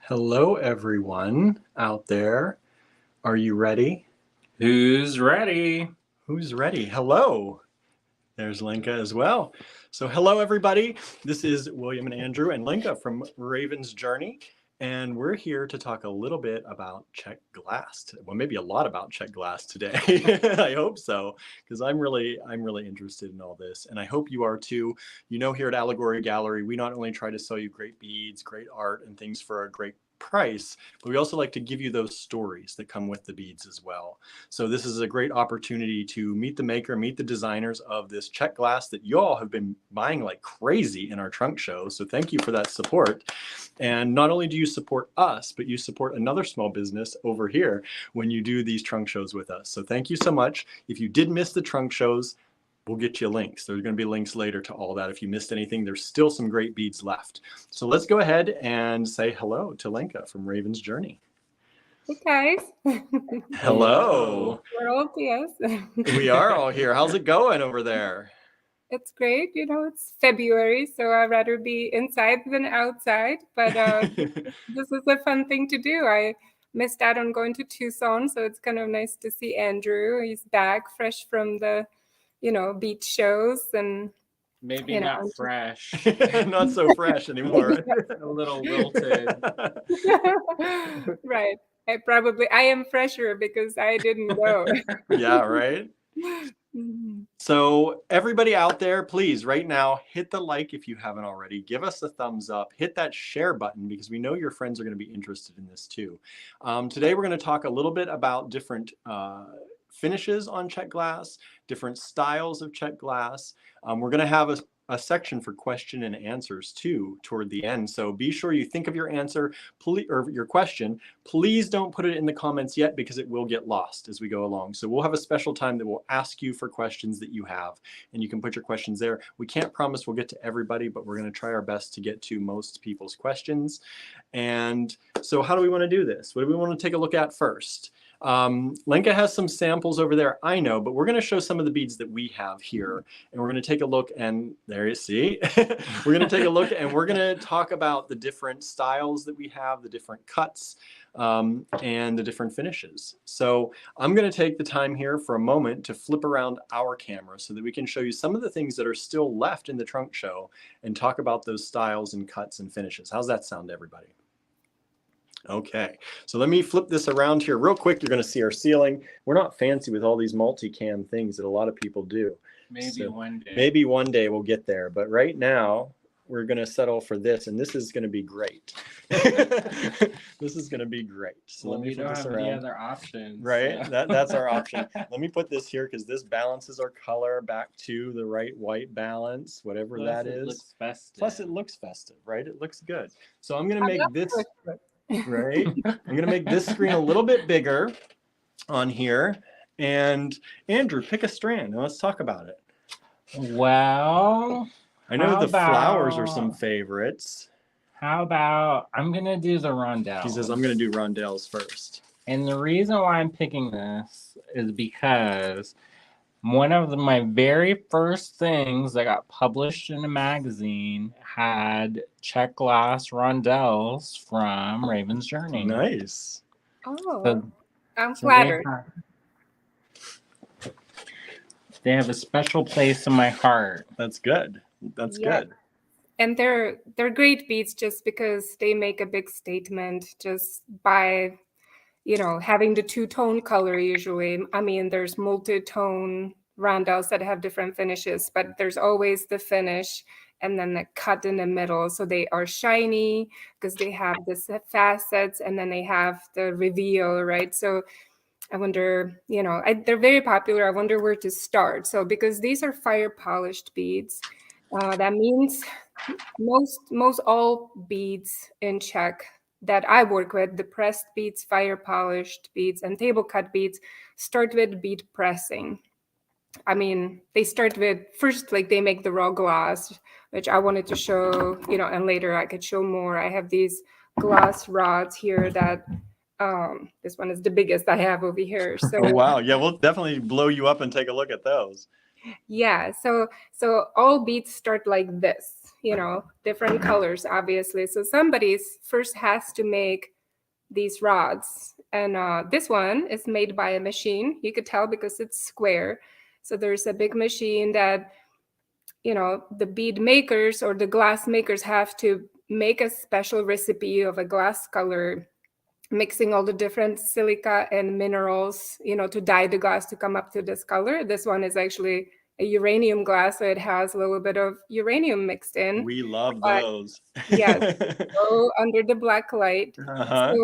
Hello, everyone out there. Are you ready? Who's ready? Who's ready? Hello. There's Lenka as well. So hello, everybody. This is William and Andrew and Lenka from Raven's Journey. And we're here to talk a little bit about Czech glass. Well, maybe a lot about Czech glass today. I hope so, because I'm really interested in all this. And I hope you are too. You know, here at Allegory Gallery, we not only try to sell you great beads, great art, and things for a great price, but we also like to give you those stories that come with the beads as well. So this is a great opportunity to meet the maker, meet the designers of this Czech glass that you all have been buying like crazy in our trunk show. So thank you for that support. And not only do you support us, but you support another small business over here when you do these trunk shows with us. So thank you so much. If you did miss the trunk shows, we'll get you links. There's going to be links later to all that. If you missed anything, there's still some great beads left. So let's go ahead and say hello to Lenka from Raven's Journey. Hey guys. Hello. We're all yes. We are all here. How's it going over there? It's great. You know, it's February, so I'd rather be inside than outside. But this is a fun thing to do. I missed out on going to Tucson, so it's kind of nice to see Andrew. He's back fresh from the, beach shows and Maybe not fresh. Not so fresh anymore. A little wilted. Right. I am fresher because I didn't go. Yeah, right? So everybody out there, please, right now, hit the like if you haven't already. Give us a thumbs up. Hit that share button because we know your friends are going to be interested in this too. Today, we're going to talk a little bit about different finishes on Czech glass, different styles of Czech glass. We're going to have a section for question and answers too toward the end. So be sure you think of your answer or your question. Please don't put it in the comments yet because it will get lost as we go along. So we'll have a special time that we'll ask you for questions that you have, and you can put your questions there. We can't promise we'll get to everybody, but we're going to try our best to get to most people's questions. And so how do we want to do this? What do we want to take a look at first? Lenka has some samples over there, I know, but we're going to show some of the beads that we have here, and we're going to take a look, and there you see, we're going to take a look, and we're going to talk about the different styles that we have, the different cuts, and the different finishes. So I'm going to take the time here for a moment to flip around our camera so that we can show you some of the things that are still left in the trunk show and talk about those styles and cuts and finishes. How's that sound, everybody? Okay, so let me flip this around here real quick. You're going to see our ceiling. We're not fancy with all these multi-cam things that a lot of people do. Maybe one day. Maybe one day we'll get there. But right now, we're going to settle for this, and this is going to be great. This is going to be great. So well, let me flip this around. Any other options. Right, so. That's our option. Let me put this here because this balances our color back to the right white balance, whatever Plus that it is. Looks festive. Plus it looks festive, right? It looks good. So I'm going to make this... Right? I'm going to make this screen a little bit bigger on here. And Andrew, pick a strand and let's talk about it. Well, I know the flowers are some favorites. How about I'm going to do the rondelles? He says I'm going to do rondelles first. And the reason why I'm picking this is because one of my very first things that got published in a magazine had Czech glass rondelles from Raven's Journey. Nice. Oh, so I'm flattered. They have a special place in my heart. That's good. That's good. And they're great beads just because they make a big statement just by having the two-tone color usually. I mean, there's multi-tone rondelles that have different finishes, but there's always the finish and then the cut in the middle. So they are shiny because they have the facets and then they have the reveal, right? So I wonder, they're very popular. I wonder where to start. So because these are fire polished beads, that means most all beads in Czech that I work with, the pressed beads, fire polished beads, and table cut beads, start with bead pressing. I mean, they start with first, like they make the raw glass, which I wanted to show, and later I could show more. I have these glass rods here that this one is the biggest I have over here. So oh, wow. Yeah, we'll definitely blow you up and take a look at those. Yeah, so all beads start like this, different colors, obviously. So somebody first has to make these rods, and this one is made by a machine. You could tell because it's square. So there's a big machine that the bead makers or the glass makers have to make a special recipe of a glass color, mixing all the different silica and minerals, to dye the glass to come up to this color. This one is actually a uranium glass, so it has a little bit of uranium mixed in. We love But those. yes, go under the black light. Uh-huh.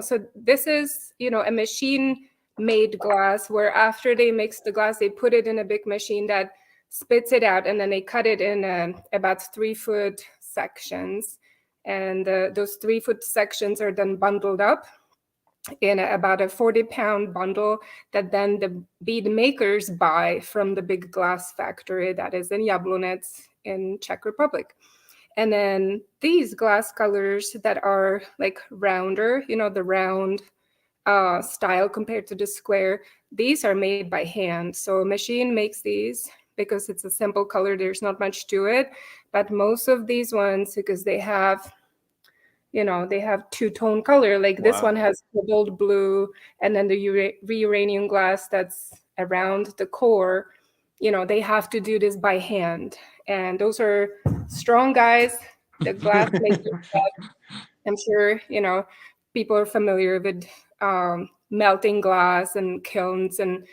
So this is, a machine made glass where after they mix the glass, they put it in a big machine that spits it out, and then they cut it in about 3-foot sections. And those 3-foot sections are then bundled up in about a 40-pound bundle that then the bead makers buy from the big glass factory that is in Jablonec in Czech Republic. And then these glass colors that are like rounder, the round style compared to the square, these are made by hand. So a machine makes these because it's a simple color. There's not much to it. But most of these ones, because they have two-tone color. Like this one has cobalt blue, and then the uranium glass that's around the core, they have to do this by hand. And those are strong guys. The glass makers, I'm sure, people are familiar with melting glass and kilns, and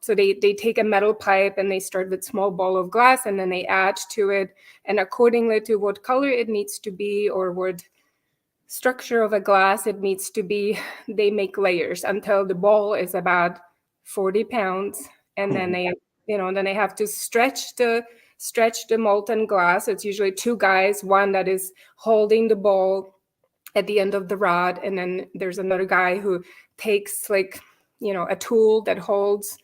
so they take a metal pipe and they start with small ball of glass, and then they add to it, and accordingly to what color it needs to be or what structure of a glass it needs to be, they make layers until the ball is about 40 pounds, and then they have to stretch the molten glass. It's usually two guys, one that is holding the ball at the end of the rod, and then there's another guy who takes a tool that holds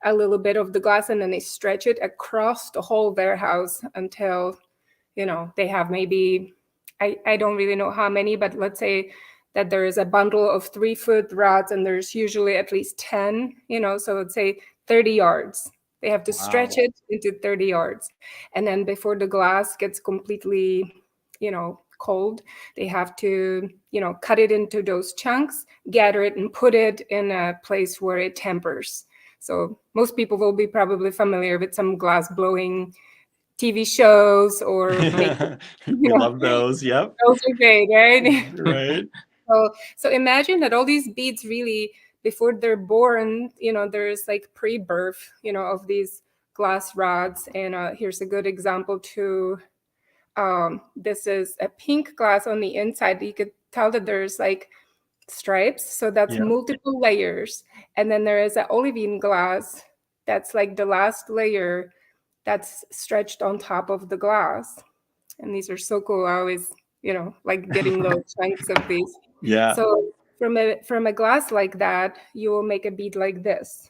a little bit of the glass, and then they stretch it across the whole warehouse until they have maybe, I don't really know how many, but let's say that there is a bundle of 3-foot rods, and there's usually at least 10, so let's say 30 yards. They have to stretch it into 30 yards. And then before the glass gets completely, cold, they have to, cut it into those chunks, gather it, and put it in a place where it tempers. So most people will be probably familiar with some glass blowing TV shows or we love those. Yep. Those are great, right? Right. So imagine that all these beads really, before they're born, there's like pre-birth, of these glass rods. And here's a good example too. This is a pink glass on the inside. You could tell that there's like stripes. So that's multiple layers. And then there is an olivine glass. That's like the last layer that's stretched on top of the glass. And these are so cool. I always, like getting little chunks of these. Yeah. So from a glass like that, you will make a bead like this.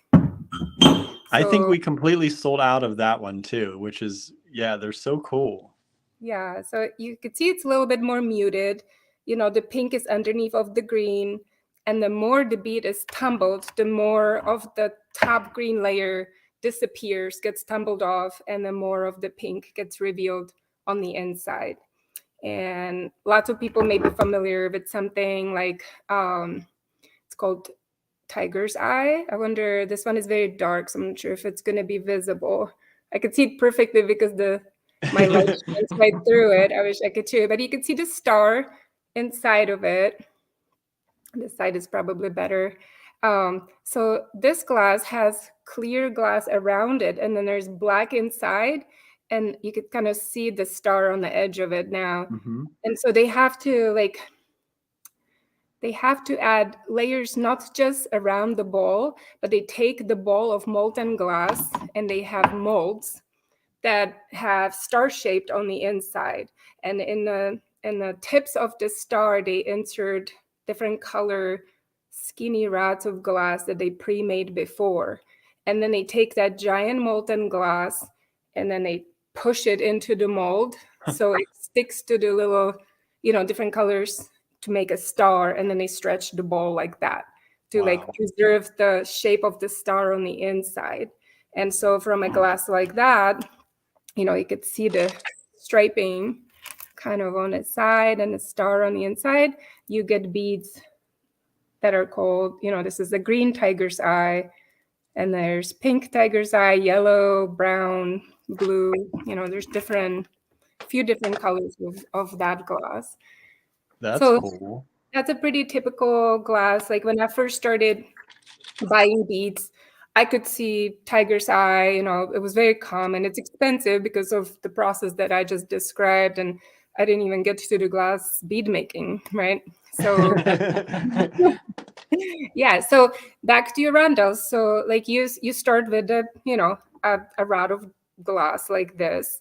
I think we completely sold out of that one too, which is, they're so cool. Yeah. So you could see it's a little bit more muted. The pink is underneath of the green. And the more the bead is tumbled, the more of the top green layer disappears, gets tumbled off, and the more of the pink gets revealed on the inside. And lots of people may be familiar with something like it's called tiger's eye. I wonder, this one is very dark, so I'm not sure if it's going to be visible. I could see it perfectly because my light shines right through it. I wish I could too, but you can see the star inside of it. This side is probably better. So this glass has clear glass around it, and then there's black inside, and you could kind of see the star on the edge of it now. Mm-hmm. And so they have to add layers not just around the ball, but they take the ball of molten glass and they have molds that have star shaped on the inside. And in the tips of the star, they insert different color skinny rods of glass that they pre-made before. And then they take that giant molten glass and then they push it into the mold so it sticks to the little, different colors to make a star. And then they stretch the ball like that to like preserve the shape of the star on the inside. And so from a glass like that, you know, you could see the striping kind of on its side and a star on the inside. You get beads that are called, you know, this is the green tiger's eye, and there's pink tiger's eye, yellow, brown, blue, you know, there's few different colors of that glass. That's So cool. that's a pretty typical glass. Like when I first started buying beads, I could see tiger's eye, you know, it was very common. It's expensive because of the process that I just described. And I didn't even get to the glass bead making, right? So yeah, so back to your roundels. So like you start with a, you know, a rod of glass like this,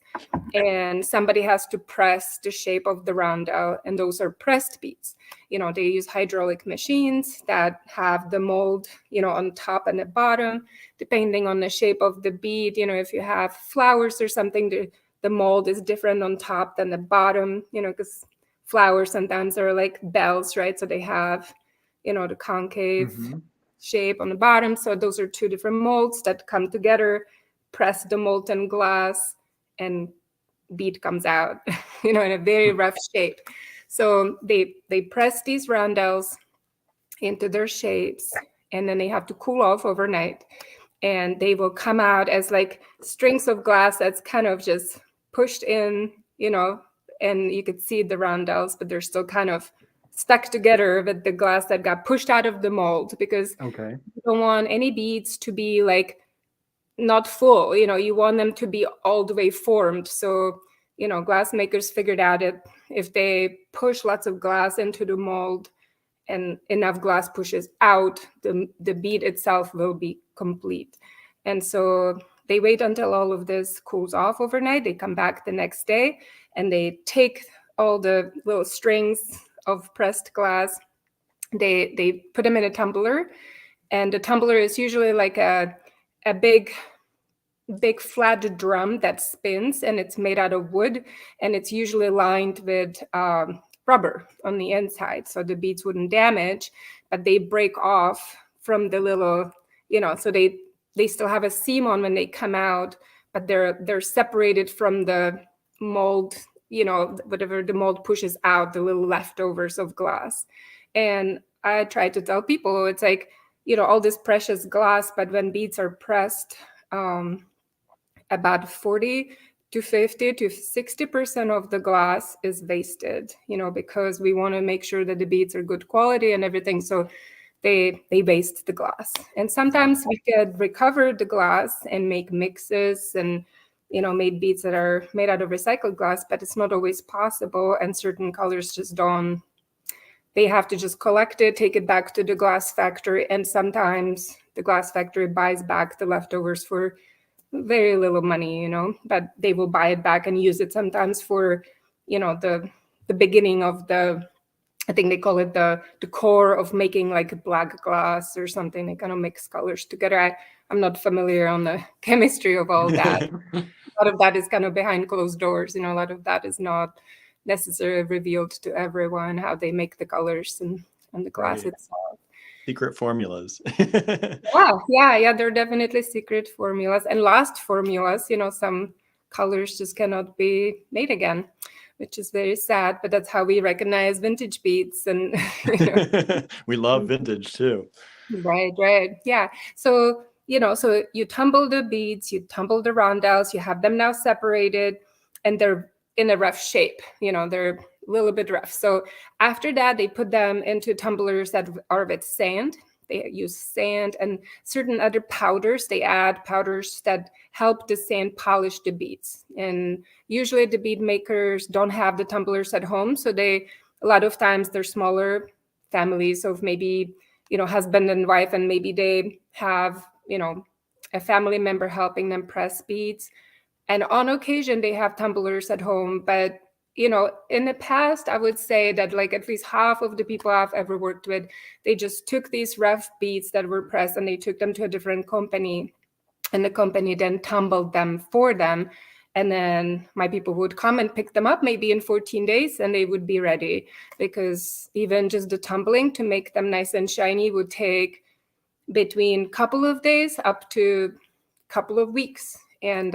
and somebody has to press the shape of the roundel, and those are pressed beads. You know, they use hydraulic machines that have the mold, you know, on top and the bottom, depending on the shape of the bead. You know, if you have flowers or something, the mold is different on top than the bottom, you know, because flowers sometimes are like bells, right? So they have, you know, the concave shape on the bottom. So those are two different molds that come together, press the molten glass, and bead comes out, you know, in a very rough shape. So they press these roundels into their shapes, and then they have to cool off overnight. And they will come out as like strings of glass that's kind of just pushed in, you know, and you could see the roundels, but they're still kind of stuck together with the glass that got pushed out of the mold, because Okay. you don't want any beads to be like not full, you know, you want them to be all the way formed. So, you know, glass makers figured out that if they push lots of glass into the mold and enough glass pushes out, the bead itself will be complete. And so they wait until all of this cools off overnight. They come back the next day and they take all the little strings of pressed glass, they put them in a tumbler, and the tumbler is usually like a big flat drum that spins, and it's made out of wood, and it's usually lined with rubber on the inside so the beads wouldn't damage, but they break off from the little, you know, so they still have a seam on when they come out, but they're separated from the mold, you know, whatever the mold pushes out, the little leftovers of glass. And I try to tell people, it's like, you know, all this precious glass, but when beads are pressed, about 40 to 50 to 60% of the glass is wasted, you know, because we want to make sure that the beads are good quality and everything. So they waste the glass. And sometimes we could recover the glass and make mixes and, you know, made beads that are made out of recycled glass, but it's not always possible. And certain colors just don't. They have to just collect it, take it back to the glass factory. And sometimes the glass factory buys back the leftovers for very little money, you know, but they will buy it back and use it sometimes for, you know, the beginning of the, I think they call it the core of making like black glass or something. They kind of mix colors together. I'm not familiar on the chemistry of all that. A lot of that is kind of behind closed doors, you know, a lot of that is not necessarily revealed to everyone, how they make the colors and the glass Right. itself. Secret formulas. Yeah, there are definitely secret formulas and lost formulas. You know, some colors just cannot be made again, which is very sad, but that's how we recognize vintage beads. And you know. We love vintage too. Right. Yeah. So, you know, so you tumble the beads, you tumble the roundels, you have them now separated, and they're in a rough shape. You know, they're a little bit rough. So after that, they put them into tumblers that are with sand. They use sand and certain other powders. They add powders that help the sand polish the beads. And usually the bead makers don't have the tumblers at home. So a lot of times they're smaller families of maybe, you know, husband and wife, and maybe they have, you know, a family member helping them press beads. And on occasion they have tumblers at home. But, you know, in the past, I would say that like at least half of the people I've ever worked with, they just took these rough beads that were pressed and they took them to a different company, and the company then tumbled them for them. And then my people would come and pick them up maybe in 14 days and they would be ready, because even just the tumbling to make them nice and shiny would take between a couple of days up to a couple of weeks. And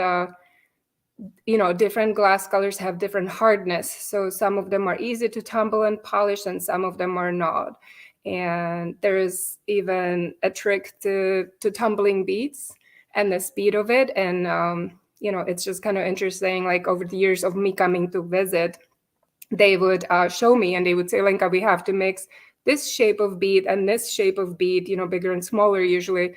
different glass colors have different hardness. So some of them are easy to tumble and polish, and some of them are not. And there is even a trick to tumbling beads and the speed of it. And it's just kind of interesting. Like over the years of me coming to visit, they would show me and they would say, Lenka, we have to mix this shape of bead and this shape of bead, bigger and smaller usually.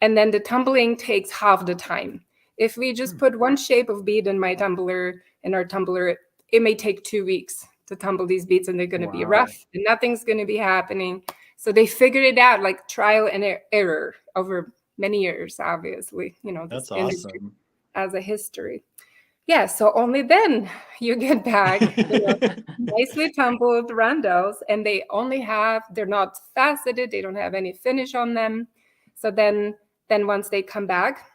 And then the tumbling takes half the time. If we just put one shape of bead in our tumbler, it may take 2 weeks to tumble these beads, and they're going to be rough and nothing's going to be happening. So they figured it out, like trial and error over many years, obviously. That's industry awesome. as a history. Yeah, so only then you get back nicely tumbled rondelles, and they're not faceted, they don't have any finish on them. So then once they come back,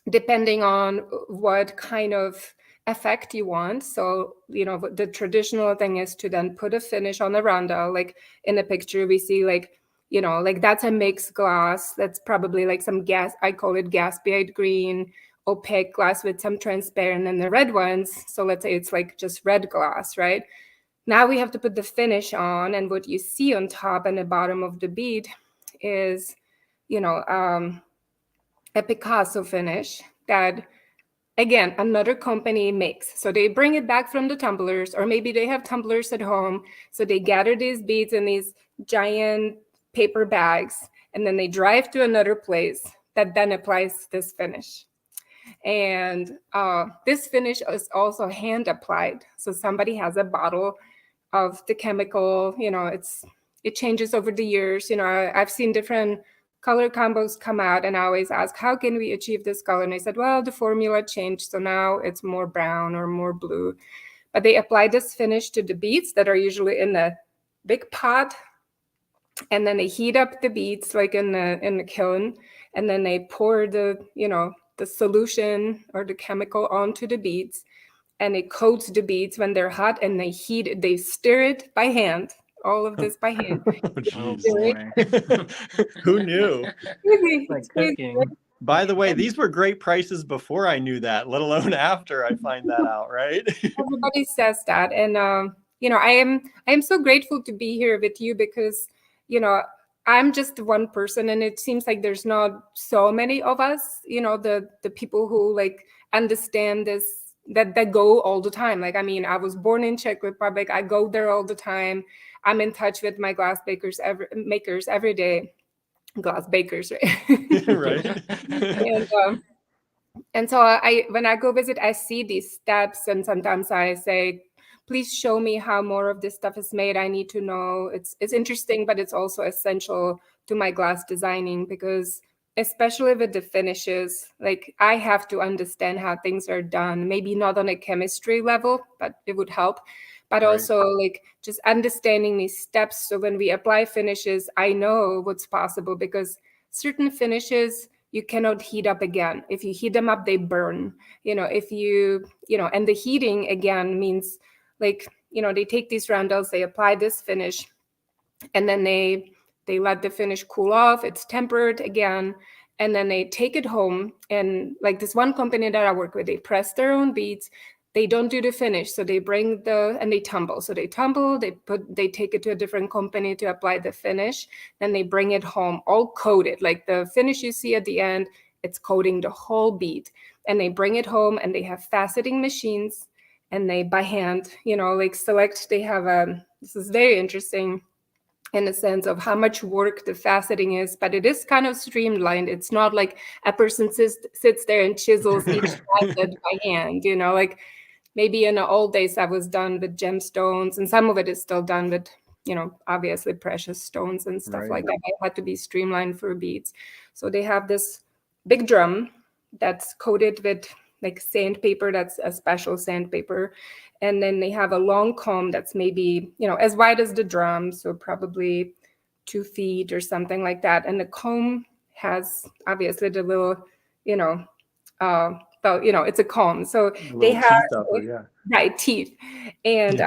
depending on what kind of effect you want. So, the traditional thing is to then put a finish on the rondelle. Like in the picture, we see like that's a mixed glass. That's probably like some I call it gaspiate green, opaque glass with some transparent, and the red ones. So let's say it's like just red glass, right? Now we have to put the finish on, and what you see on top and the bottom of the bead is, a Picasso finish that, again, another company makes. So they bring it back from the tumblers, or maybe they have tumblers at home. So they gather these beads in these giant paper bags, and then they drive to another place that then applies this finish. And this finish is also hand applied. So somebody has a bottle of the chemical, it changes over the years. I've seen different color combos come out, and I always ask, how can we achieve this color? And they said, well, the formula changed, so now it's more brown or more blue. But they apply this finish to the beads that are usually in a big pot, and then they heat up the beads like in the kiln, and then they pour the solution or the chemical onto the beads, and it coats the beads when they're hot, and they stir it by hand. All of this by hand. Oh boy. Who knew? It's like cooking. By the way, these were great prices before I knew that, let alone after I find that out, right? Everybody says that. And, I am so grateful to be here with you because, I'm just one person, and it seems like there's not so many of us, the people who like understand this, that go all the time. Like, I was born in Czech Republic. I go there all the time. I'm in touch with my glass makers every day. Glass bakers, right? Right. And so when I go visit, I see these steps, and sometimes I say, please show me how more of this stuff is made. I need to know. It's interesting, but it's also essential to my glass designing, because especially with the finishes, like I have to understand how things are done, maybe not on a chemistry level, but it would help. But also like just understanding these steps. So when we apply finishes, I know what's possible, because certain finishes you cannot heat up again. If you heat them up, they burn. And the heating again means like, they take these rondelles, they apply this finish, and then they let the finish cool off. It's tempered again. And then they take it home. And like this one company that I work with, they press their own beads. They don't do the finish. So they bring and they tumble. So they tumble, they take it to a different company to apply the finish. Then they bring it home all coated. Like the finish you see at the end, it's coating the whole bead. And they bring it home, and they have faceting machines, and they by hand, select, they have this is very interesting in the sense of how much work the faceting is, but it is kind of streamlined. It's not like a person sits there and chisels each facet by hand, like maybe in the old days that was done with gemstones, and some of it is still done with, obviously precious stones and stuff like that. It had to be streamlined for beads. So they have this big drum that's coated with like sandpaper, that's a special sandpaper. And then they have a long comb that's maybe, as wide as the drum, so probably 2 feet or something like that. And the comb has obviously the little, it's a comb. So they have teeth. And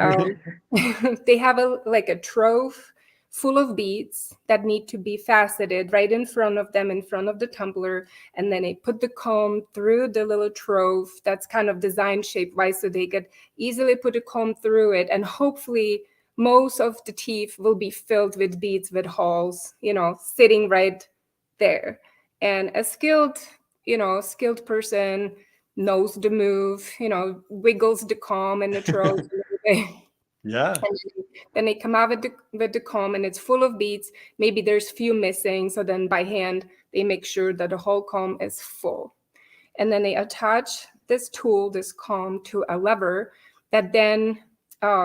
they have a trove full of beads that need to be faceted right in front of them, in front of the tumbler. And then they put the comb through the little trove that's kind of designed shape-wise so they could easily put a comb through it. And hopefully most of the teeth will be filled with beads with holes, sitting right there. And a skilled person knows the move, wiggles the comb and the trove. Yeah. And then they come out with the comb and it's full of beads. Maybe there's few missing. So then by hand, they make sure that the whole comb is full. And then they attach this tool, this comb, to a lever that then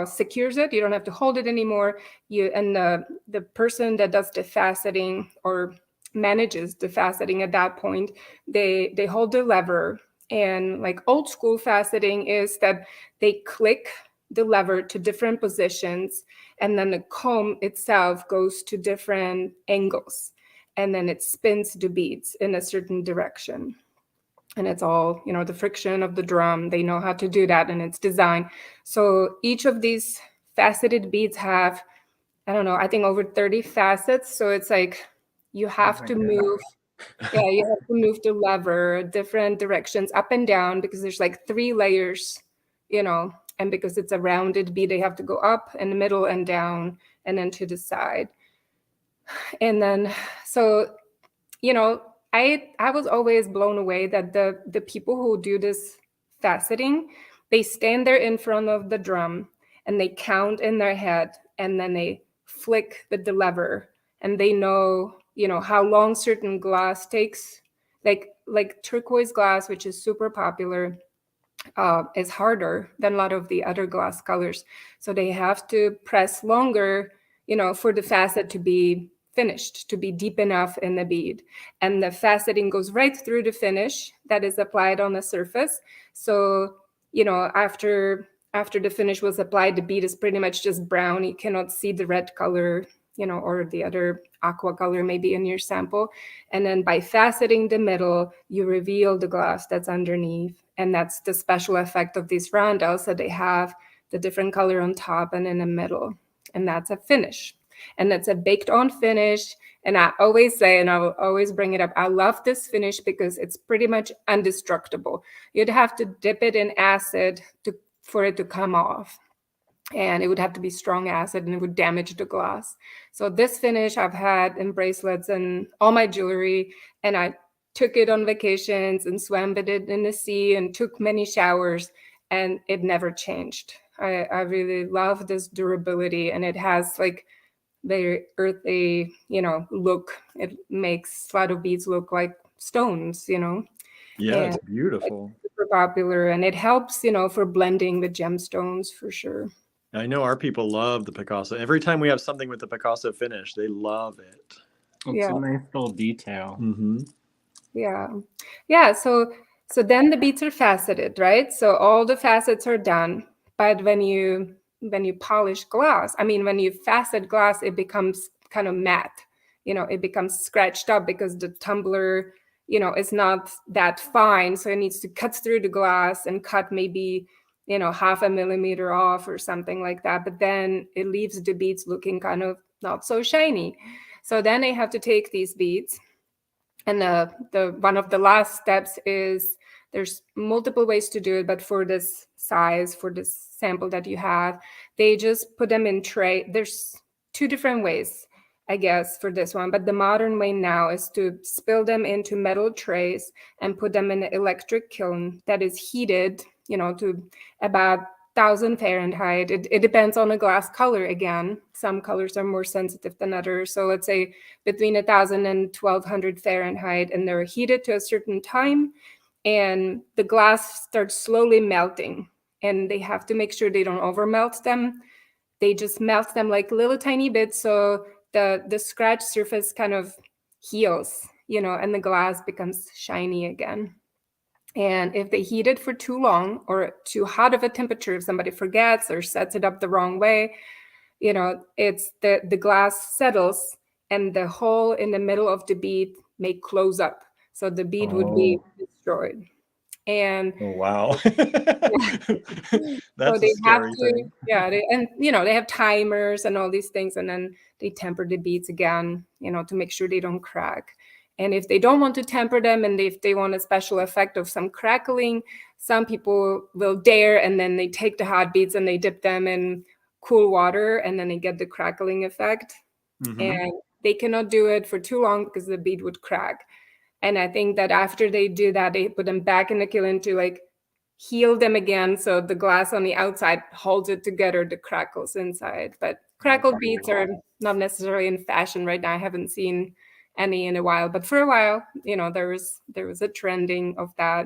secures it. You don't have to hold it anymore. The person that does the faceting or manages the faceting at that point, they hold the lever. And like old school faceting is that they click the lever to different positions, and then the comb itself goes to different angles, and then it spins the beads in a certain direction. And it's all, the friction of the drum. They know how to do that, and it's designed. So each of these faceted beads have, I don't know, I think over 30 facets. So it's like you have to move. Yeah, you have to move the lever different directions, up and down, because there's like 3 layers, and because it's a rounded bead, they have to go up and the middle and down and then to the side. And then, so, I was always blown away that the people who do this faceting, they stand there in front of the drum and they count in their head, and then they flick with the lever, and they know, how long certain glass takes, like turquoise glass, which is super popular, is harder than a lot of the other glass colors. So they have to press longer, for the facet to be finished, to be deep enough in the bead. And the faceting goes right through the finish that is applied on the surface. So, after the finish was applied, the bead is pretty much just brown. You cannot see the red color, or the other aqua color maybe in your sample. And then by faceting the middle, you reveal the glass that's underneath. And that's the special effect of these roundels, that they have the different color on top and in the middle. And that's a finish. And that's a baked on finish. And I always say, and I will always bring it up, I love this finish because it's pretty much indestructible. You'd have to dip it in acid for it to come off. And it would have to be strong acid, and it would damage the glass. So this finish I've had in bracelets and all my jewelry, and I took it on vacations and swam with it in the sea and took many showers, and it never changed. I really love this durability, and it has like very earthy, look. It makes a lot of beads look like stones, Yeah, and it's beautiful. it's super popular, and it helps, for blending the gemstones for sure. I know our people love the Picasso. Every time we have something with the Picasso finish, they love it. It's a nice little detail. Mm-hmm. Yeah. So then the beads are faceted, right? So all the facets are done. But when you polish glass, when you facet glass, it becomes kind of matte. It becomes scratched up because the tumbler, is not that fine. So it needs to cut through the glass and cut maybe, 0.5 millimeter off or something like that. But then it leaves the beads looking kind of not so shiny. So then they have to take these beads. And the one of the last steps is, there's multiple ways to do it, but for this size, for this sample that you have, they just put them in tray. There's 2 different ways, I guess, for this one. But the modern way now is to spill them into metal trays and put them in an electric kiln that is heated, to about 1,000 Fahrenheit. It depends on the glass color again. Some colors are more sensitive than others. So let's say between 1,000 and 1,200 Fahrenheit, and they're heated to a certain time, and the glass starts slowly melting. And they have to make sure they don't over melt them. They just melt them like little tiny bits, so the scratch surface kind of heals, and the glass becomes shiny again. And if they heat it for too long or too hot of a temperature, if somebody forgets or sets it up the wrong way, it's the glass settles, and the hole in the middle of the bead may close up. So the bead would be destroyed. And Oh, wow. so That's a they have scary to, thing. yeah, and they have timers and all these things, and then they temper the beads again, to make sure they don't crack. And if they don't want to temper them, and if they want a special effect of some crackling, some people will dare, and then they take the hot beads and they dip them in cool water, and then they get the crackling effect. And they cannot do it for too long because the bead would crack. And I think that after they do that, they put them back in the kiln to like heal them again, so the glass on the outside holds it together, the crackles inside. But crackled beads are not necessarily in fashion right now. I haven't seen any in a while, but for a while, there was a trending of that.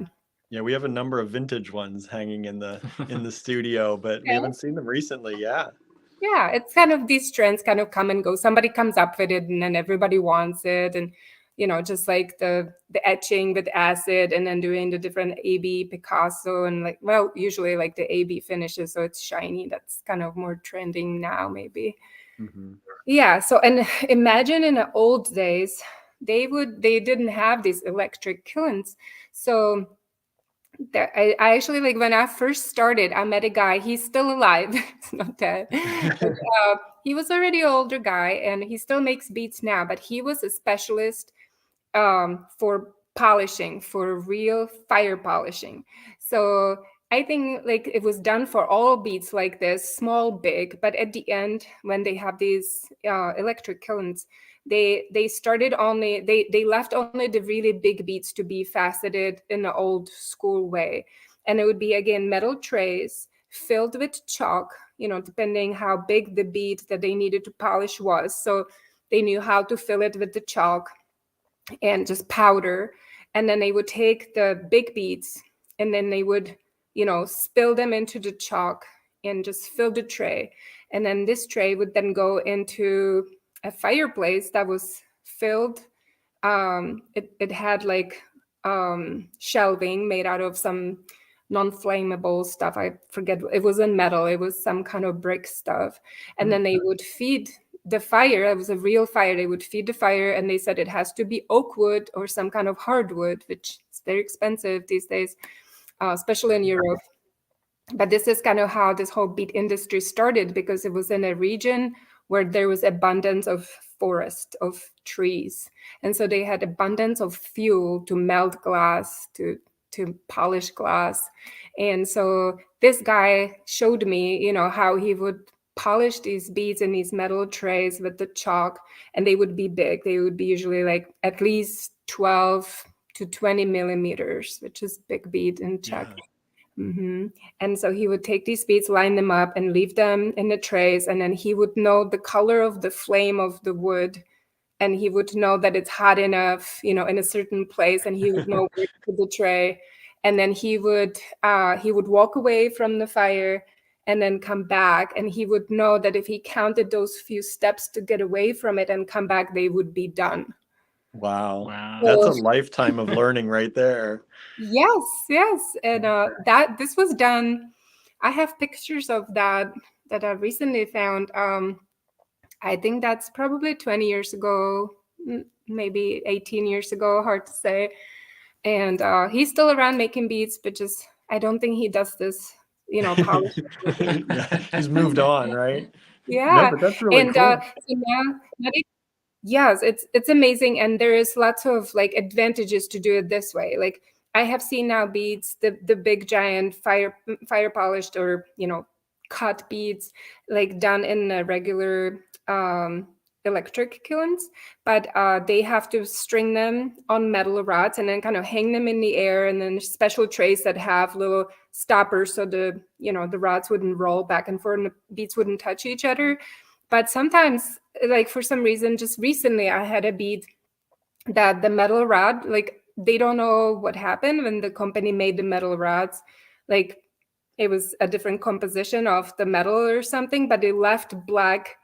Yeah, we have a number of vintage ones hanging in the studio, but we haven't seen them recently. Yeah. Yeah, it's kind of these trends kind of come and go. Somebody comes up with it and then everybody wants it. And just like the etching with acid, and then doing the different AB Picasso, and like, well, usually like the AB finishes, so it's shiny. That's kind of more trending now, maybe. Yeah. So, and imagine in the old days, they didn't have these electric kilns. So I actually, like, when I first started, I met a guy. He's still alive. He's not dead. But, he was already an older guy, and he still makes beads now. But he was a specialist for polishing, for real fire polishing. So I think like it was done for all beads like this, small, big. But at the end, when they have these electric kilns, they started only they left only the really big beads to be faceted in the old school way, and it would be again metal trays filled with chalk, depending how big the bead that they needed to polish was. So they knew how to fill it with the chalk and just powder. And then they would take the big beads, and then they would, spill them into the chalk and just fill the tray. And then this tray would then go into a fireplace that was filled. It had like shelving made out of some non-flammable stuff. I forget, it wasn't metal, it was some kind of brick stuff. And then they would feed the fire. It was a real fire. They would feed the fire, and they said it has to be oak wood or some kind of hardwood, which is very expensive these days, especially in Europe. But this is kind of how this whole bead industry started, because it was in a region where there was abundance of forest, of trees. And so they had abundance of fuel to melt glass, to polish glass. And so this guy showed me, how he would polish these beads in these metal trays with the chalk, and they would be big. They would be usually like at least 12 to 20 millimeters, which is big bead in Czech. Yeah. And so he would take these beads, line them up, and leave them in the trays. And then he would know the color of the flame of the wood, and he would know that it's hot enough, in a certain place, and he would know where to put the tray. And then he would walk away from the fire and then come back, and he would know that if he counted those few steps to get away from it and come back, they would be done. Wow. That's a lifetime of learning right there. Yes. And this was done. I have pictures of that I recently found. I think that's probably 20 years ago, maybe 18 years ago, hard to say. And he's still around making beads, but just I don't think he does this, polish. He's moved on, right? Yeah. No, but that's really cool. So now yes, it's amazing, and there is lots of like advantages to do it this way. Like I have seen now beads, the big giant fire polished or cut beads, like done in a regular electric kilns, but they have to string them on metal rods and then kind of hang them in the air, and then special trays that have little stoppers so the rods wouldn't roll back and forth and the beads wouldn't touch each other. But sometimes, like for some reason, just recently I had a bead that the metal rod, like they don't know what happened when the company made the metal rods. Like it was a different composition of the metal or something, but it left black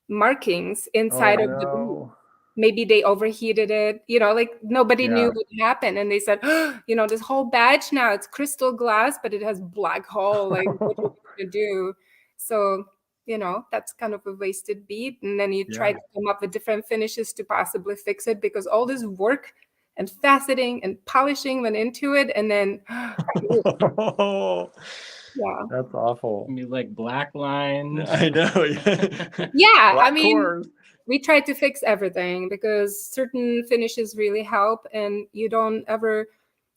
markings inside of the bead. Maybe they overheated it, like nobody knew what happened. And they said, this whole batch now, it's crystal glass, but it has black hole. Like, what are we going to do? So, that's kind of a wasted bead. And then you try to come up with different finishes to possibly fix it, because all this work and faceting and polishing went into it. And then, yeah. That's awful. I mean, like black lines. I know. Yeah, Black I mean, cores. we try to fix everything because certain finishes really help, and you don't ever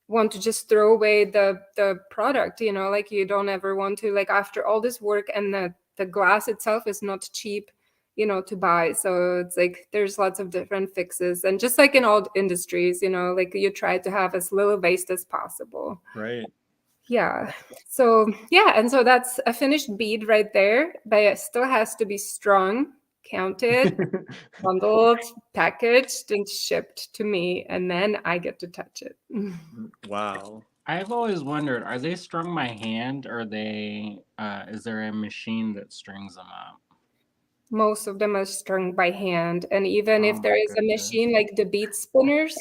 want to just throw away the product, you know, like you don't ever want to, like, after all this work, and the glass itself is not cheap, you know, to buy. So it's like there's lots of different fixes, and just like in all industries, you know, like you try to have as little waste as possible. Right. Yeah. So yeah, and so that's a finished bead right there, but it still has to be strung, counted, bundled, packaged, and shipped to me, and then I get to touch it. Wow. I've always wondered, are they strung by hand, or is there a machine that strings them up? Most of them are strung by hand, and even Oh if there my is a goodness. machine like the bead spinners,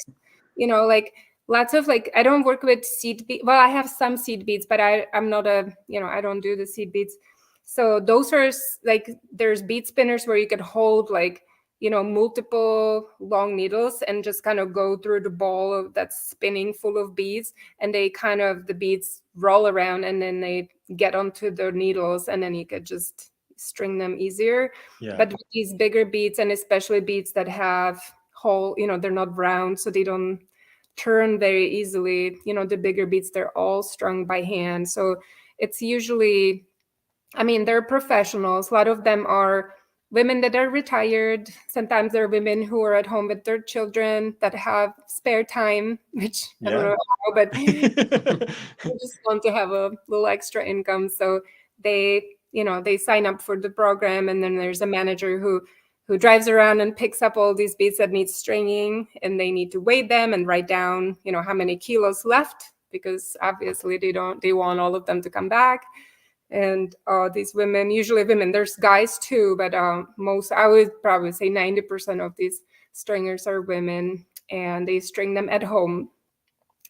you know, like lots of, like, I don't work with seed beads. Well, I have some seed beads, but I'm not a, you know, I don't do the seed beads. So those are like, there's bead spinners where you can hold, like, you know, multiple long needles and just kind of go through the ball that's spinning full of beads, and they kind of, the beads roll around and then they get onto the needles, and then you could just string them easier. Yeah. But with these bigger beads, and especially beads that have hole, you know, they're not round, so they don't turn very easily. You know, the bigger beads, they're all strung by hand. So it's usually, I mean, they're professionals. A lot of them are women that are retired. Sometimes they're women who are at home with their children that have spare time, which I don't Yeah. know how, but they just want to have a little extra income. So they, you know, they sign up for the program, and then there's a manager who drives around and picks up all these beads that need stringing, and they need to weigh them and write down, you know, how many kilos left, because obviously they want all of them to come back. And these women, usually women, there's guys too, but most, I would probably say 90% of these stringers are women, and they string them at home.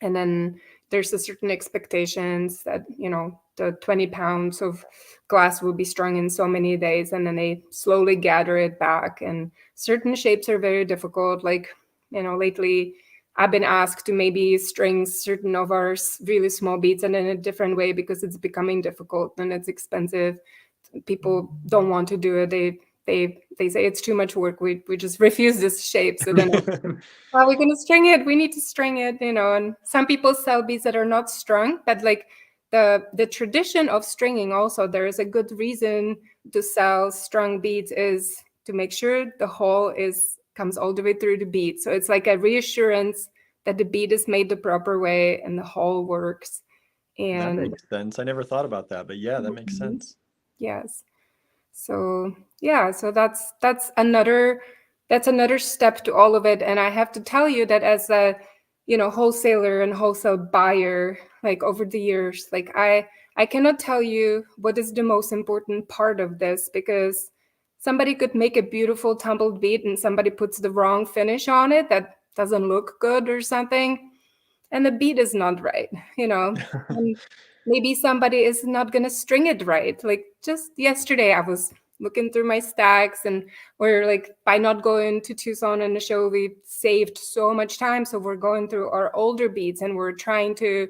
And then there's a certain expectations that, you know, the 20 pounds of glass will be strung in so many days, and then they slowly gather it back. And certain shapes are very difficult. Like, you know, lately I've been asked to maybe string certain of our really small beads and in a different way, because it's becoming difficult and it's expensive. People don't want to do it. They say it's too much work. We just refuse this shape. So then, well, we're gonna string it. We need to string it, you know. And some people sell beads that are not strung, but like the tradition of stringing, also there is a good reason to sell strung beads, is to make sure the hole comes all the way through the bead. So it's like a reassurance that the bead is made the proper way and the hole works. And that makes sense. I never thought about that, but yeah, that makes sense. yes. So yeah, so that's another step to all of it. And I have to tell you that as a, you know, wholesaler and wholesale buyer, like over the years, like I cannot tell you what is the most important part of this, because somebody could make a beautiful tumbled bead and somebody puts the wrong finish on it that doesn't look good or something, and the bead is not right, you know. And maybe somebody is not going to string it right. Like just yesterday, I was looking through my stacks, and we're like, by not going to Tucson in the show, we saved so much time. So we're going through our older beads, and we're trying to,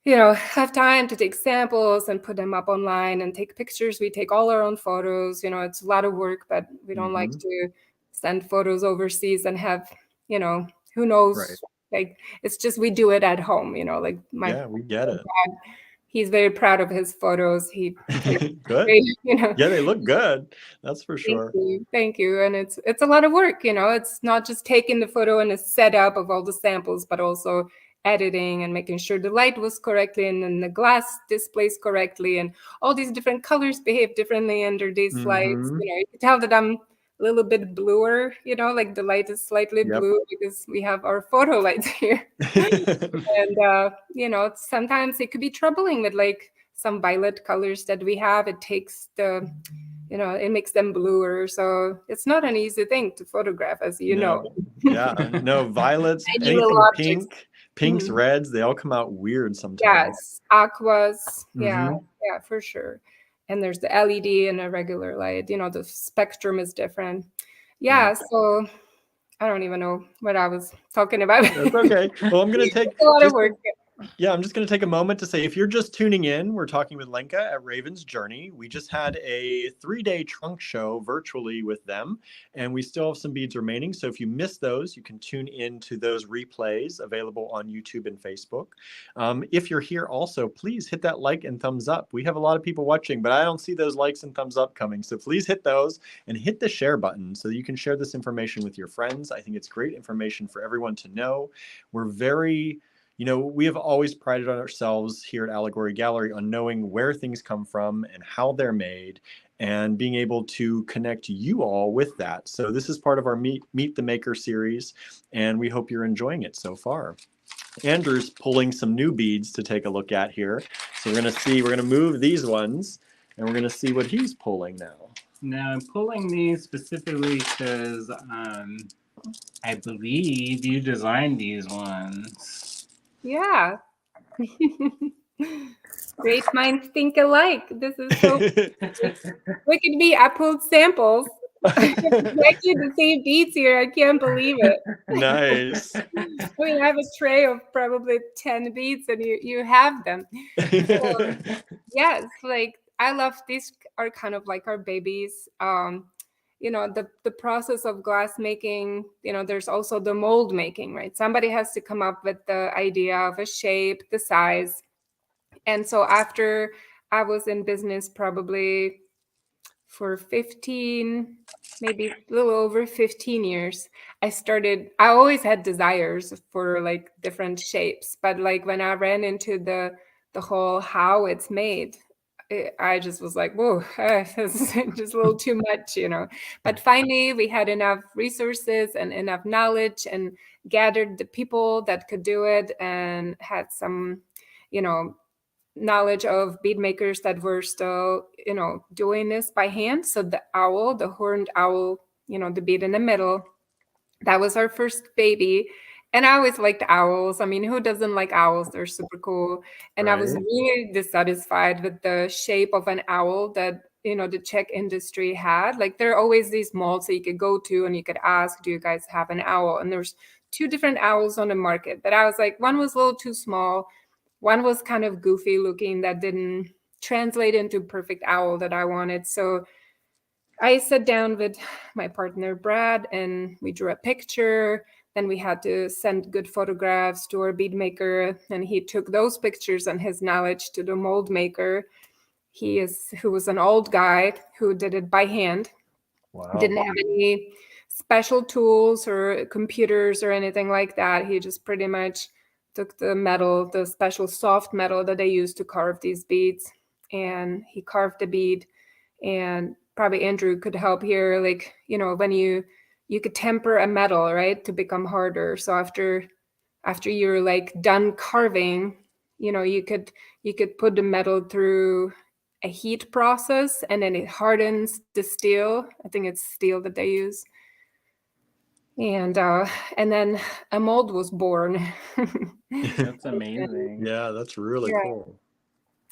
you know, have time to take samples and put them up online and take pictures. We take all our own photos. You know, it's a lot of work, but we don't like to send photos overseas and have, you know, who knows. Right. Like, it's just, we do it at home, you know, like Yeah, we get it. dad, he's very proud of his photos. He good. You know. Yeah, they look good. That's for sure. Thank you. And it's a lot of work, you know. It's not just taking the photo and a setup of all the samples, but also editing and making sure the light was correctly and then the glass displays correctly, and all these different colors behave differently under these lights. You know, you can tell that I'm a little bit bluer, you know, like the light is slightly blue because we have our photo lights here. And you know, sometimes it could be troubling with like some violet colors that we have. It takes the, you know, it makes them bluer. So it's not an easy thing to photograph, as you know. Yeah, no, violets, anything pinks, reds, they all come out weird sometimes. Yes, aquas, yeah, for sure. And there's the LED and a regular light, you know, the spectrum is different. Yeah, so I don't even know what I was talking about. That's okay. Well, I'm going to take a lot of just work. I'm just going to take a moment to say, if you're just tuning in, we're talking with Lenka at Raven's Journey. We just had a 3-day trunk show virtually with them, and we still have some beads remaining. So if you missed those, you can tune in to those replays available on YouTube and Facebook. If you're here also, please hit that like and thumbs up. We have a lot of people watching, but I don't see those likes and thumbs up coming. So please hit those and hit the share button so you can share this information with your friends. I think it's great information for everyone to know. We're very... we have always prided ourselves here at Allegory Gallery on knowing where things come from and how they're made, and being able to connect you all with that. So this is part of our Meet the Maker series, and we hope you're enjoying it so far. Andrew's pulling some new beads to take a look at here. So we're going to move these ones, and we're going to see what he's pulling now. Now, I'm pulling these specifically because I believe you designed these ones. Yeah. Great minds think alike. This is so look at me. I pulled samples. Exactly the same beads here. I can't believe it. Nice. I mean, I have a tray of probably 10 beads, and you have them. So, yes, like I love these are kind of like our babies. The process of glass making, there's also the mold making, right? Somebody has to come up with the idea of a shape, the size. And so after I was in business probably for 15, maybe a little over 15 years, I always had desires for like different shapes, but like when I ran into the whole how it's made, I just was like, whoa, this is just a little too much, But finally, we had enough resources and enough knowledge and gathered the people that could do it, and had some, knowledge of bead makers that were still, doing this by hand. So the horned owl, the bead in the middle, that was our first baby. And I always liked owls. I mean, who doesn't like owls? They're super cool. And I was really dissatisfied with the shape of an owl that, the Czech industry had. Like, there are always these molds that you could go to and you could ask, do you guys have an owl? And there's 2 different owls on the market that I was like, one was a little too small. One was kind of goofy looking that didn't translate into perfect owl that I wanted. So I sat down with my partner, Brad, and we drew a picture. Then we had to send good photographs to our bead maker, and he took those pictures and his knowledge to the mold maker. Who was an old guy who did it by hand. Wow. Didn't have any special tools or computers or anything like that. He just pretty much took the metal, the special soft metal that they use to carve these beads, and he carved the bead. And probably Andrew could help here, like, when you could temper a metal, right, to become harder. So after you're like done carving, you could put the metal through a heat process, and then it hardens the steel. I think it's steel that they use. And then a mold was born. That's amazing. Yeah, that's really cool.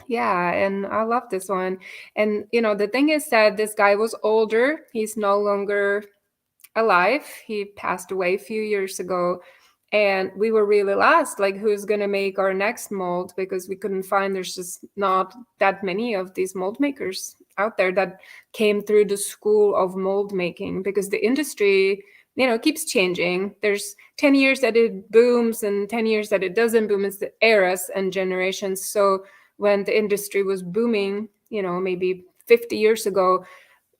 Yeah, and I love this one. And the thing is that this guy was older. He's no longer alive. He passed away a few years ago. And we were really lost, like, who's going to make our next mold, because we couldn't find, there's just not that many of these mold makers out there that came through the school of mold making, because the industry, keeps changing. There's 10 years that it booms and 10 years that it doesn't boom. It's the eras and generations. So when the industry was booming, maybe 50 years ago,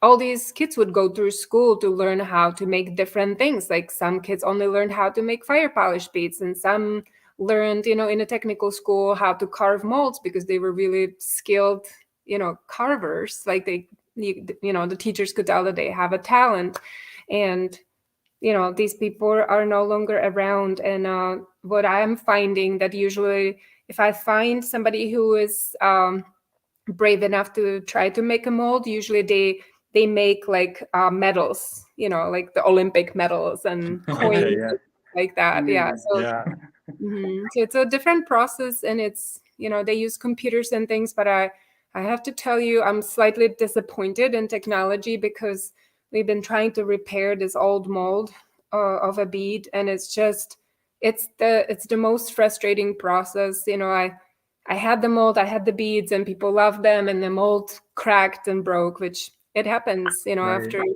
all these kids would go through school to learn how to make different things. Like, some kids only learned how to make fire polish beads, and some learned, in a technical school, how to carve molds because they were really skilled, carvers. Like, the teachers could tell that they have a talent. And, these people are no longer around. And what I'm finding that usually if I find somebody who is brave enough to try to make a mold, usually they make like medals, like the Olympic medals and coins, like that. Yeah. So, so it's a different process, and it's, they use computers and things, but I have to tell you, I'm slightly disappointed in technology, because we've been trying to repair this old mold of a bead, and it's the most frustrating process. I had the mold, I had the beads, and people loved them, and the mold cracked and broke, which it happens, Right.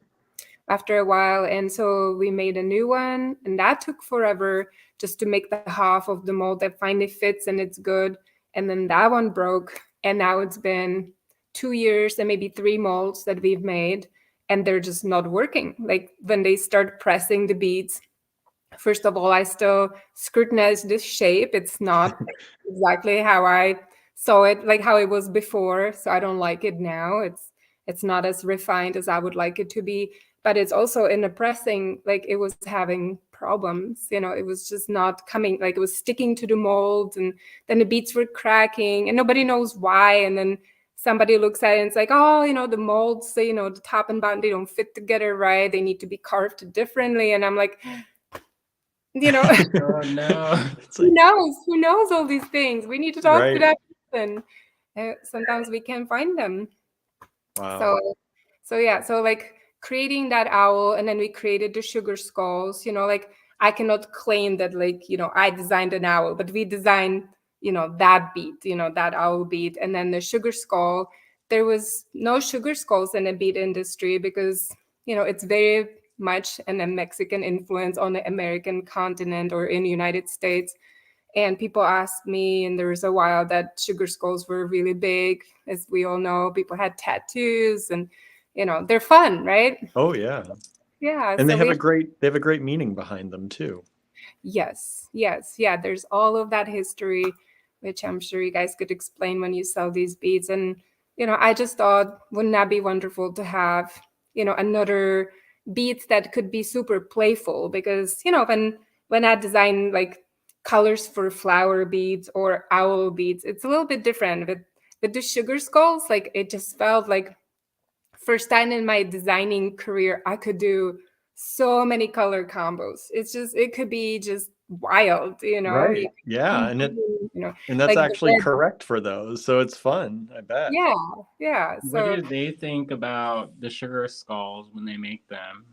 after a while. And so we made a new one, and that took forever just to make the half of the mold that finally fits and it's good. And then that one broke, and now it's been 2 years and maybe 3 molds that we've made, and they're just not working. Like when they start pressing the beads, first of all, I still scrutinize this shape. It's not exactly how I saw it, like how it was before. So I don't like it now. It's not as refined as I would like it to be. But it's also in the pressing, like it was having problems. It was just not coming, like it was sticking to the mold, and then the beads were cracking, and nobody knows why. And then somebody looks at it and it's like, oh, the molds, the top and bottom, they don't fit together right. They need to be carved differently. And I'm like, Oh no. It's like, who knows all these things? We need to talk to right. that person. Sometimes we can't find them. Wow. So yeah, so like creating that owl, and then we created the sugar skulls. Like I cannot claim that, like, I designed an owl, but we designed that bead, that owl bead. And then the sugar skull, there was no sugar skulls in the bead industry because it's very much a Mexican influence on the American continent or in the United States. And people asked me, and there was a while that sugar skulls were really big. As we all know, people had tattoos, and they're fun, right? Oh yeah. Yeah. And So they have a great meaning behind them too. yes, yeah. There's all of that history, which I'm sure you guys could explain when you sell these beads. And I just thought, wouldn't that be wonderful to have another beads that could be super playful? Because when I design like colors for flower beads or owl beads, it's a little bit different. With the sugar skulls, like it just felt like first time in my designing career I could do so many color combos. It could be just wild. Right. Yeah. And that's like the actually red. correct for those. So it's fun, I bet. Yeah. What So do they think about the sugar skulls when they make them?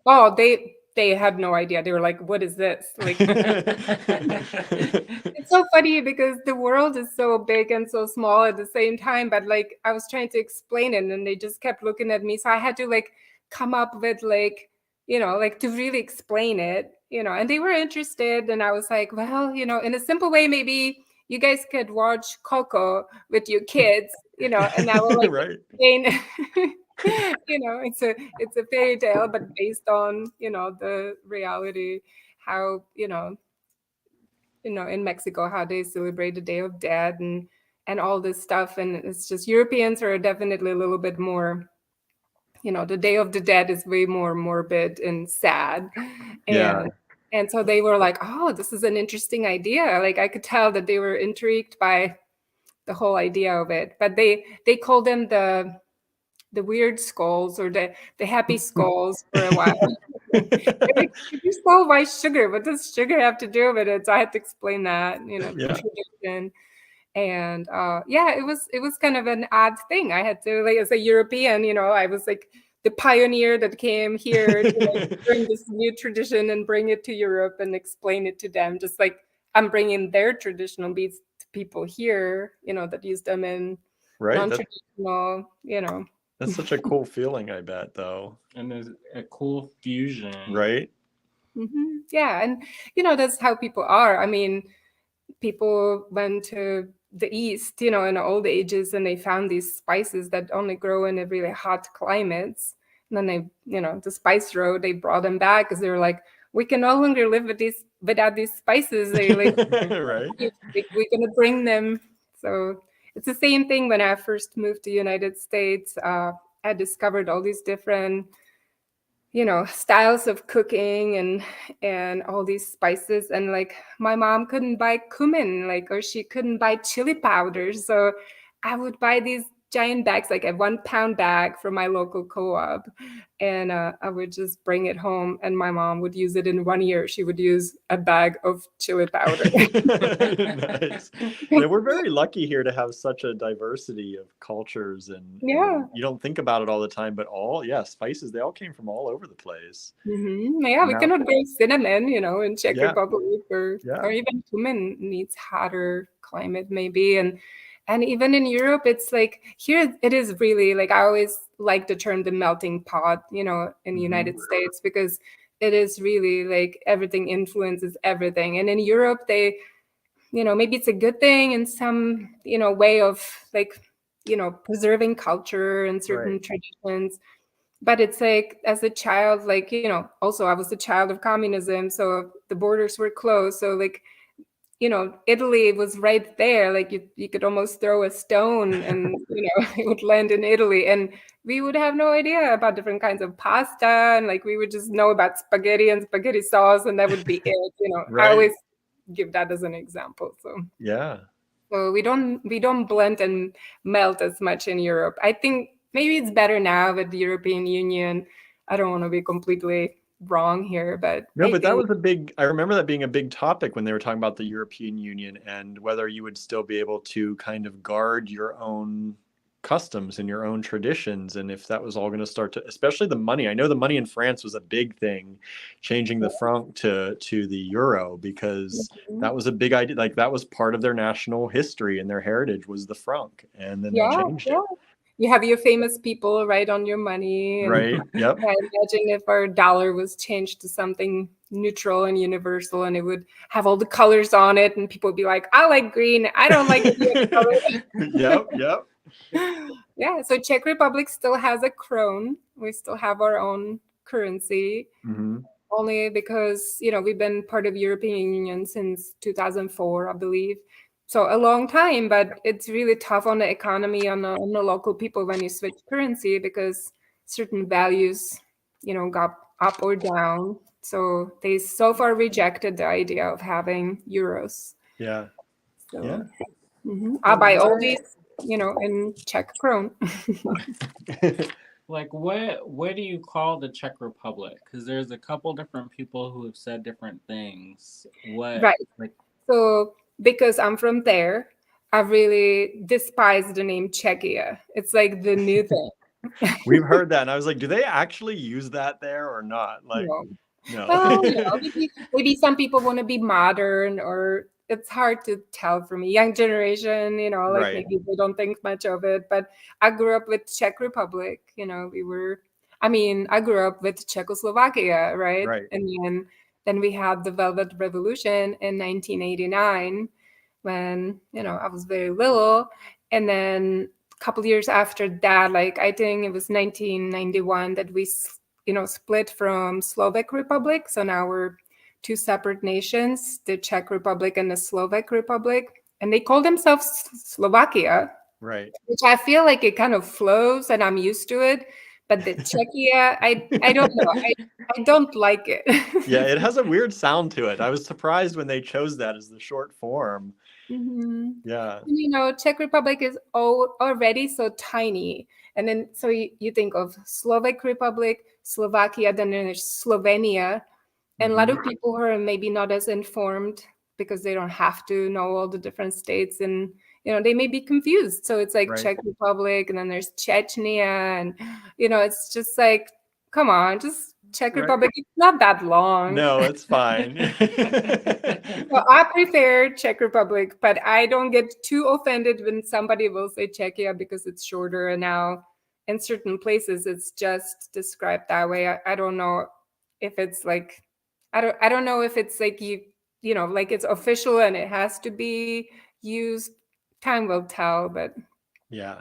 oh, they had no idea. They were like, what is this? Like it's so funny because the world is so big and so small at the same time. But like I was trying to explain it, and they just kept looking at me. So I had to like come up with like, like to really explain it, and they were interested. And I was like, well, in a simple way, maybe you guys could watch Coco with your kids, and I will like Right. explain. It's a fairy tale, but based on the reality, how in Mexico, how they celebrate the Day of Dead and all this stuff. And it's just Europeans are definitely a little bit more, the Day of the Dead is way more morbid and sad. Yeah. And so they were like, oh, this is an interesting idea. Like I could tell that they were intrigued by the whole idea of it. But they called them the weird skulls or the happy skulls for a while. They're like, you skull, why sugar? What does sugar have to do with it? So I had to explain that, the Yeah. tradition. And yeah, it was kind of an odd thing. I had to, like, as a European, I was like the pioneer that came here to like bring this new tradition and bring it to Europe and explain it to them. Just like I'm bringing their traditional beads to people here, that use them in Right. non-traditional, That's such a cool feeling, I bet, though. And there's a cool fusion. Right. Mm-hmm. Yeah, and that's how people are. I mean, people went to the East, in the old ages, and they found these spices that only grow in a really hot climates. And then they, the spice road, they brought them back because they were like, we can no longer live without these spices. They like, Right. we're gonna bring them. So it's the same thing when I first moved to the United States. I discovered all these different styles of cooking and all these spices, and like my mom couldn't buy cumin, like, or she couldn't buy chili powder, so I would buy these giant bags, like a 1 pound bag from my local co-op. And I would just bring it home, and my mom would use it in 1 year. She would use a bag of chili powder. Nice. Yeah, we're very lucky here to have such a diversity of cultures, and Yeah. you don't think about it all the time, but spices, they all came from all over the place. Yeah, we Now, cannot grow cinnamon, in Czech yeah, Republic, or even cumin needs hotter climate maybe. And even in Europe, it's like here it is really like, I always like the term the melting pot, in the United States, because it is really like everything influences everything. And in Europe, they, maybe it's a good thing in some, way of like, preserving culture and certain right. traditions. But it's like, as a child, like, also I was a child of communism, so the borders were closed. So like, Italy was right there. Like you could almost throw a stone and, it would land in Italy. And we would have no idea about different kinds of pasta. And like, we would just know about spaghetti and spaghetti sauce, and that would be it. I Right. always give that as an example. Yeah. So we don't blend and melt as much in Europe. I think maybe it's better now with the European Union. I don't want to be completely wrong here, but No, I but that think, was I remember that being a big topic when they were talking about the European Union and whether you would still be able to kind of guard your own customs and your own traditions, and if that was all going to start to, especially the money. I know the money in France was a big thing, changing the franc to the euro, because that was a big idea. Like that was part of their national history and their heritage was the franc, and then they changed it. You have your famous people write on your money. And Right. Yep. I imagine if our dollar was changed to something neutral and universal, and it would have all the colors on it, and people would be like, I like green, I don't like the color. Yep. Yeah, so Czech Republic still has a krone. We still have our own currency, only because, we've been part of European Union since 2004, I believe. So a long time, but it's really tough on the economy, on the local people when you switch currency, because certain values, got up or down. So they so far rejected the idea of having euros. Yeah. So Yeah. I buy all these, in Czech krone. Like, what do you call the Czech Republic? Because there's a couple different people who have said different things. What? Right. Like, So because I'm from there, I really despise the name Czechia. It's like the new thing. We've heard that, and I was like, do they actually use that there or not? Like, no. Well, maybe some people want to be modern, or it's hard to tell for me. Young generation, like Right. maybe they don't think much of it. But I grew up with Czech Republic. I grew up with Czechoslovakia, right? Right. And then we had the Velvet Revolution in 1989, when, I was very little. And then a couple years after that, like I think it was 1991, that we split from Slovak Republic. So now we're two separate nations, the Czech Republic and the Slovak Republic. And they call themselves Slovakia. Right. Which I feel like it kind of flows and I'm used to it. But the Czechia, I don't know. I don't like it. Yeah, it has a weird sound to it. I was surprised when they chose that as the short form. Yeah. Czech Republic is already so tiny. And then so you think of Slovak Republic, Slovakia, then there's Slovenia. And a lot of people who are maybe not as informed, because they don't have to know all the different states, and they may be confused. So it's like Right. Czech Republic, and then there's Chechnya, and it's just like, come on, just Czech Republic. It's not that long. No, it's fine. Well, I prefer Czech Republic, but I don't get too offended when somebody will say Czechia because it's shorter, and now in certain places it's just described that way. I don't know if it's like, I don't know if it's like like it's official and it has to be used. Time will tell, but yeah.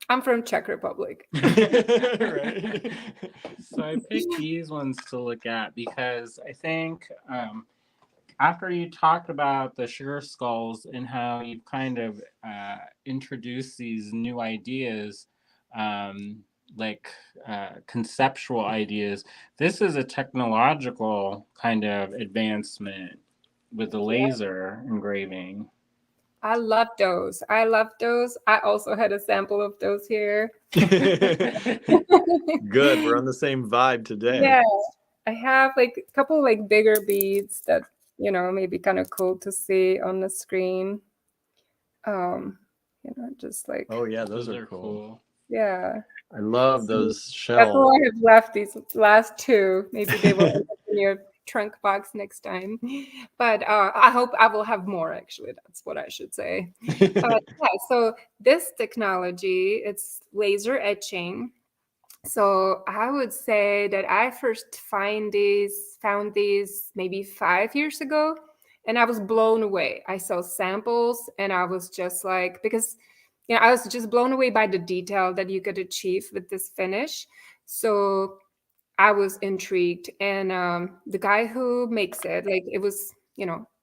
I'm from Czech Republic. Right. So I picked these ones to look at because I think after you talked about the sugar skulls and how you've kind of introduced these new ideas, conceptual ideas, this is a technological kind of advancement with the laser engraving. I love those. I love those. I also had a sample of those here. Good. We're on the same vibe today. Yeah, I have like a couple like bigger beads that, may be kind of cool to see on the screen. Just like, Oh yeah, those are cool. Yeah. I love those That's shells. all I have left, these last two. Maybe they will end up in your trunk box next time. But I hope I will have more, actually. That's what I should say. Yeah, so this technology, it's laser etching. So I would say that I first found these maybe 5 years ago, and I was blown away. I saw samples and I was just like, because I was just blown away by the detail that you could achieve with this finish. So I was intrigued. And the guy who makes it, like, it was,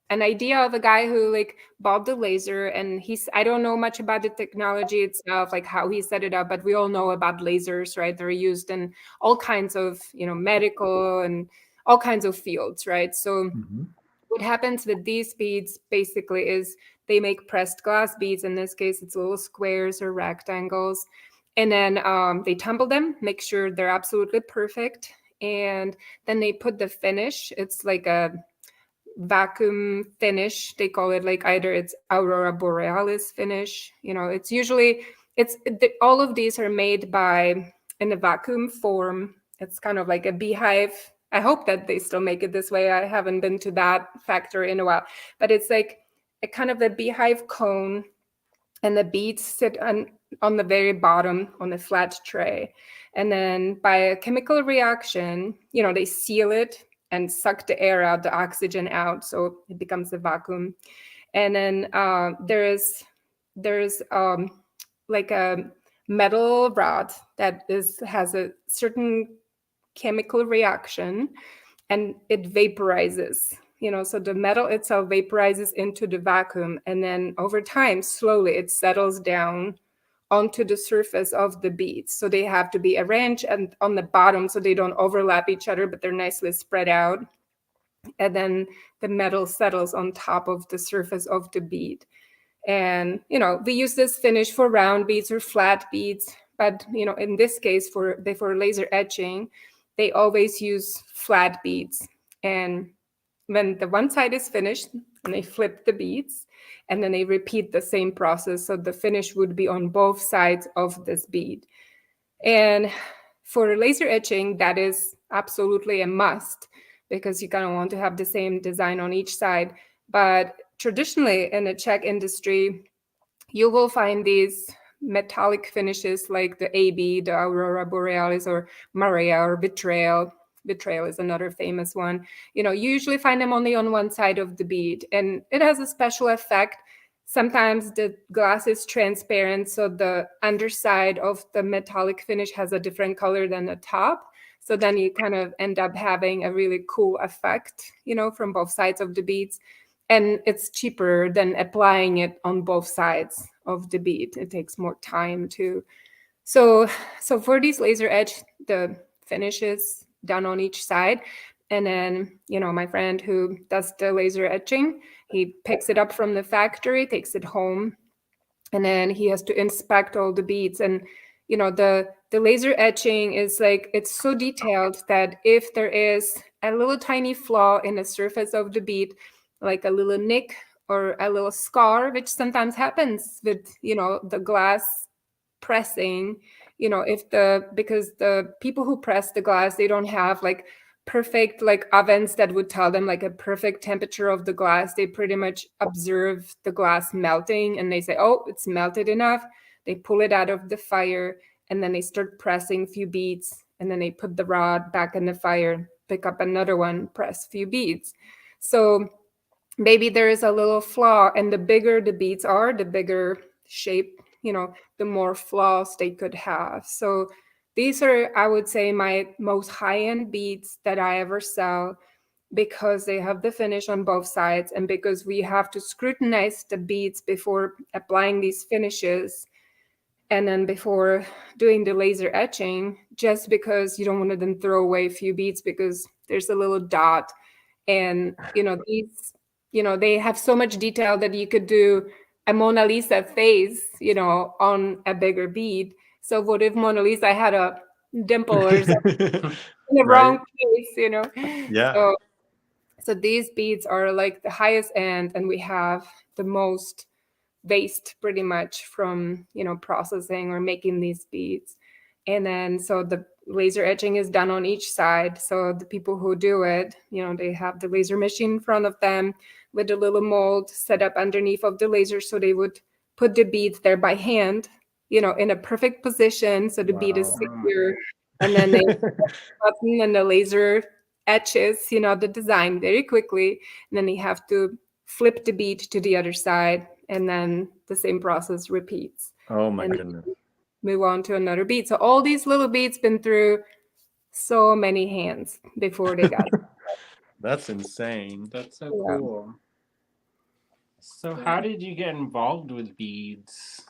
an idea of a guy who like bought the laser, and I don't know much about the technology itself, like how he set it up, but we all know about lasers, right? They're used in all kinds of, medical and all kinds of fields, right? So what happens with these beads basically is they make pressed glass beads. In this case, it's little squares or rectangles. And then they tumble them, make sure they're absolutely perfect. And then they put the finish. It's like a vacuum finish. They call it, like, either it's Aurora Borealis finish. It's usually, all of these are made in a vacuum form. It's kind of like a beehive. I hope that they still make it this way. I haven't been to that factory in a while, but it's like a kind of a beehive cone, and the beads sit on the very bottom on a flat tray. And then by a chemical reaction, they seal it and suck the air out, the oxygen out, so it becomes a vacuum. And then there's like a metal rod that has a certain chemical reaction, and it vaporizes. So the metal itself vaporizes into the vacuum, and then over time, slowly, it settles down onto the surface of the beads. So they have to be arranged and on the bottom so they don't overlap each other, but they're nicely spread out. And then the metal settles on top of the surface of the bead. And, we use this finish for round beads or flat beads. But, in this case, for laser etching, they always use flat beads. And when the one side is finished, and they flip the beads, and then they repeat the same process. So the finish would be on both sides of this bead. And for laser etching, that is absolutely a must, because you kind of want to have the same design on each side. But traditionally in the Czech industry, you will find these metallic finishes like the AB, the Aurora Borealis, or Maria, or Betrayal. Betrayal is another famous one. You usually find them only on one side of the bead, and it has a special effect. Sometimes the glass is transparent, so the underside of the metallic finish has a different color than the top. So then you kind of end up having a really cool effect, from both sides of the beads. And it's cheaper than applying it on both sides of the bead. It takes more time too. So for these laser etch, the finish is done on each side. And then, my friend who does the laser etching, he picks it up from the factory, takes it home, and then he has to inspect all the beads. And, the laser etching is like, it's so detailed that if there is a little tiny flaw in the surface of the bead, like a little nick or a little scar, which sometimes happens with, the glass pressing, because the people who press the glass, they don't have like perfect like ovens that would tell them like a perfect temperature of the glass. They pretty much observe the glass melting, and they say, oh, it's melted enough. They pull it out of the fire, and then they start pressing a few beads, and then they put the rod back in the fire, pick up another one, press a few beads. So maybe there is a little flaw, and the bigger the beads are, the bigger shape, the more flaws they could have. So these are, I would say, my most high-end beads that I ever sell, because they have the finish on both sides, and because we have to scrutinize the beads before applying these finishes, and then before doing the laser etching, just because you don't want to then throw away a few beads because there's a little dot. And these, they have so much detail that you could do a Mona Lisa face, on a bigger bead. So what if Mona Lisa had a dimple or something in the Right. wrong place? Yeah. So these beads are like the highest end, and we have the most waste pretty much from processing or making these beads. And then so the laser etching is done on each side. So the people who do it, they have the laser machine in front of them with a little mold set up underneath of the laser. So they would put the beads there by hand, in a perfect position, so the bead is secure. And then they button and the laser etches, the design very quickly. And then you have to flip the bead to the other side, and then the same process repeats. Oh my and goodness. Move on to another bead. So all these little beads been through so many hands before they got. That's insane. That's so Yeah. cool. So how did you get involved with beads?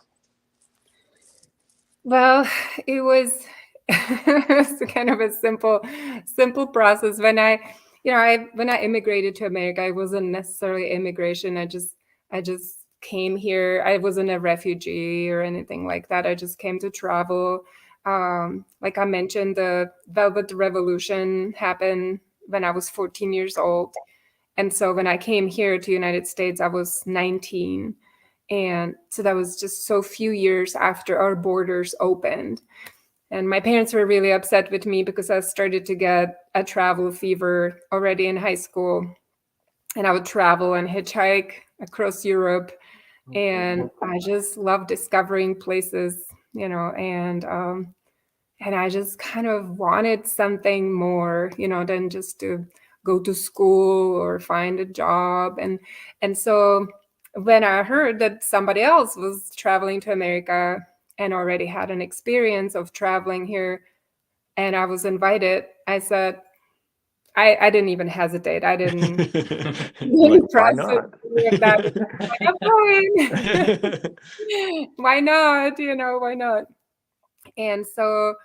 Well, it was it's kind of a simple process. When I immigrated to America, I wasn't necessarily immigration. I just came here. I wasn't a refugee or anything like that. I just came to travel. Like I mentioned, the Velvet Revolution happened when I was 14 years old. And so when I came here to the United States, I was 19. And so that was just so few years after our borders opened. And my parents were really upset with me because I started to get a travel fever already in high school. And I would travel and hitchhike across Europe. And I just love discovering places, and I just kind of wanted something more, than just to go to school or find a job. And so when I heard that somebody else was traveling to America and already had an experience of traveling here, and I was invited, I said, I didn't even hesitate. I didn't Like, why process not? any of that. I'm going. Why not? Why not? And so,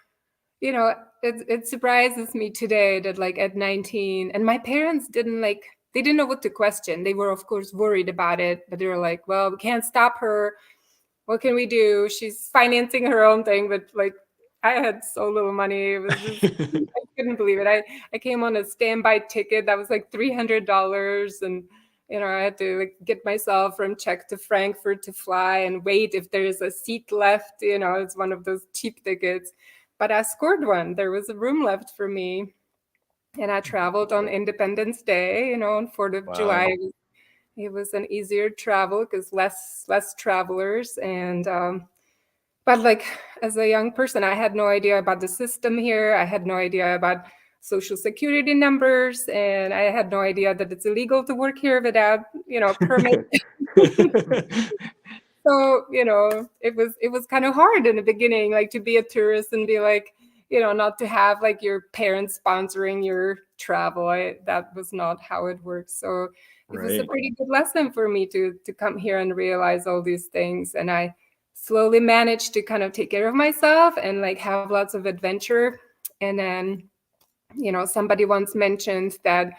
it surprises me today that like at 19, and my parents they didn't know what to question. They were of course worried about it, but they were like, well, we can't stop her. What can we do? She's financing her own thing. But like, I had so little money. It was just, I couldn't believe it. I came on a standby ticket that was like $300, and I had to like get myself from Czech to Frankfurt to fly and wait if there is a seat left. It's one of those cheap tickets. But I scored one. There was a room left for me. And I traveled on Independence Day, on 4th of July. It was an easier travel because less travelers. And but like as a young person, I had no idea about the system here. I had no idea about social security numbers, and I had no idea that it's illegal to work here without permit. So it was kind of hard in the beginning, like to be a tourist and be like, not to have like your parents sponsoring your travel. That was not how it works. So it was a pretty good lesson for me to come here and realize all these things. And I slowly managed to kind of take care of myself and like have lots of adventure. And then, somebody once mentioned that,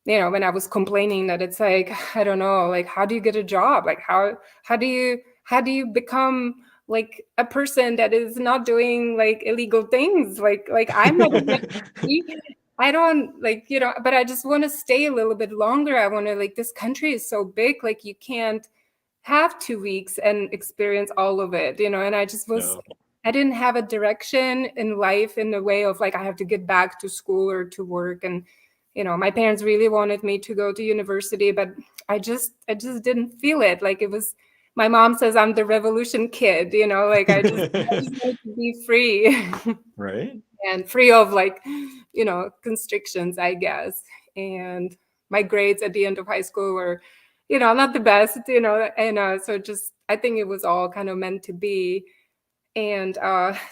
when I was complaining that it's like, I don't know, like, how do you get a job? Like, how do you become like a person that is not doing like illegal things? Like I'm not, I don't like, but I just want to stay a little bit longer. I want to like, this country is so big, like you can't have 2 weeks and experience all of it, and I just was, I didn't have a direction in life in the way of like, I have to get back to school or to work. And, my parents really wanted me to go to university, but I just didn't feel it. Like it was, my mom says I'm the revolution kid, like I just wanted to be free. Right. And free of like, constrictions, I guess. And my grades at the end of high school were, not the best, and so just, I think it was all kind of meant to be. And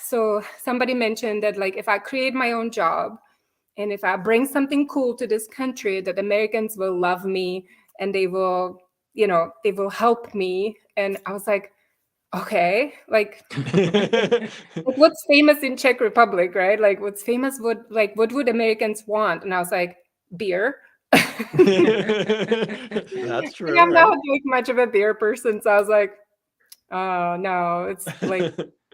so somebody mentioned that like, if I create my own job and if I bring something cool to this country, that Americans will love me and they will help me. And I was like, okay, like what's famous in Czech Republic, right? Like what's famous, what would Americans want? And I was like, beer. That's true, I'm right? not like much of a beer person, so I was like, oh no,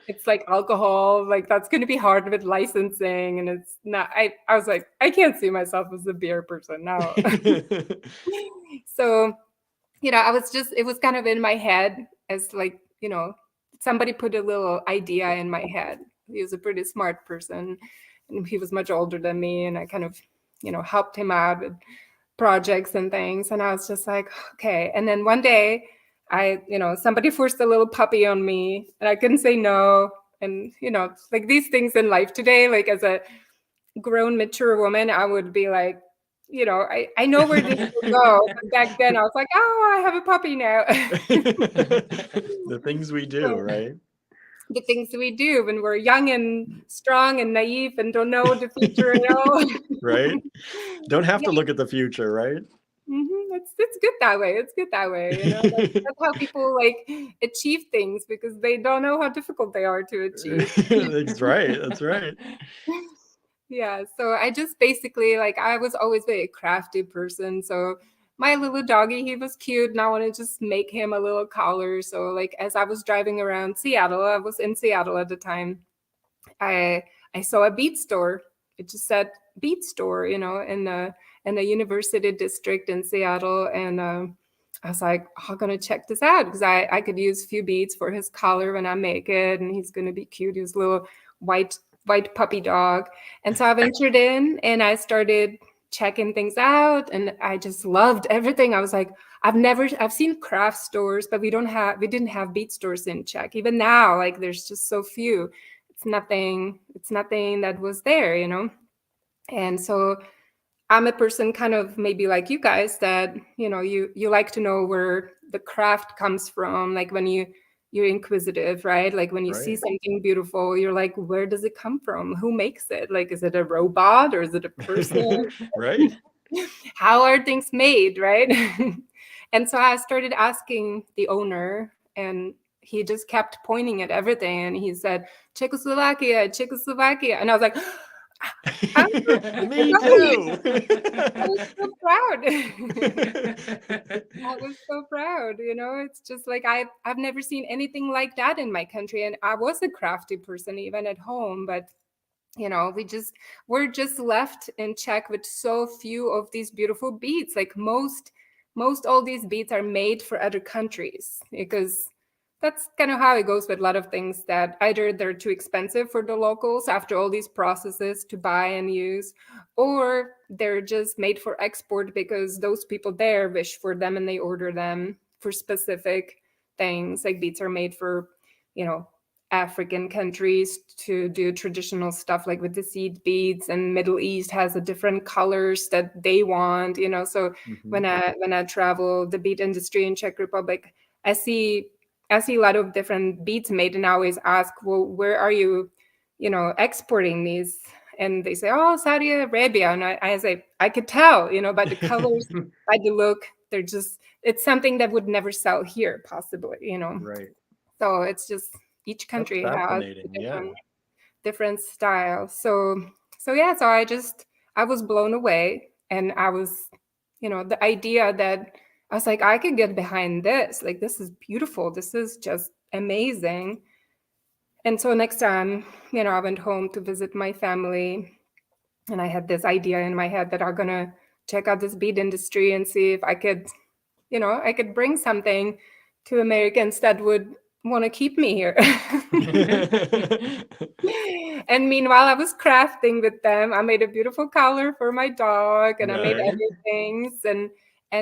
it's like alcohol, like that's going to be hard with licensing, and it's not. I was like, I can't see myself as a beer person now. So I was just, it was kind of in my head as like, somebody put a little idea in my head. He was a pretty smart person, and he was much older than me, and I kind of, helped him out with projects and things. And I was just like, okay. And then one day somebody forced a little puppy on me, and I couldn't say no. And, like these things in life today, like as a grown, mature woman, I would be like, I know where this will go. But back then I was like, oh, I have a puppy now. The things we do, right? The things we do when we're young and strong and naive and don't know the future at all. Right? Don't have to look at the future, right? It's good that way. It's good that way. That's how people like achieve things, because they don't know how difficult they are to achieve. That's right. That's right. Yeah. So I just basically, like, I was always a very crafty person. So my little doggy, he was cute, and I want to just make him a little collar. So like as I was driving around Seattle, I was in Seattle at the time, I saw a bead store. It just said bead store, in the university district in Seattle, and I was like, oh, I'm gonna check this out, because I could use a few beads for his collar when I make it, and he's gonna be cute. He's a little white puppy dog, and so I ventured in and I started checking things out, and I just loved everything. I was like, I've seen craft stores, but we didn't have bead stores in Czech. Even now, like there's just so few. It's nothing that was there. And so I'm a person kind of maybe like you guys, that you like to know where the craft comes from. Like when you're inquisitive, right? Like when you see Right. something beautiful, you're like, where does it come from? Who makes it? Like, is it a robot or is it a person? Right. How are things made, right? And so I started asking the owner, and he just kept pointing at everything, and he said, Czechoslovakia, Czechoslovakia. And I was like, I'm so Me proud. too. I was so proud. I was so proud. It's just like I've never seen anything like that in my country. And I was a crafty person even at home, but we're just left in Czech with so few of these beautiful beads. Like most all these beads are made for other countries, because that's kind of how it goes with a lot of things, that either they're too expensive for the locals after all these processes to buy and use, or they're just made for export because those people there wish for them and they order them for specific things. Like beads are made for, African countries to do traditional stuff, like with the seed beads, and Middle East has a different colors that they want, so Mhm. when I travel the bead industry in Czech Republic, I see a lot of different beads made, and I always ask, well, where are you, exporting these? And they say, oh, Saudi Arabia. And I say, I could tell, by the colors, by the look, it's something that would never sell here, possibly. Right. So it's just each That's country has a fascinating. Yeah. different style. So yeah, so I was blown away, and I was, the idea that I was like, I could get behind this. Like, this is beautiful. This is just amazing. And so next time, I went home to visit my family, and I had this idea in my head that I'm gonna check out this bead industry and see if I could, I could bring something to Americans that would want to keep me here. And meanwhile, I was crafting with them. I made a beautiful collar for my dog, and I made Nice. other things, and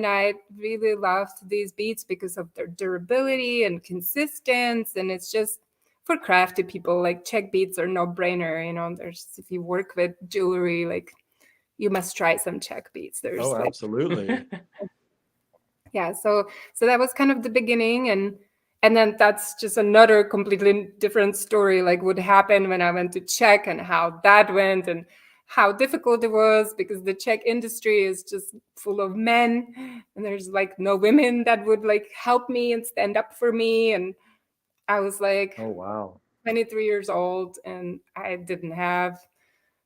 I really loved these beads because of their durability and consistency. And it's just for crafty people, like Czech beads are no brainer. There's, if you work with jewelry, like you must try some Czech beads. There's Oh, like, absolutely. yeah, so that was kind of the beginning, and then that's just another completely different story, like what happened when I went to Czech and how that went, and how difficult it was, because the Czech industry is just full of men, and there's like no women that would like help me and stand up for me. And I was like Oh, wow. 23 years old, and I didn't have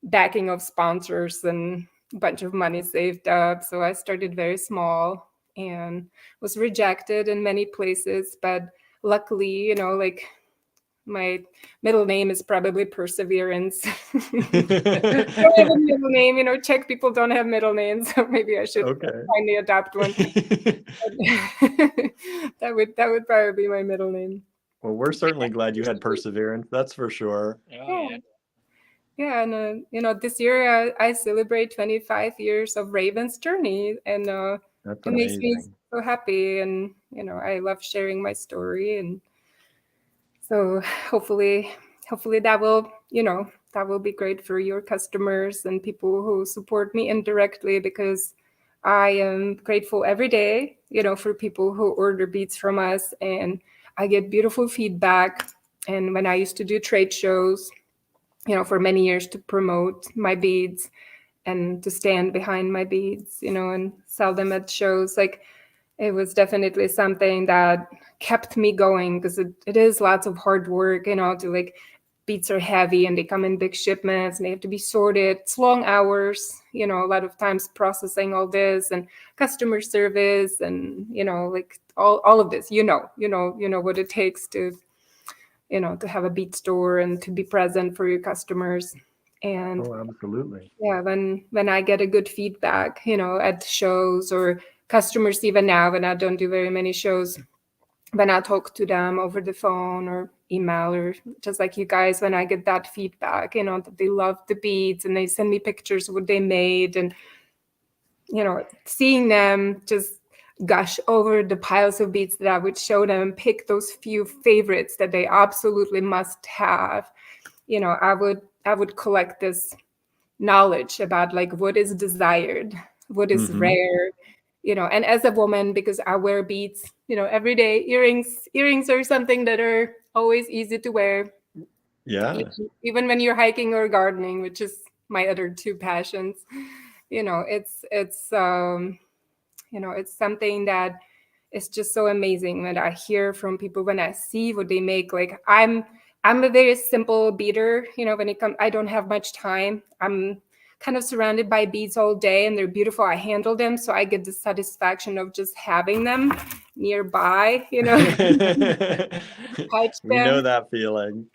backing of sponsors, and a bunch of money saved up. So I started very small and was rejected in many places. But luckily, you know, like my middle name is probably Perseverance. I don't have a middle name, you know, Czech people don't have middle names, so maybe I should finally adopt one. That would probably be my middle name. Well, we're certainly glad you had Perseverance, that's for sure. Yeah, and you know, this year I celebrate 25 years of Raven's journey, and That's it makes me amazing. so happy, and you know, I love sharing my story, and so hopefully that will, you know, that will be great for your customers and people who support me indirectly, because I am grateful every day, you know, for people who order beads from us, and I get beautiful feedback. And when I used to do trade shows, you know, for many years to promote my beads and to stand behind my beads, you know, and sell them at shows, like it was definitely something that kept me going, because it is lots of hard work, you know, to like, beads are heavy and they come in big shipments and they have to be sorted. It's long hours, you know, a lot of times processing all this and customer service and, you know, like all of this, you know what it takes to, you know, to have a bead store and to be present for your customers. And absolutely. Yeah, when I get a good feedback, you know, at shows, or customers, even now when I don't do very many shows, when I talk to them over the phone or email, or just like you guys, when I get that feedback, you know, that they love the beads and they send me pictures of what they made, and, you know, seeing them just gush over the piles of beads that I would show them and pick those few favorites that they absolutely must have, you know, I would collect this knowledge about like what is desired, what is rare, you know. And as a woman, because I wear beads, you know, every day, earrings are something that are always easy to wear. Yeah. Even when you're hiking or gardening, which is my other two passions, you know, it's you know, it's something that is just so amazing when I hear from people, when I see what they make. Like I'm a very simple beader, you know, when it comes, I don't have much time. I'm kind of surrounded by beads all day and they're beautiful. I handle them, so I get the satisfaction of just having them nearby, you know. We know that feeling.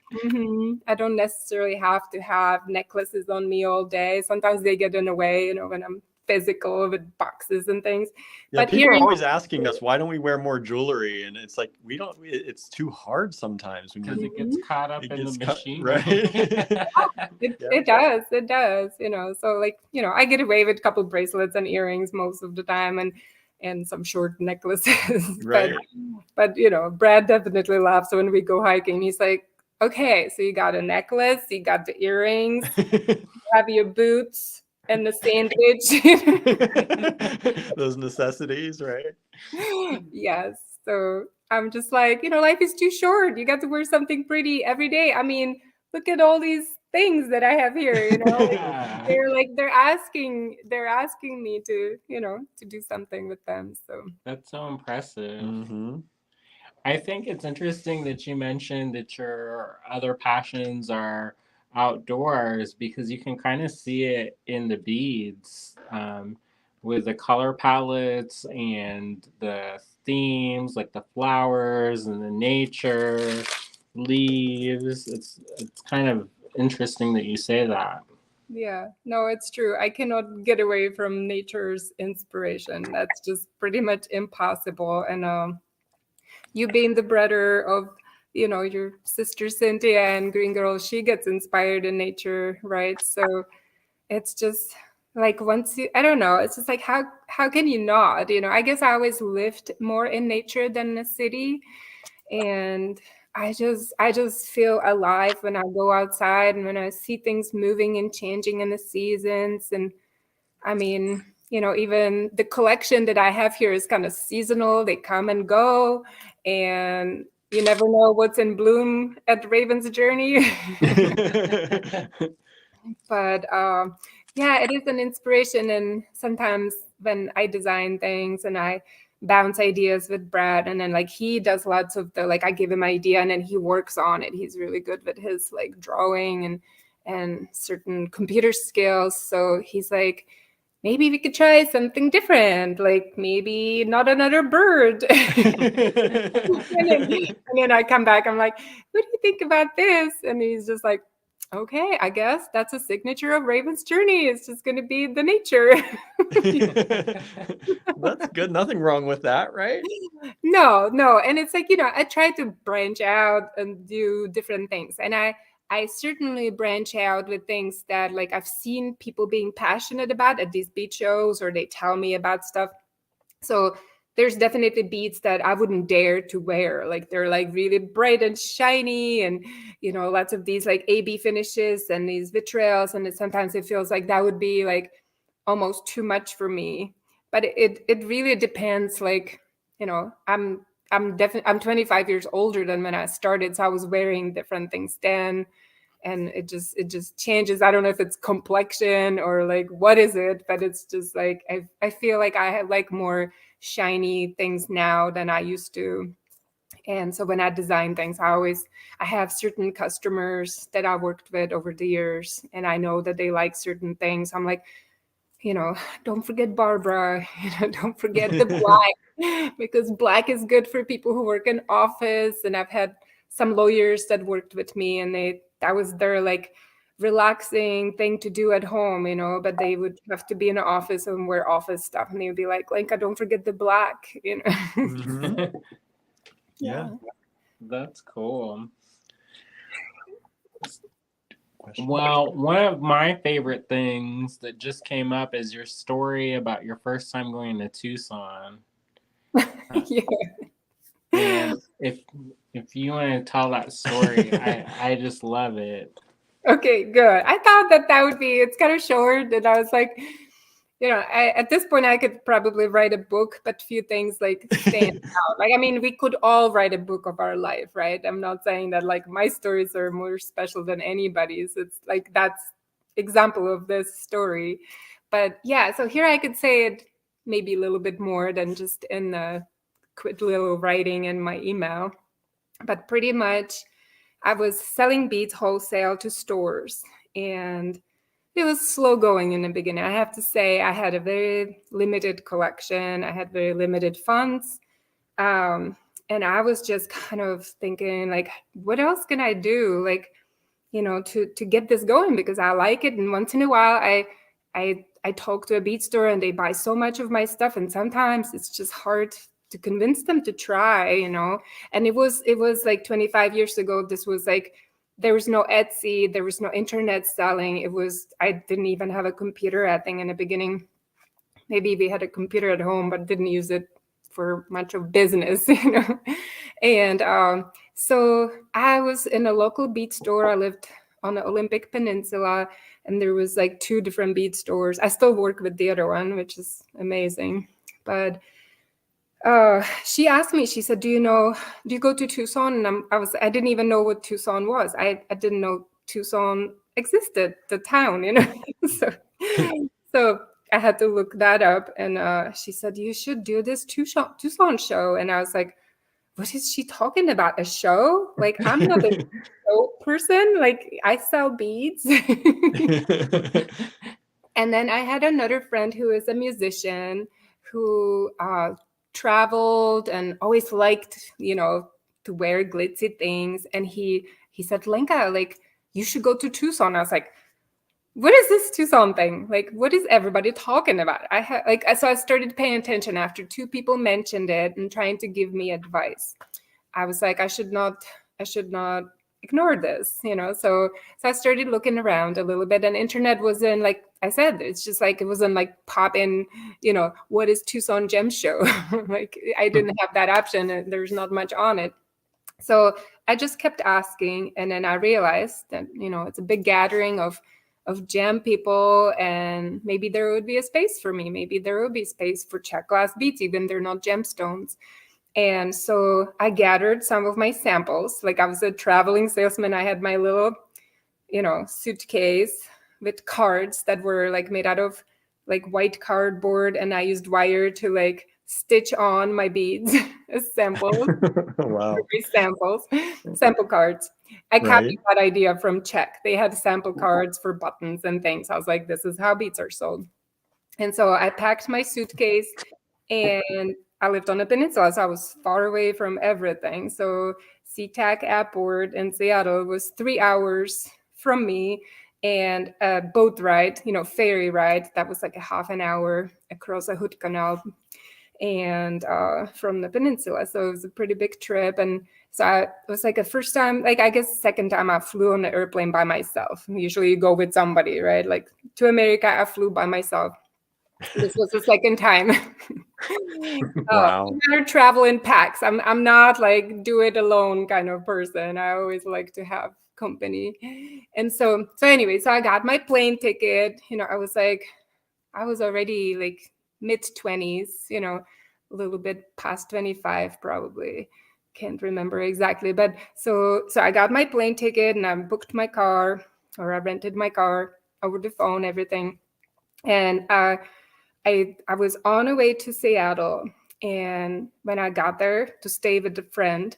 I don't necessarily have to have necklaces on me all day. Sometimes they get in the way, you know, when I'm physical with boxes and things. Yeah, but people are always asking us, why don't we wear more jewelry? And it's like, we don't, it's too hard sometimes. Because it gets caught up in the machine. Right? It does, you know. So like, you know, I get away with a couple bracelets and earrings most of the time, and some short necklaces. Right. But you know, Brad definitely laughs when we go hiking. He's like, okay, so you got a necklace, you got the earrings, you have your boots and the sandwich. Those necessities, right? Yes. So I'm just like, you know, life is too short. You got to wear something pretty every day. I mean, look at all these things that I have here, you know. they're asking me to, you know, to do something with them. So that's so impressive. I think it's interesting that you mentioned that your other passions are outdoors, because you can kind of see it in the beads, with the color palettes and the themes, like the flowers and the nature, leaves. It's kind of interesting that you say that. Yeah, no, it's true. I cannot get away from nature's inspiration. That's just pretty much impossible. And you being the brother of, you know, your sister Cynthia and Green Girl, she gets inspired in nature, right? So it's just like, once you, I don't know, it's just like, how can you not, you know? I guess I always lived more in nature than in a city, and I just feel alive when I go outside and when I see things moving and changing in the seasons. And I mean, you know, even the collection that I have here is kind of seasonal. They come and go, and you never know what's in bloom at Raven's Journey. But yeah, it is an inspiration. And sometimes when I design things and I bounce ideas with Brad, and then like he does lots of the, like I give him idea and then he works on it. He's really good with his like drawing and certain computer skills. So he's like, maybe we could try something different, like maybe not another bird. And then I come back, I'm like, what do you think about this? And he's just like, okay, I guess that's a signature of Raven's journey. It's just going to be the nature. That's good. Nothing wrong with that, right? No. And it's like, I try to branch out and do different things. And I certainly branch out with things that like I've seen people being passionate about at these beat shows, or they tell me about stuff. So there's definitely beads that I wouldn't dare to wear. Like they're like really bright and shiny, and lots of these like AB finishes and these vitrials. And sometimes it feels like that would be like almost too much for me. But it really depends. Like, I'm 25 years older than when I started, so I was wearing different things then. And it just changes. I don't know if it's complexion or like what is it, but it's just like I feel like I have like more shiny things now than I used to. And so when I design things, I have certain customers that I worked with over the years, and I know that they like certain things. I'm like, don't forget Barbara, don't forget the black, because black is good for people who work in office. And I've had some lawyers that worked with me, and that was their like relaxing thing to do at home, but they would have to be in an office and wear office stuff. And they would be like, Lenka, don't forget the black, Mhm. Yeah. That's cool. Question. Well, one of my favorite things that just came up is your story about your first time going to Tucson. Yeah. And if you want to tell that story, I just love it. Okay, good. I thought that would be, it's kind of short. And I was like, at this point, I could probably write a book, but few things like stand out. Like, I mean, we could all write a book of our life, right? I'm not saying that like my stories are more special than anybody's. It's like that's example of this story. But yeah, so here I could say it maybe a little bit more than just in the quick little writing in my email. But pretty much, I was selling beads wholesale to stores, and it was slow going in the beginning. I have to say, I had a very limited collection. I had very limited funds. And I was just kind of thinking, like, what else can I do? Like, to get this going, because I like it. And once in a while, I talk to a bead store and they buy so much of my stuff. And sometimes it's just hard to convince them to try, And it was like 25 years ago. This was like, there was no Etsy, there was no internet selling. I didn't even have a computer, I think, in the beginning. Maybe we had a computer at home, but didn't use it for much of business, And so I was in a local bead store. I lived on the Olympic Peninsula, and there was like 2 different bead stores. I still work with the other one, which is amazing. But she asked me, she said, do you go to Tucson? And I didn't even know what Tucson was. I didn't know Tucson existed, the town, So I had to look that up. And she said, you should do this Tucson show. And I was like, what is she talking about? A show? Like, I'm not a show person. Like, I sell beads. And then I had another friend who is a musician who traveled and always liked, to wear glitzy things. And he said, Lenka, like, you should go to Tucson. I was like, what is this Tucson thing? Like, what is everybody talking about? So I started paying attention after 2 people mentioned it and trying to give me advice. I was like, I should not ignore this, So I started looking around a little bit, and internet wasn't, like I said, it's just like, it wasn't like pop in, what is Tucson Gem Show? Like, I didn't have that option, and there's not much on it. So I just kept asking, and then I realized that, it's a big gathering of gem people, and maybe there would be a space for me. Maybe there would be space for Czech glass beads, even they're not gemstones. And so I gathered some of my samples. Like, I was a traveling salesman. I had my little, suitcase with cards that were like made out of like white cardboard, and I used wire to like stitch on my beads as samples. Wow. Sample cards. I copied Right. that idea from Czech. They had sample cards for buttons and things. I was like, this is how beads are sold. And so I packed my suitcase, and I lived on a peninsula, so I was far away from everything. So SeaTac Airport in Seattle was 3 hours from me, and a boat ride, ferry ride, that was like a half an hour across a Hood Canal and from the peninsula. So it was a pretty big trip. And so it was like a first time, like I guess second time I flew on the airplane by myself. Usually you go with somebody, right? Like to America, I flew by myself. This was the second time. Wow. I rather travel in packs. I'm not like do it alone kind of person. I always like to have company. And so anyway, so I got my plane ticket. I was already like mid-20s, a little bit past 25 probably. Can't remember exactly. But so I got my plane ticket and I booked my car, or I rented my car over the phone, everything. And I was on a way to Seattle. And when I got there to stay with a friend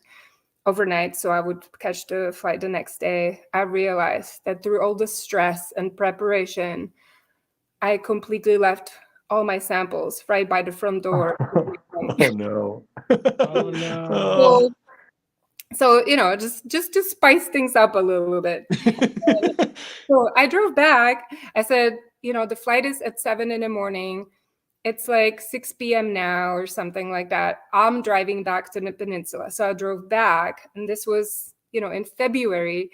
overnight, so I would catch the flight the next day, I realized that through all the stress and preparation, I completely left all my samples right by the front door. Oh no. Oh no. So just to spice things up a little bit. So I drove back. I said, the flight is at 7 a.m. It's like 6 p.m. now or something like that. I'm driving back to the peninsula. So I drove back, and this was, in February.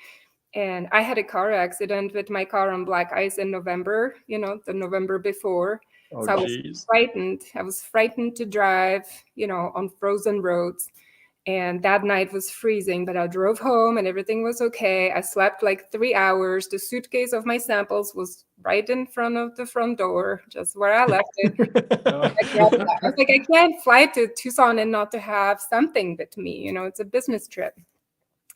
And I had a car accident with my car on black ice in November, the November before. Oh, So I was geez. frightened. I was frightened to drive, on frozen roads. And that night was freezing, but I drove home and everything was okay. I slept like 3 hours. The suitcase of my samples was right in front of the front door, just where I left it. I was like, I can't fly to Tucson and not to have something with me. It's a business trip.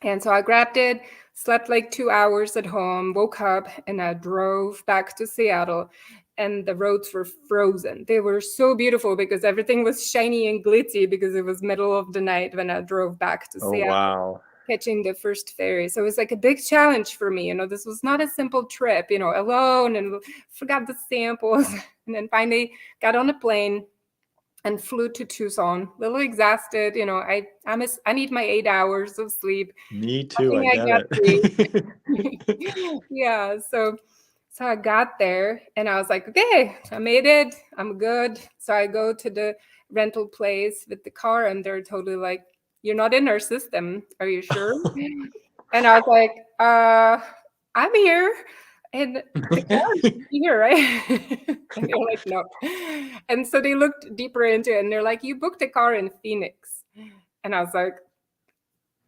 And so I grabbed it, slept like 2 hours at home, woke up, and I drove back to Seattle. And the roads were frozen. They were so beautiful because everything was shiny and glitzy because it was middle of the night when I drove back to Oh, Seattle, wow. catching the first ferry. So it was like a big challenge for me. This was not a simple trip, alone, and forgot the samples. And then finally got on a plane and flew to Tucson. A little exhausted, I need my 8 hours of sleep. Me too, I Nothing get it. Yeah, so I got there and I was like, okay, I made it. I'm good. So I go to the rental place with the car and they're totally like, you're not in our system. Are you sure? And I was like, I'm here. And the car is here, right? And they're like, no. And so they looked deeper into it and they're like, you booked a car in Phoenix. And I was like,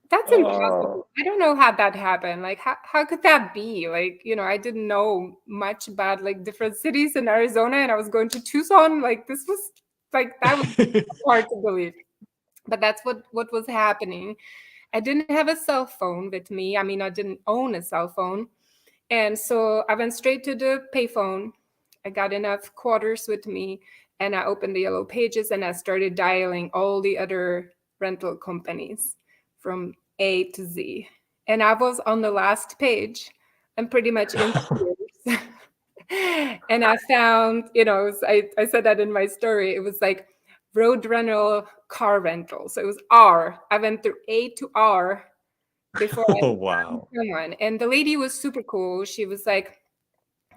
that's impossible. I don't know how that happened. Like, how could that be? Like, I didn't know much about like different cities in Arizona, and I was going to Tucson. Like, this was like that was hard to believe. But that's what was happening. I didn't have a cell phone with me. I mean, I didn't own a cell phone. And so I went straight to the payphone. I got enough quarters with me, and I opened the yellow pages and I started dialing all the other rental companies from A to Z. And I was on the last page and pretty much in tears. And I found, I said that in my story, it was like road rental, car rental. So it was R. I went through A to R before I Oh, found wow. someone. And the lady was super cool. She was like,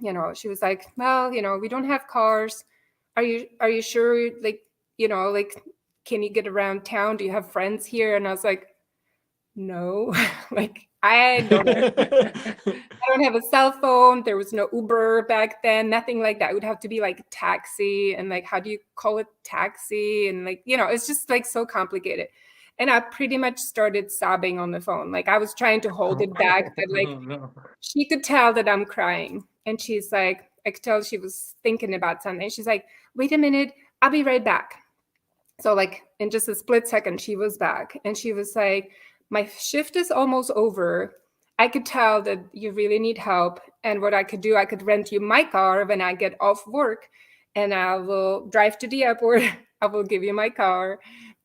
well, we don't have cars. Are you sure? Like, like, can you get around town? Do you have friends here? And I was like, no, like I don't have a cell phone. There was no Uber back then, nothing like that. It would have to be like taxi, and like, how do you call it taxi? And like, it's just like so complicated. And I pretty much started sobbing on the phone. Like I was trying to hold it back, but like she could tell that I'm crying. And she's like, I could tell she was thinking about something. She's like, wait a minute, I'll be right back. So like in just a split second, she was back and she was like, my shift is almost over. I could tell that you really need help. And what I could do, I could rent you my car when I get off work and I will drive to the airport. I will give you my car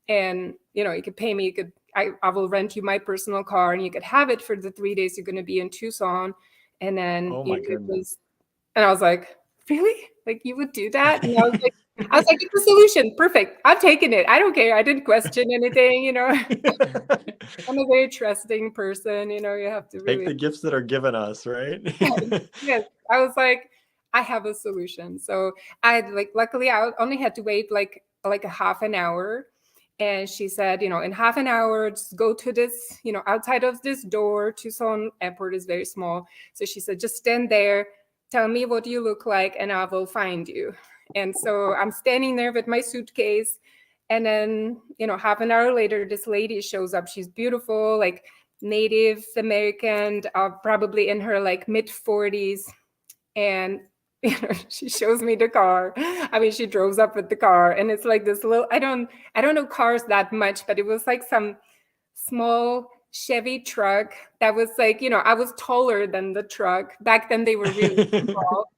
and, you could pay me. I will rent you my personal car and you could have it for the 3 days you're going to be in Tucson. And then Oh, my goodness. and I was like, really? Like you would do that? And I was like, it's a solution. Perfect. I'm taking it. I don't care. I didn't question anything, you know. I'm a very trusting person, you know, you have to Take really the gifts that are given us, right? yes. I was like, I have a solution. So I like luckily I only had to wait like a half an hour. And she said, you know, in half an hour, just go to this, you know, outside of this door. Tucson airport is very small. So she said, just stand there, tell me what you look like, and I will find you. And so I'm standing there with my suitcase. And then, you know, half an hour later, this lady shows up. She's beautiful, like Native American, probably in her like mid 40s. And you know, she shows me the car. I mean, she drove up with the car, and it's like this little, I don't know cars that much, but it was like some small Chevy truck that was like, you know, I was taller than the truck. Back then they were really small.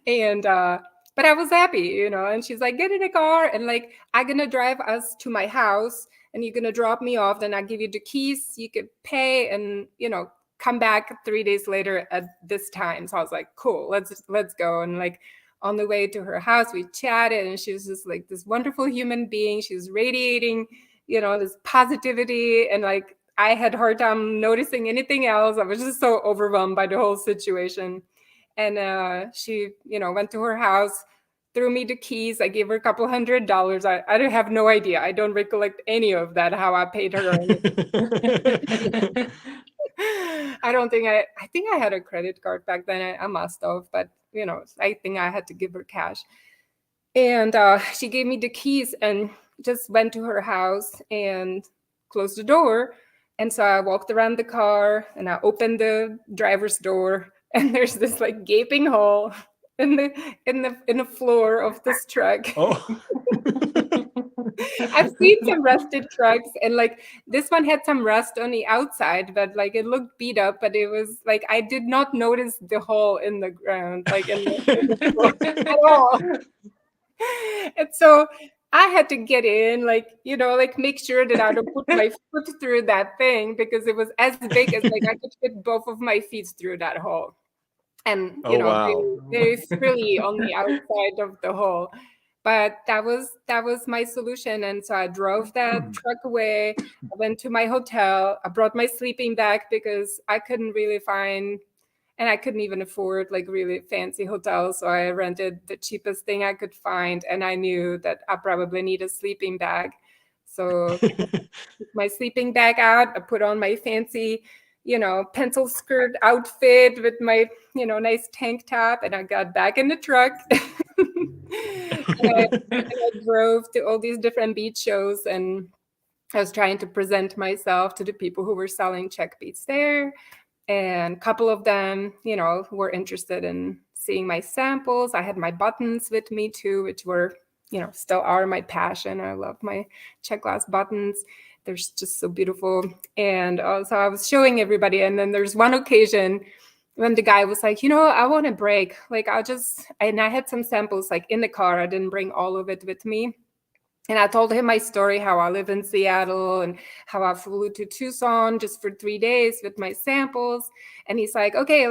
And but I was happy, you know. And she's like, get in a car, and like, I'm gonna drive us to my house, and you're gonna drop me off, then I'll give you the keys, you could pay, and you know, come back 3 days later at this time. So I was like, cool, let's go. And like on the way to her house, we chatted, and she was just like this wonderful human being. She was radiating, you know, this positivity, and like I had a hard time noticing anything else. I was just so overwhelmed by the whole situation. And she, you know, went to her house, threw me the keys. I gave her a couple $100. I don't have no idea. I don't recollect any of that, how I paid her. I don't think I think I had a credit card back then. I must have, but you know, I think I had to give her cash. And she gave me the keys and just went to her house and closed the door. And so I walked around the car and I opened the driver's door, and there's this like gaping hole in the floor of this truck. Oh. I've seen some rusted trucks, and like this one had some rust on the outside, but like it looked beat up, but it was like I did not notice the hole in the ground, like in the floor at all. And so I had to get in, like, you know, like make sure that I don't put my foot through that thing, because it was as big as like I could fit both of my feet through that hole. And, you Oh, know, wow. very frilly on the outside of the hole. But that was my solution. And so I drove that truck away. I went to my hotel. I brought my sleeping bag because I couldn't really find, and I couldn't even afford like really fancy hotels. So I rented the cheapest thing I could find. And I knew that I probably need a sleeping bag. So I took my sleeping bag out. I put on my fancy, you know, pencil skirt outfit with my, you know, nice tank top. And I got back in the truck. And I drove to all these different beat shows. And I was trying to present myself to the people who were selling Czech beats there. And a couple of them, you know, were interested in seeing my samples. I had my buttons with me too, which were, you know, still are my passion. I love my Czech glass buttons. They're just so beautiful. And so I was showing everybody. And then there's one occasion when the guy was like, you know, I want a break. Like and I had some samples like in the car. I didn't bring all of it with me. And I told him my story, how I live in Seattle and how I flew to Tucson just for 3 days with my samples. And he's like, okay,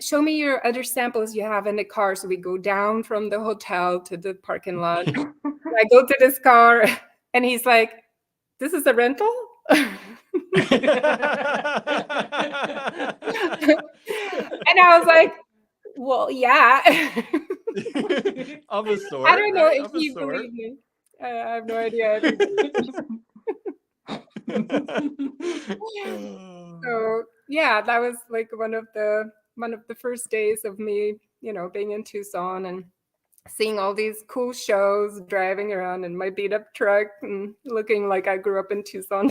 show me your other samples you have in the car. So we go down from the hotel to the parking lot. I go to this car, and he's like, this is a rental? And I was like, well, yeah. Of a sort. I don't know right? if Of a he sort. believed me. I have no idea. So yeah, that was like one of the first days of me, you know, being in Tucson and seeing all these cool shows, driving around in my beat up truck and looking like I grew up in Tucson.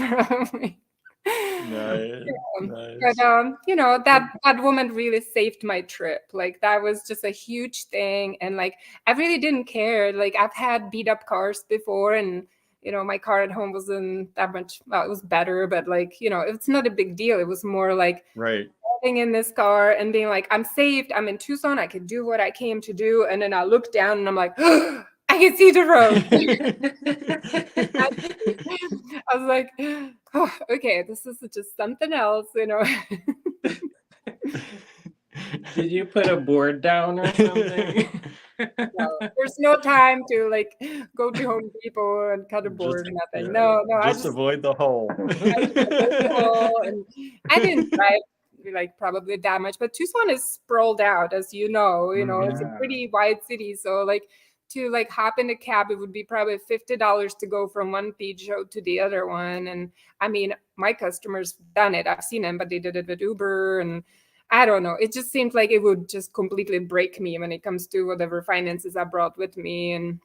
Nice. But you know, that woman really saved my trip. Like that was just a huge thing. And like I really didn't care. Like I've had beat up cars before, and you know, my car at home wasn't that much, well, it was better, but like, you know, it's not a big deal. It was more like Right. driving in this car and being like, I'm saved, I'm in Tucson, I can do what I came to do. And then I look down and I'm like, oh, I can see the road. I was like, oh, okay, this is just something else, you know. Did you put a board down or something? No, there's no time to like go to Home Depot and cut a board. Nothing. No, I just avoid the hole. I just avoid the hole, and I didn't drive like probably that much, but Tucson is sprawled out, as you know. It's a Yeah. pretty wide city, so like to like hop in a cab, it would be probably $50 to go from one beach show to the other one. And I mean, my customers done it. I've seen them, but they did it with Uber, and I don't know. It just seems like it would just completely break me when it comes to whatever finances I brought with me. And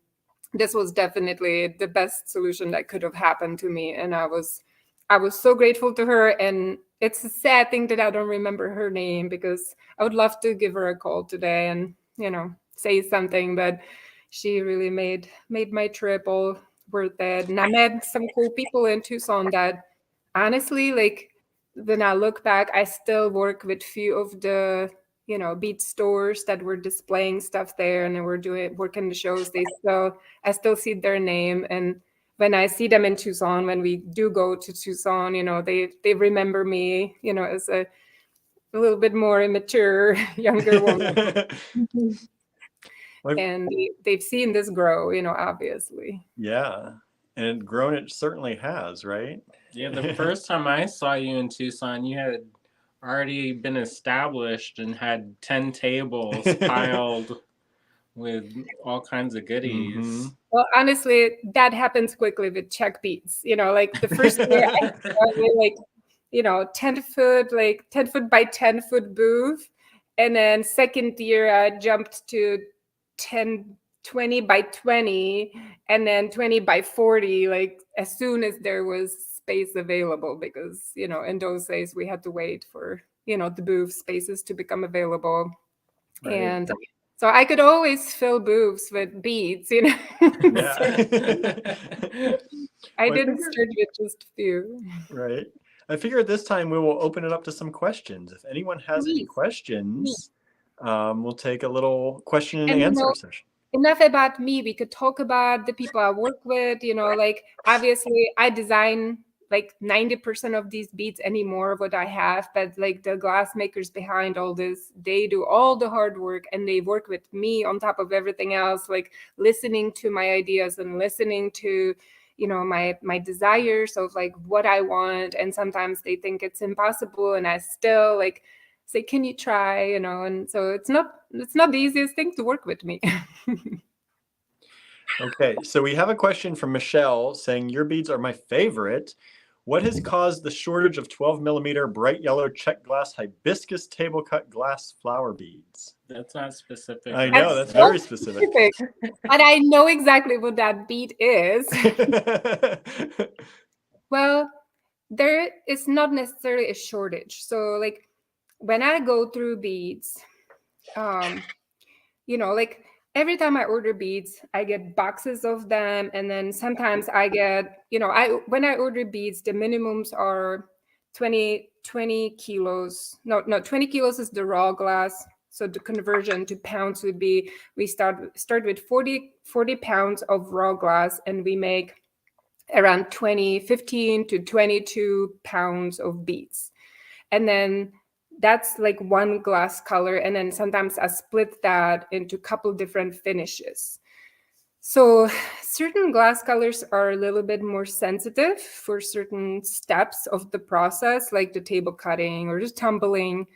this was definitely the best solution that could have happened to me. And I was so grateful to her. And it's a sad thing that I don't remember her name, because I would love to give her a call today and, say something, but she really made my trip all worth it. And I met some cool people in Tucson that honestly, like, when I look back, I still work with few of the beat stores that were displaying stuff there and they were working the shows. I still see their name, and when I see them in Tucson, when we do go to Tucson, they remember me, as a little bit more immature younger woman. And they've seen this grow, obviously. Yeah, and grown it certainly has, right? Yeah, the first time I saw you in Tucson, you had already been established and had 10 tables piled with all kinds of goodies. Mm-hmm. Well, honestly, that happens quickly with Czech beats. Like the first year I started like, 10 foot by 10 foot booth. And then second year I jumped to 20 by 20, and then 20 by 40, like as soon as there was space available, because, in those days we had to wait for, the booth spaces to become available. Right. And so I could always fill booths with beads, Yeah. I didn't start with just a few. Right. I figure at this time we will open it up to some questions. If anyone has any questions, we'll take a little question and answer session. Enough about me. We could talk about the people I work with. Like obviously I design like 90% of these beads anymore of what I have, but like the glass makers behind all this, they do all the hard work and they work with me on top of everything else, like listening to my ideas and listening to my desires of like what I want. And sometimes they think it's impossible, and I still like say, can you try, and so it's not the easiest thing to work with me. Okay, so we have a question from Michelle saying, your beads are my favorite. What has caused the shortage of 12 millimeter bright yellow Czech glass hibiscus table cut glass flower beads? That's not specific. I know, that's very specific. But I know exactly what that bead is. Well, there is not necessarily a shortage. So like when I go through beads, like every time I order beads, I get boxes of them. And then sometimes I get, when I order beads, the minimums are 20 kilos. No, 20 kilos is the raw glass. So the conversion to pounds would be, we start with 40 pounds of raw glass, and we make around 15 to 22 pounds of beads. And then that's like one glass color. And then sometimes I split that into a couple different finishes. So certain glass colors are a little bit more sensitive for certain steps of the process, like the table cutting or just tumbling.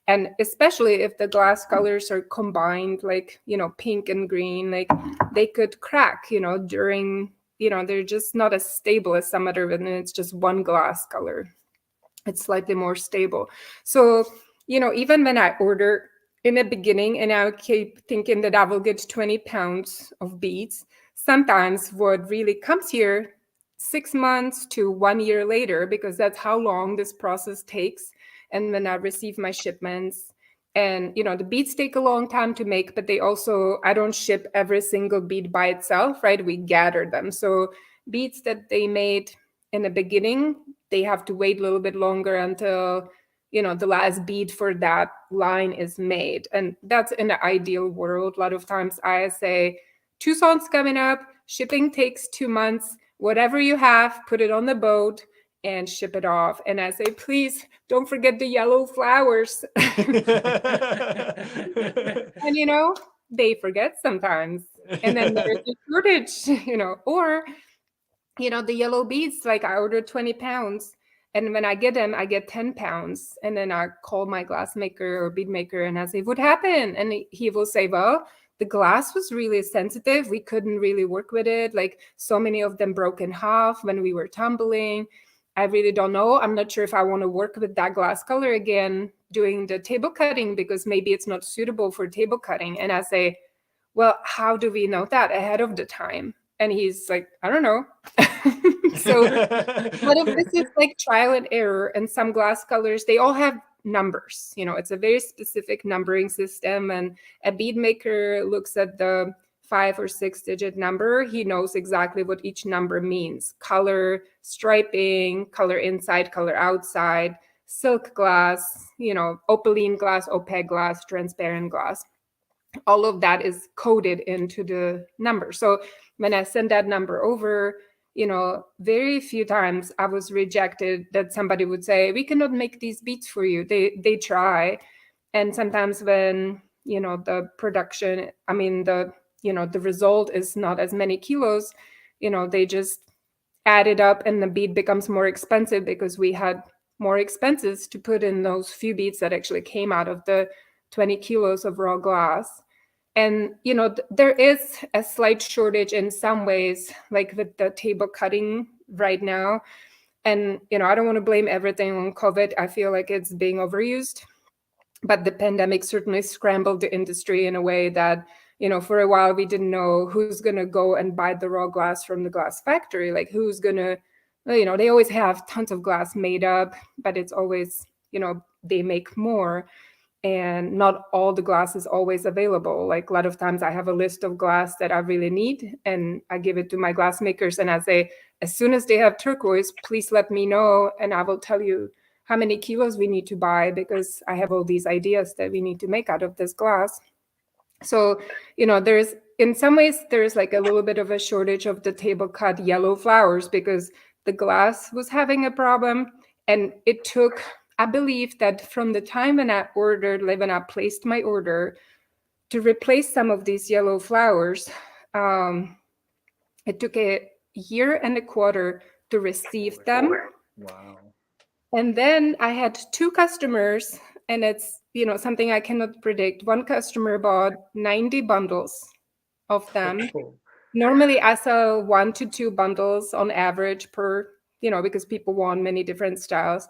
And especially if the glass colors are combined, like, pink and green, like they could crack, during, they're just not as stable as some other, and it's just one glass color. It's slightly more stable. So, even when I order in the beginning and I keep thinking that I will get 20 pounds of beads, sometimes what really comes here 6 months to 1 year later, because that's how long this process takes. And when I receive my shipments, and the beads take a long time to make, but I don't ship every single bead by itself, right? We gather them. So beads that they made in the beginning, they have to wait a little bit longer until the last bead for that line is made. And that's in the ideal world. A lot of times I say, Tucson's coming up, shipping takes 2 months, whatever you have, put it on the boat, and ship it off. And I say, please don't forget the yellow flowers. And, they forget sometimes. And then there's a shortage, or, the yellow beads, like I ordered 20 pounds. And when I get them, I get 10 pounds. And then I call my glass maker or bead maker and I say, what happened? And he will say, well, the glass was really sensitive. We couldn't really work with it. Like so many of them broke in half when we were tumbling. I really don't know. I'm not sure if I want to work with that glass color again doing the table cutting because maybe it's not suitable for table cutting. And I say, well, how do we know that ahead of the time? And he's like, I don't know. So a lot of this is like trial and error. And some glass colors, they all have numbers. It's a very specific numbering system. And a bead maker looks at the 5 or 6 digit number. He knows exactly what each number means. Color, striping, color inside, color outside, silk glass, opaline glass, opaque glass, transparent glass. All of that is coded into the number. So when I send that number over, very few times I was rejected that somebody would say, we cannot make these beads for you. They try. And sometimes when, the production, the result is not as many kilos, they just add it up and the bead becomes more expensive because we had more expenses to put in those few beads that actually came out of the 20 kilos of raw glass. And, there is a slight shortage in some ways, like with the table cutting right now. And, I don't want to blame everything on COVID. I feel like it's being overused. But the pandemic certainly scrambled the industry in a way that, for a while we didn't know who's going to go and buy the raw glass from the glass factory. Like who's going to, they always have tons of glass made up, but it's always, they make more. And not all the glass is always available. Like a lot of times I have a list of glass that I really need and I give it to my glass makers and I say, as soon as they have turquoise, please let me know and I will tell you how many kilos we need to buy because I have all these ideas that we need to make out of this glass. So, there's, in some ways, there's like a little bit of a shortage of the table cut yellow flowers because the glass was having a problem. And it took, I believe that from the time when I placed my order to replace some of these yellow flowers, it took a year and a quarter to receive them. Wow. And then I had 2 customers, and it's, something I cannot predict. One customer bought 90 bundles of them. Normally I sell 1 to 2 bundles on average per, because people want many different styles.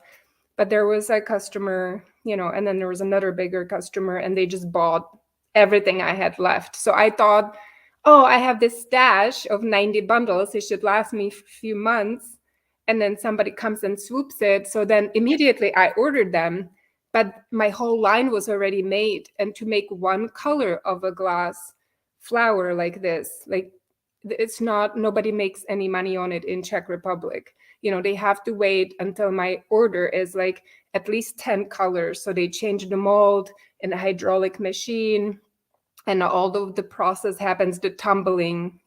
But there was a customer, and then there was another bigger customer, and they just bought everything I had left. So I thought, I have this stash of 90 bundles. It should last me a few months. And then somebody comes and swoops it. So then immediately I ordered them, but my whole line was already made. And to make one color of a glass flower like this, like it's not, nobody makes any money on it in Czech Republic. They have to wait until my order is like at least 10 colors. So they change the mold in a hydraulic machine and all of the process happens, the tumbling,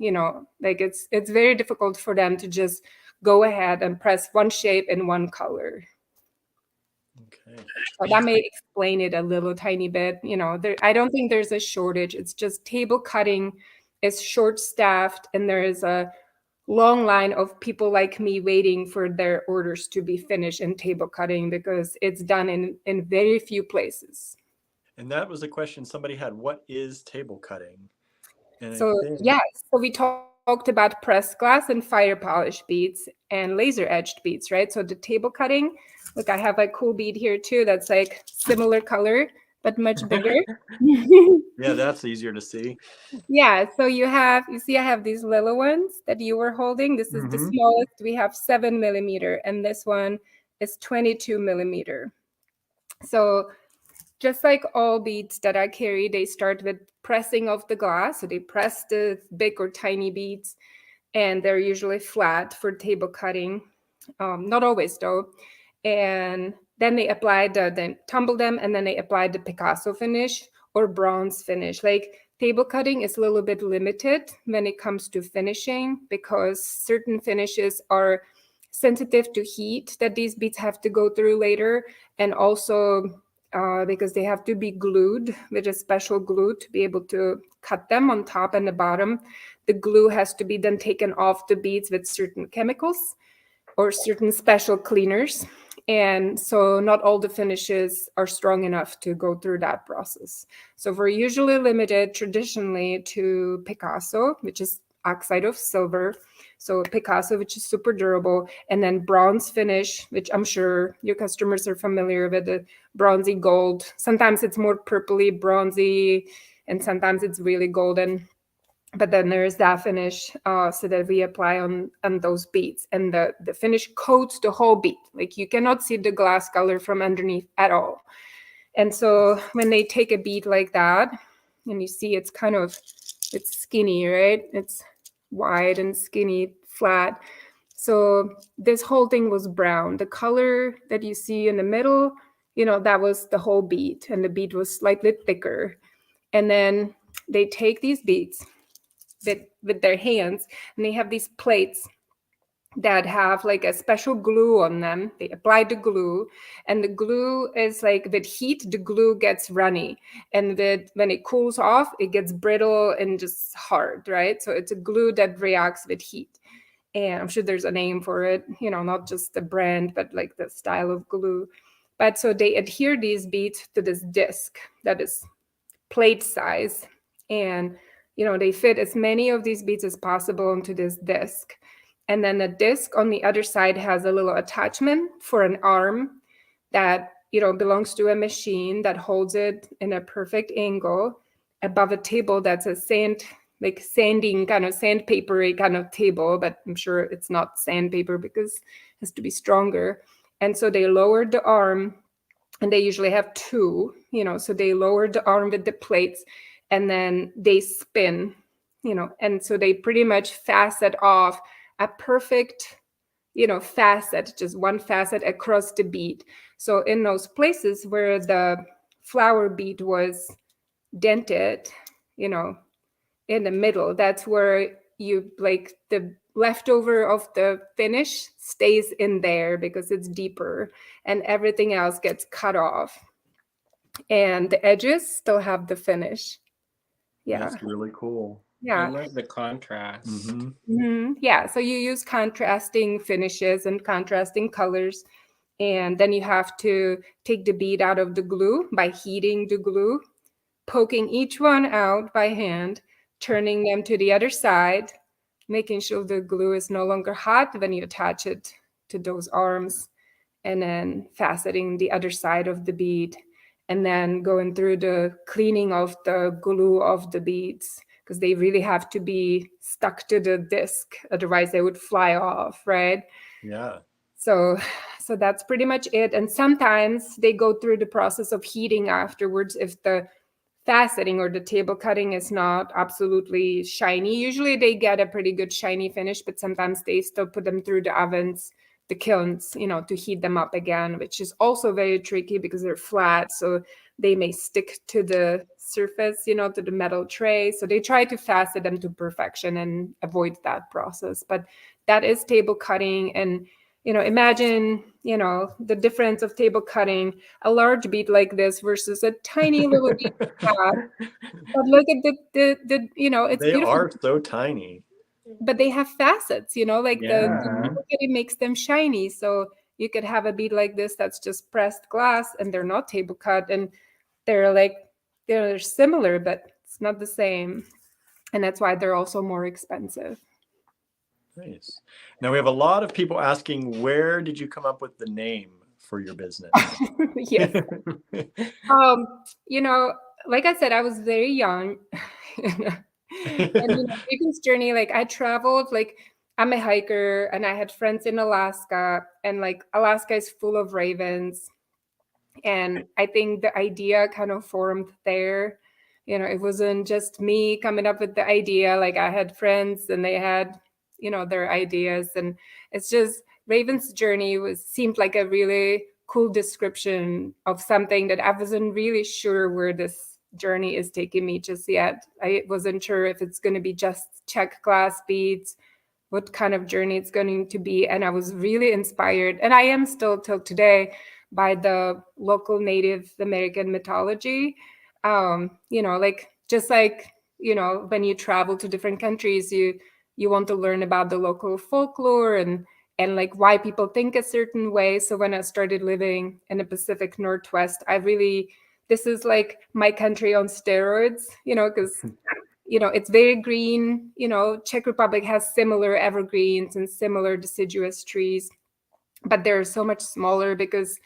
like it's very difficult for them to just go ahead and press one shape in one color. Okay. So that may explain it a little tiny bit. I don't think there's a shortage. It's just table cutting is short-staffed and there is a long line of people like me waiting for their orders to be finished in table cutting because it's done in very few places. And that was a question somebody had. What is table cutting? So we talked about pressed glass and fire polish beads and laser etched beads, right? So the table cutting, look, I have a cool bead here too that's like similar color but much bigger. Yeah, that's easier to see. Yeah, so you see I have these little ones that you were holding. This is the smallest. We have 7 millimeter and this one is 22 millimeter. So just like all beads that I carry, they start with pressing of the glass. So they press the big or tiny beads and they're usually flat for table cutting. Not always though. And then they apply then tumble them and then they apply the Picasso finish or bronze finish. Like table cutting is a little bit limited when it comes to finishing because certain finishes are sensitive to heat that these beads have to go through later, and also because they have to be glued with a special glue to be able to cut them on top and the bottom. The glue has to be then taken off the beads with certain chemicals or certain special cleaners. And so not all the finishes are strong enough to go through that process. So we're usually limited traditionally to Picasso, which is oxide of silver. So Picasso, which is super durable, and then bronze finish, which I'm sure your customers are familiar with, the bronzy gold. Sometimes it's more purpley bronzy, and sometimes it's really golden. But then there's that finish so that we apply on those beads, and the finish coats the whole bead. Like you cannot see the glass color from underneath at all. And so when they take a bead like that, and you see it's skinny, right? It's wide and skinny, flat. So this whole thing was brown. The color that you see in the middle, that was the whole bead, and the bead was slightly thicker. And then they take these beads with their hands, and they have these plates that have like a special glue on them. They apply the glue, and the glue is like with heat, the glue gets runny, and when it cools off, it gets brittle and just hard, right? So it's a glue that reacts with heat. And I'm sure there's a name for it, not just the brand, but like the style of glue. But so they adhere these beads to this disc that is plate size, and they fit as many of these beads as possible into this disc. And then the disc on the other side has a little attachment for an arm that belongs to a machine that holds it in a perfect angle above a table that's a sanding kind of sandpapery kind of table, but I'm sure it's not sandpaper because it has to be stronger. And so they lowered the arm, and they usually have two, so they lowered the arm with the plates, and then they spin, and so they pretty much facet off a perfect, facet, just one facet across the bead. So in those places where the flower bead was dented, in the middle, that's where you like the leftover of the finish stays in there because it's deeper, and everything else gets cut off, and the edges still have the finish. Yeah. That's really cool. I Yeah. like the contrast. Yeah. So you use contrasting finishes and contrasting colors. And then you have to take the bead out of the glue by heating the glue, poking each one out by hand, turning them to the other side, making sure the glue is no longer hot when you attach it to those arms, and then faceting the other side of the bead, and then going through the cleaning of the glue of the beads, because they really have to be stuck to the disc, otherwise they would fly off, right? Yeah. So that's pretty much it. And sometimes they go through the process of heating afterwards if the faceting or the table cutting is not absolutely shiny. Usually they get a pretty good shiny finish, but sometimes they still put them through the ovens, the kilns, to heat them up again, which is also very tricky because they're flat. So they may stick to the surface, to the metal tray. So they try to facet them to perfection and avoid that process. But that is table cutting. And imagine, the difference of table cutting a large bead like this versus a tiny little bead like that. But look at the it's they beautiful. are so tiny. But they have facets, like Yeah. the it makes them shiny. So you could have a bead like this that's just pressed glass, and they're not table cut, and they're similar, but it's not the same. And that's why they're also more expensive. Nice. Now we have a lot of people asking, where did you come up with the name for your business? Yes. Like I said, I was very young. And Raven's journey, like I traveled, like I'm a hiker, and I had friends in Alaska, and like Alaska is full of ravens. And I think the idea kind of formed there. It wasn't just me coming up with the idea. Like I had friends, and they had their ideas, and it's just Raven's journey seemed like a really cool description of something that I wasn't really sure where this journey is taking me just yet. I wasn't sure if it's going to be just Czech glass beads what kind of journey it's going to be. And I was really inspired, and I am still till today, by the local Native American mythology. Like just like, when you travel to different countries, you want to learn about the local folklore and like why people think a certain way. So when I started living in the Pacific Northwest, this is like my country on steroids, because it's very green. Czech Republic has similar evergreens and similar deciduous trees, but they're so much smaller because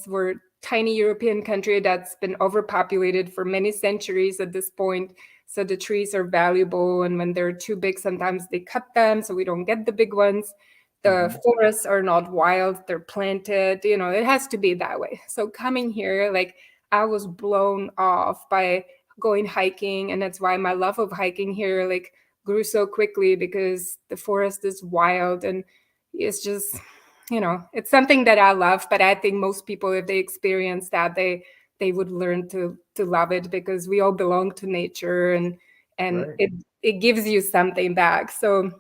we're a tiny European country that's been overpopulated for many centuries at this point. So the trees are valuable, and when they're too big, sometimes they cut them, so we don't get the big ones. The forests are not wild, they're planted. It has to be that way. So coming here, like, I was blown off by going hiking, and that's why my love of hiking here like grew so quickly, because the forest is wild, and it's just, it's something that I love. But I think most people, if they experience that, they would learn to love it, because we all belong to nature, and Right. it gives you something back. So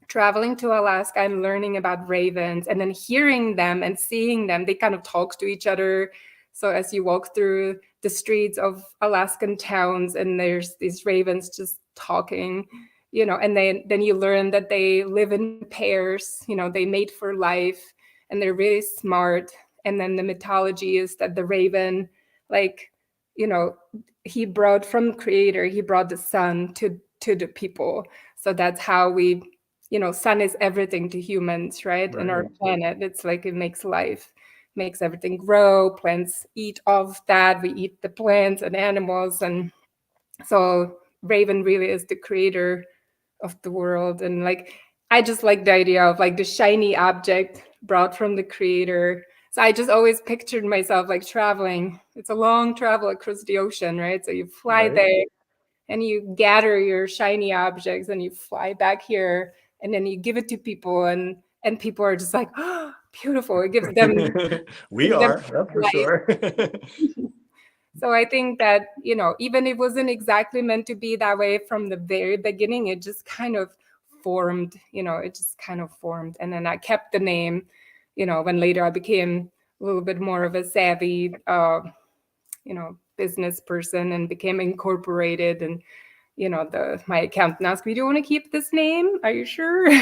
traveling to Alaska and learning about ravens, and then hearing them and seeing them, they kind of talk to each other. So as you walk through the streets of Alaskan towns, and there's these ravens just talking, and then you learn that they live in pairs, they mate for life, and they're really smart. And then the mythology is that the raven, like, he brought from the creator, he brought the sun to the people. So that's how we, sun is everything to humans, right? And our planet, it's like it makes life, makes everything grow. Plants eat off that. We eat the plants and animals. And so Raven really is the creator of the world. And like, I just like the idea of like the shiny object brought from the creator. So I just always pictured myself like traveling. It's a long travel across the ocean, right? So you fly there, and you gather your shiny objects, and you fly back here, and then you give it to people, and people are just like, oh, beautiful. It gives them We are, that's for sure. So I think that, even it wasn't exactly meant to be that way from the very beginning, it just kind of formed, And then I kept the name, when later I became a little bit more of a savvy, business person, and became incorporated. And, my accountant asked me, do you want to keep this name? Are you sure? You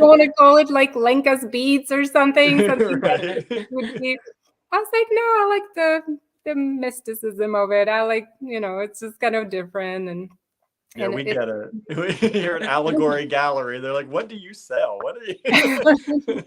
want to call it like Lenka's Beats or something? Something that would be. I was like, no, I like the mysticism of it. I like, it's just kind of different. And yeah, we get it. You're an allegory gallery. They're like, what do you sell? What are you?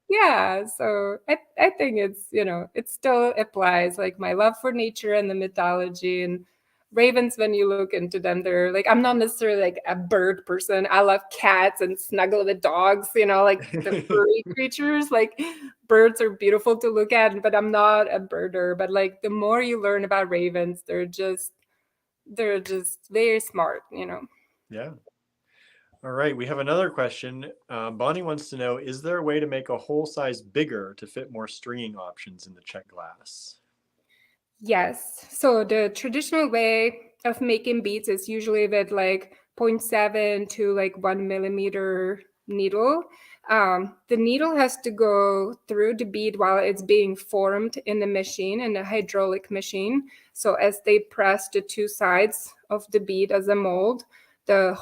Yeah, so I think it's, it still applies, like my love for nature and the mythology. And ravens, when you look into them, they're like, I'm not necessarily like a bird person. I love cats and snuggle with dogs, like the furry creatures. Like, birds are beautiful to look at, but I'm not a birder. But like, the more you learn about ravens, they're just very smart. Yeah. All right, we have another question. Bonnie wants to know, is there a way to make a hole size bigger to fit more stringing options in the Czech glass? Yes. So the traditional way of making beads is usually with like 0.7 to like 1 millimeter needle. The needle has to go through the bead while it's being formed in the machine, in the hydraulic machine. So as they press the two sides of the bead as a mold, the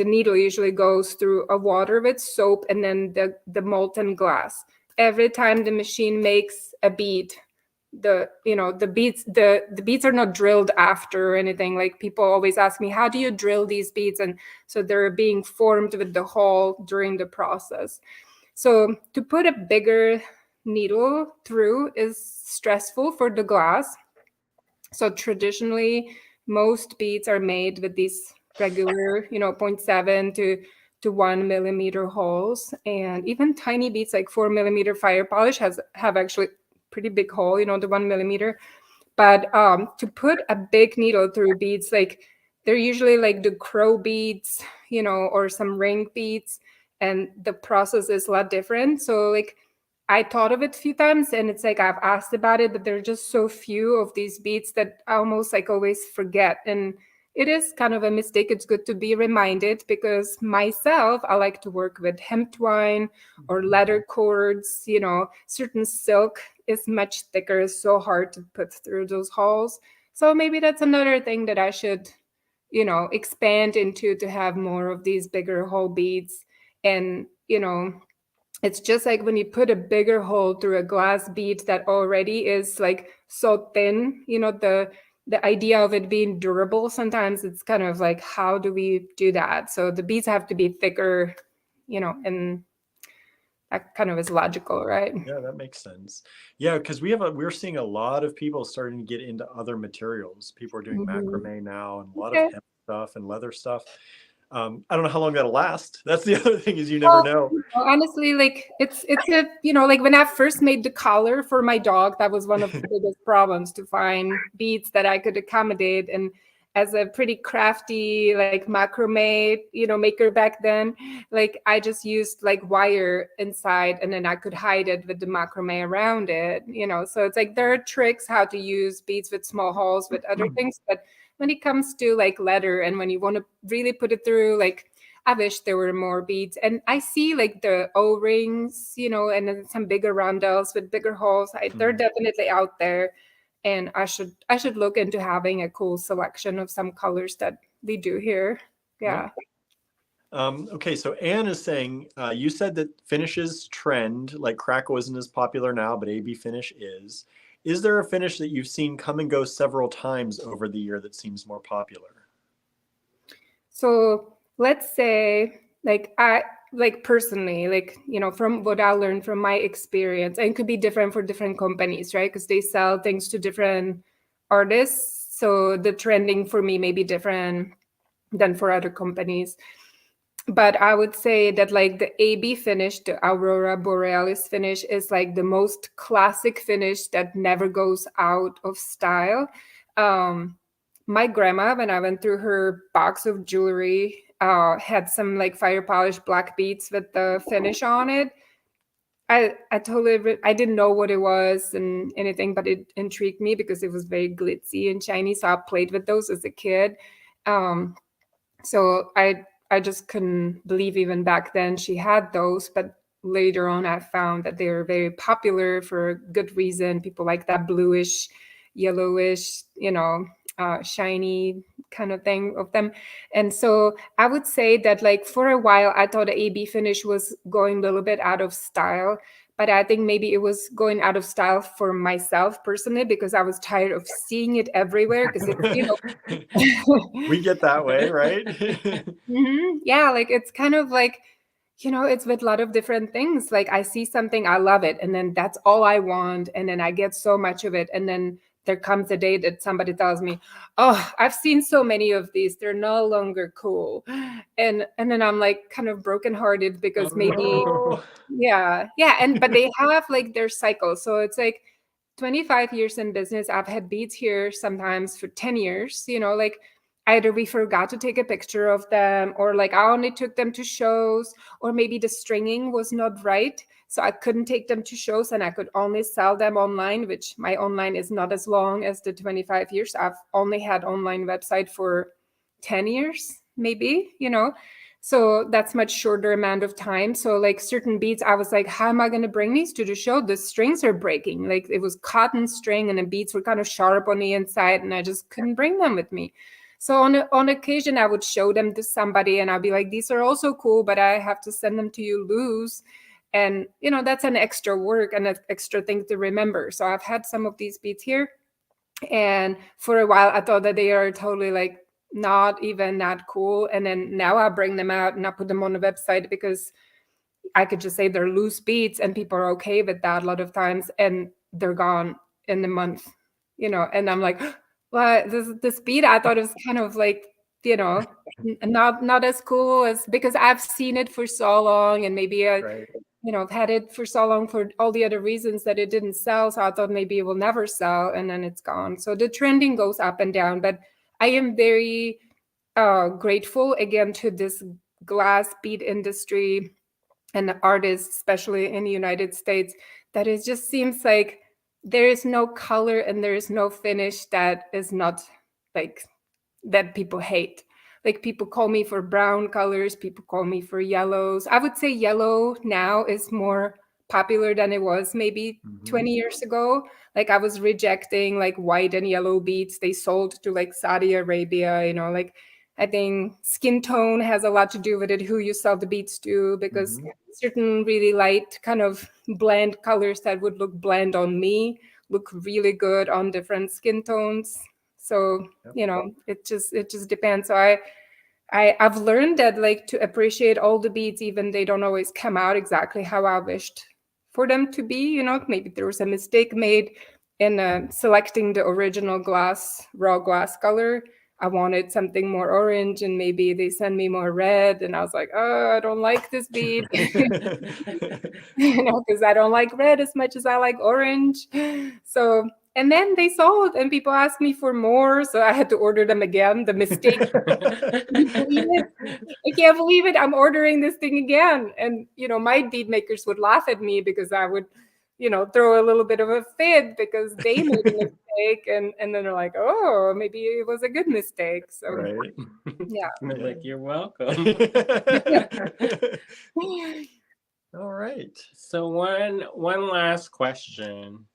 needle usually goes through a water with soap, and then the molten glass. Every time the machine makes a bead, the beads are not drilled after or anything. Like, people always ask me, how do you drill these beads? And so they're being formed with the hole during the process. So to put a bigger needle through is stressful for the glass. So traditionally, most beads are made with these regular, 0.7 to 1 millimeter holes. And even tiny beads like 4 millimeter fire polish have actually pretty big hole, the 1 millimeter. But to put a big needle through beads, like, they're usually like the crow beads, or some ring beads, and the process is a lot different. So like, I thought of it a few times, and it's like I've asked about it, but there are just so few of these beads that I almost like always forget. And it is kind of a mistake. It's good to be reminded, because myself, I like to work with hemp twine or leather cords. Certain silk is much thicker, it's so hard to put through those holes. So maybe that's another thing that I should expand into, to have more of these bigger hole beads. And it's just like when you put a bigger hole through a glass bead that already is like so thin, the idea of it being durable, sometimes it's kind of like, how do we do that? So the beads have to be thicker, and that kind of is logical, right? Yeah, that makes sense. Yeah, because we're seeing a lot of people starting to get into other materials. People are doing macrame now, and a lot of hemp stuff and leather stuff. I don't know how long that'll last. That's the other thing, is you never know. Honestly, like it's a like when I first made the collar for my dog, that was one of the biggest problems, to find beads that I could accommodate. And as a pretty crafty like macrame maker back then, like I just used like wire inside, and then I could hide it with the macrame around it. So it's like there are tricks how to use beads with small holes with other things, but when it comes to like leather, and when you want to really put it through, like I wish there were more beads. And I see like the O-rings, and then some bigger rondelles with bigger holes. They're definitely out there, and I should look into having a cool selection of some colors that we do here. Yeah. Okay, so Anne is saying, you said that finishes trend, like Crackle isn't as popular now, but AB finish is. Is there a finish that you've seen come and go several times over the year that seems more popular? So let's say, like personally, like, from what I learned from my experience, and it could be different for different companies, right? Because they sell things to different artists. So the trending for me may be different than for other companies. But I would say that like the AB finish, the Aurora Borealis finish, is like the most classic finish that never goes out of style. My grandma, when I went through her box of jewelry, had some like fire polished black beads with the finish on it. I didn't know what it was and anything, but it intrigued me because it was very glitzy and shiny. So I played with those as a kid. So I just couldn't believe even back then she had those. But later on, I found that they were very popular for a good reason. People like that bluish, yellowish, shiny kind of thing of them. And so I would say that like for a while, I thought the AB finish was going a little bit out of style. But I think maybe it was going out of style for myself personally, because I was tired of seeing it everywhere. Because we get that way, right? Yeah, like it's kind of like, it's with a lot of different things. Like I see something, I love it, and then that's all I want, and then I get so much of it, and then there comes a day that somebody tells me, oh, I've seen so many of these, they're no longer cool. And then I'm like kind of brokenhearted, because maybe yeah, but they have like their cycle. So it's like 25 years in business, I've had beads here sometimes for 10 years, like either we forgot to take a picture of them, or like I only took them to shows, or maybe the stringing was not right. So I couldn't take them to shows, and I could only sell them online, which my online is not as long as the 25 years. I've only had online website for 10 years, maybe, So that's much shorter amount of time. So like certain beads, I was like, how am I going to bring these to the show? The strings are breaking. Like it was cotton string, and the beads were kind of sharp on the inside, and I just couldn't bring them with me. So on occasion, I would show them to somebody, and I'd be like, these are also cool, but I have to send them to you loose. And, that's an extra work and an extra thing to remember. So I've had some of these beads here. And for a while, I thought that they are totally like not even that cool. And then now I bring them out and I put them on the website, because I could just say they're loose beads, and people are okay with that a lot of times, and they're gone in a month, and I'm like, well, this bead, I thought it was kind of like, not as cool as, because I've seen it for so long, and maybe right. I've had it for so long for all the other reasons that it didn't sell. So I thought maybe it will never sell, and then it's gone. So the trending goes up and down, but I am very grateful again to this glass bead industry and the artists, especially in the United States, that it just seems like there is no color and there is no finish that is not like that people hate. Like people call me for brown colors, people call me for yellows. I would say yellow now is more popular than it was maybe 20 years ago. Like I was rejecting like white and yellow beads. They sold to like Saudi Arabia, you know, like I think skin tone has a lot to do with it, who you sell the beads to, because certain really light kind of bland colors that would look bland on me look really good on different skin tones. So, you know, it just depends. So I've learned that like to appreciate all the beads, even they don't always come out exactly how I wished for them to be. You know, maybe there was a mistake made in selecting the original raw glass color. I wanted something more orange, and maybe they sent me more red, and I was like, oh, I don't like this bead. You know, because I don't like red as much as I like orange. So, and then they sold, and people asked me for more, so I had to order them again. The mistake. Can you believe it? I can't believe it. I'm ordering this thing again. And, you know, my bead makers would laugh at me because I would, you know, throw a little bit of a fit because they made a mistake. And then they're like, oh, maybe it was a good mistake. So, Right. yeah. Like, you're welcome. All right. So one last question.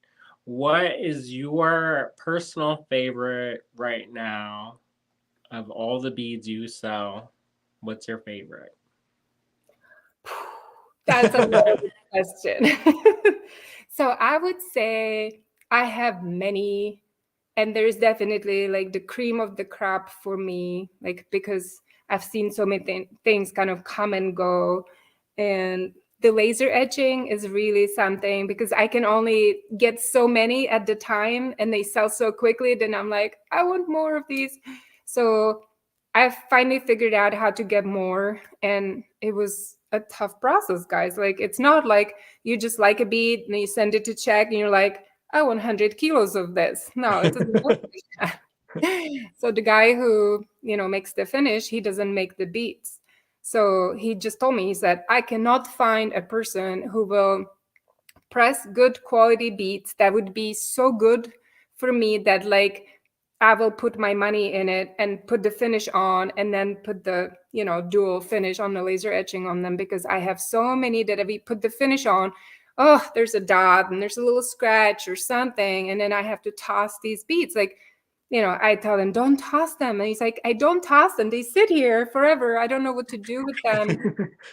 What is your personal favorite right now of all the beads you sell? What's your favorite? That's a very good question. So I would say I have many, and there's definitely like the cream of the crop for me, like because I've seen so many things kind of come and go. And the laser etching is really something because I can only get so many at the time and they sell so quickly. Then I'm like, I want more of these. So I finally figured out how to get more. And it was a tough process, guys. Like, it's not like you just like a bead and you send it to Czech and you're like, I want 100 kilos of this. No, it doesn't work like that. So the guy who, you know, makes the finish, he doesn't make the beads. So he just told me, he said, I cannot find a person who will press good quality beads that would be so good for me that like I will put my money in it and put the finish on and then put the, you know, dual finish on the laser etching on them, because I have so many that if we put the finish on, oh, there's a dot and there's a little scratch or something. And then I have to toss these beads. Like, you know, I tell him, don't toss them. And he's like, I don't toss them. They sit here forever. I don't know what to do with them.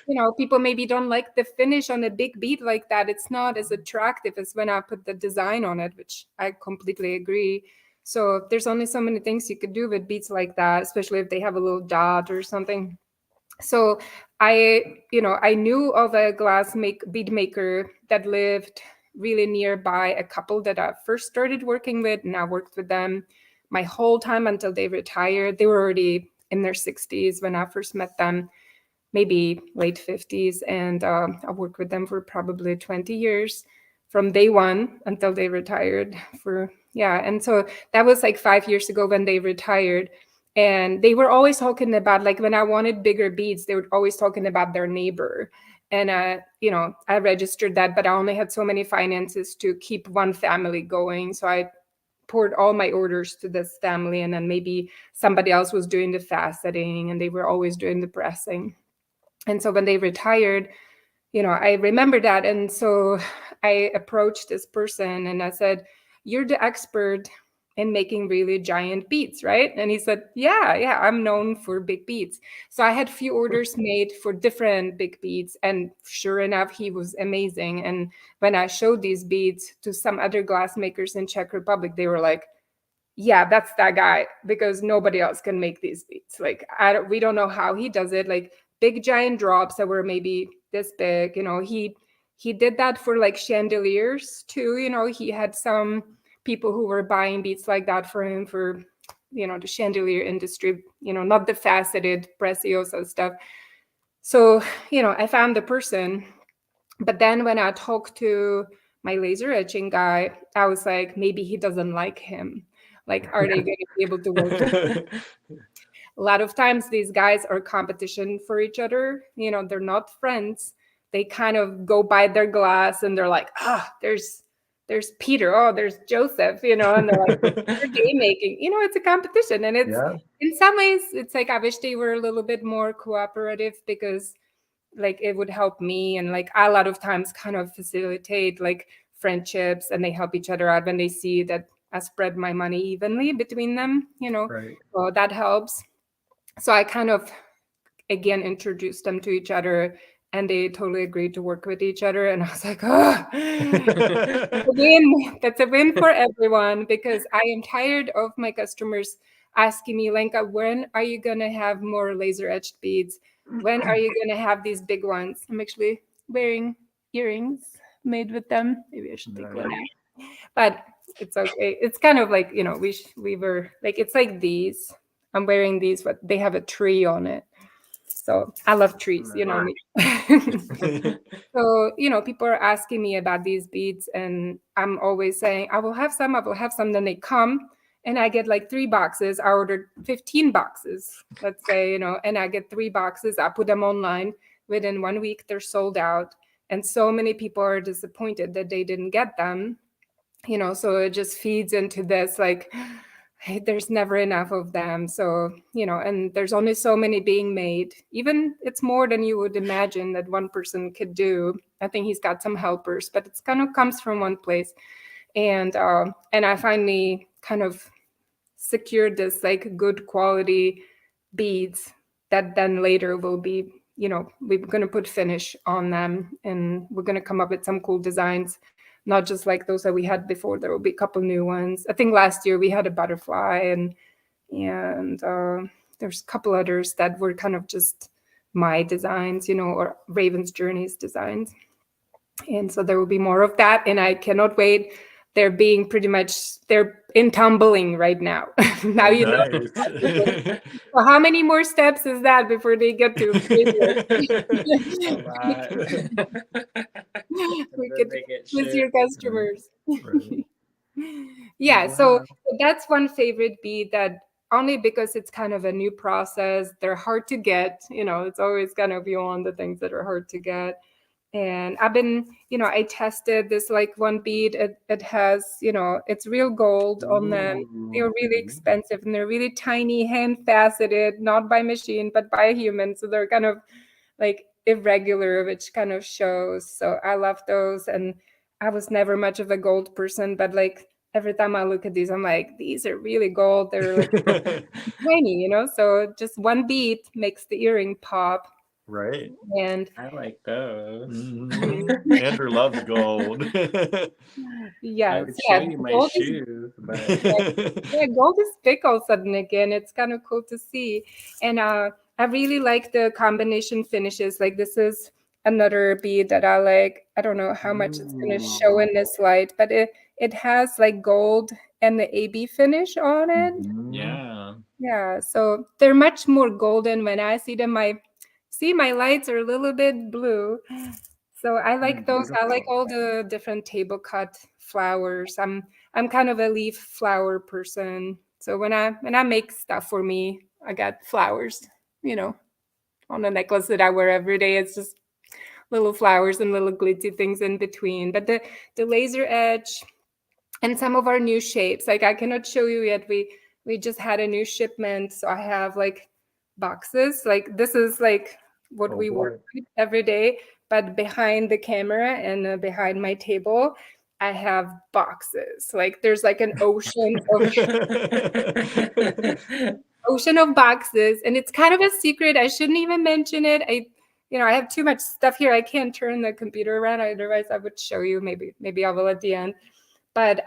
You know, people maybe don't like the finish on a big bead like that. It's not as attractive as when I put the design on it, which I completely agree. So there's only so many things you could do with beads like that, especially if they have a little dot or something. So I knew of a bead maker that lived really nearby a couple that I first started working with, and I worked with them my whole time until they retired. They were already in their 60s when I first met them, maybe late 50s. And I worked with them for probably 20 years from day one until they retired and so that was like 5 years ago when they retired. And they were always talking about, like, when I wanted bigger beads, they were always talking about their neighbor. And I registered that, but I only had so many finances to keep one family going, so I poured all my orders to this family, and then maybe somebody else was doing the faceting, and they were always doing the pressing. And so when they retired, I remember that. And so I approached this person and I said, you're the expert in making really giant beads, right? And he said, yeah, I'm known for big beads. So I had a few orders made for different big beads. And sure enough, he was amazing. And when I showed these beads to some other glass makers in Czech Republic, they were like, yeah, that's that guy, because nobody else can make these beads. Like, we don't know how he does it. Like big giant drops that were maybe this big, he did that for like chandeliers too. He had some people who were buying beads like that for him for, the chandelier industry, not the faceted preciosa stuff. So, I found the person. But then when I talked to my laser etching guy, I was like, maybe he doesn't like him. Like, are they going to be able to work with him? A lot of times these guys are competition for each other. They're not friends. They kind of go by their glass and they're like, there's there's Peter, oh, there's Joseph, and they're like, they're day making. It's a competition, and it's in some ways, it's like I wish they were a little bit more cooperative, because like it would help me, and like a lot of times kind of facilitate like friendships, and they help each other out when they see that I spread my money evenly between them, Right. so that helps. So I kind of again introduced them to each other, and they totally agreed to work with each other, and I was like, oh, win. That's a win for everyone, because I am tired of my customers asking me, Lenka, when are you gonna have more laser etched beads? When are you gonna have these big ones? I'm actually wearing earrings made with them. Maybe I should take one out. But it's okay. It's kind of like, we were like, it's like these. I'm wearing these, but they have a tree on it. So I love trees, me. So, people are asking me about these beads, and I'm always saying, I will have some. Then they come, and I get like 3 boxes. I ordered 15 boxes, let's say, and I get 3 boxes. I put them online. Within 1 week, they're sold out. And so many people are disappointed that they didn't get them, so it just feeds into this, like, hey, there's never enough of them. So, and there's only so many being made. Even it's more than you would imagine that one person could do. I think he's got some helpers, but it's kind of comes from one place. And I finally kind of secured this like good quality beads that then later will be, we're going to put finish on them, and we're going to come up with some cool designs. Not just like those that we had before. There will be a couple new ones. I think last year we had a butterfly, and there's a couple others that were kind of just my designs, or Raven's Journeys designs. And so there will be more of that, and I cannot wait. They're in tumbling right now. Now Nice. So how many more steps is that before they get to we could with your customers. Right. Yeah, Wow. so that's one favorite bead, that only because it's kind of a new process. They're hard to get, it's always kind of on the things that are hard to get. And I've been, I tested this like one bead. It has, it's real gold on them. They're really expensive, and they're really tiny, hand faceted, not by machine, but by a human. So they're kind of like irregular, which kind of shows. So I love those. And I was never much of a gold person, but like every time I look at these, I'm like, these are really gold. They're like tiny, so just one bead makes the earring pop. Right. And I like those. Andrew loves gold. Yes, I would show you my gold shoes, but gold is big all of a sudden again. It's kind of cool to see. And I really like the combination finishes. Like this is another bead that I like. I don't know how much it's going to show in this light, but it has like gold and the AB finish on it. yeah. Yeah, so they're much more golden when I see them. My lights are a little bit blue. So I like those. I like all the different table cut flowers. I'm kind of a leaf flower person. So when I make stuff for me, I got flowers, on a necklace that I wear every day. It's just little flowers and little glitzy things in between. But the laser edge and some of our new shapes, like I cannot show you yet. We just had a new shipment, so I have like boxes. Like this is like what we work with every day. But behind the camera and behind my table, I have boxes. Like there's like an ocean of boxes, and it's kind of a secret. I shouldn't even mention it. I have too much stuff here. I can't turn the computer around. Otherwise, I would show you. Maybe I will at the end. But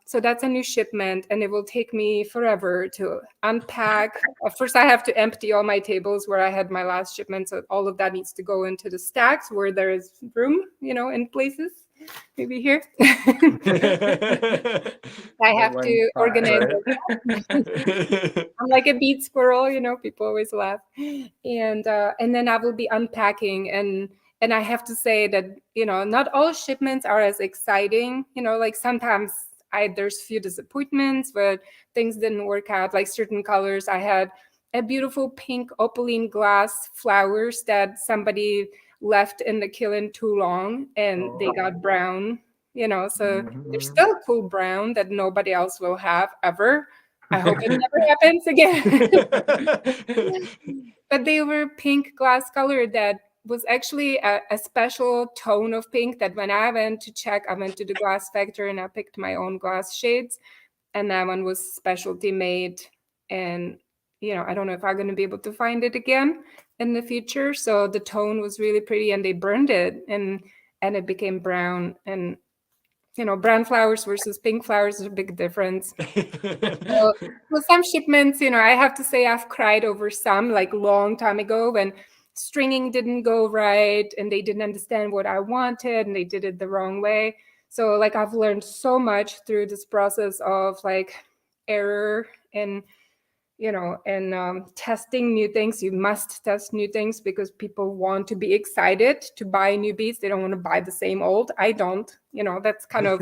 so that's a new shipment, and it will take me forever to unpack. First, I have to empty all my tables where I had my last shipment. So all of that needs to go into the stacks where there is room, in places. Maybe here. I have to organize it. I'm like a bead squirrel, people always laugh. And then I will be unpacking, and I have to say that, not all shipments are as exciting, like sometimes there's few disappointments where things didn't work out, like certain colors. I had a beautiful pink opaline glass flowers that somebody left in the kiln too long, and they got brown. you know, so there's Mhm. still a cool brown that nobody else will have ever. I hope it never happens again. But they were pink glass color that was actually a special tone of pink that when I went to Czech, I went to the glass factory and I picked my own glass shades. And that one was specialty made. And, you know, I don't know if I'm going to be able to find it again in the future. So the tone was really pretty and they burned it and it became brown. And, you know, brown flowers versus pink flowers is a big difference. So with some shipments, you know, I have to say I've cried over some like long time ago when stringing didn't go right and they didn't understand what I wanted and they did it the wrong way. So like I've learned so much through this process of like error and you know, and testing new things. You must test new things because people want to be excited to buy new beats. They don't want to buy the same old. I don't, you know, that's kind of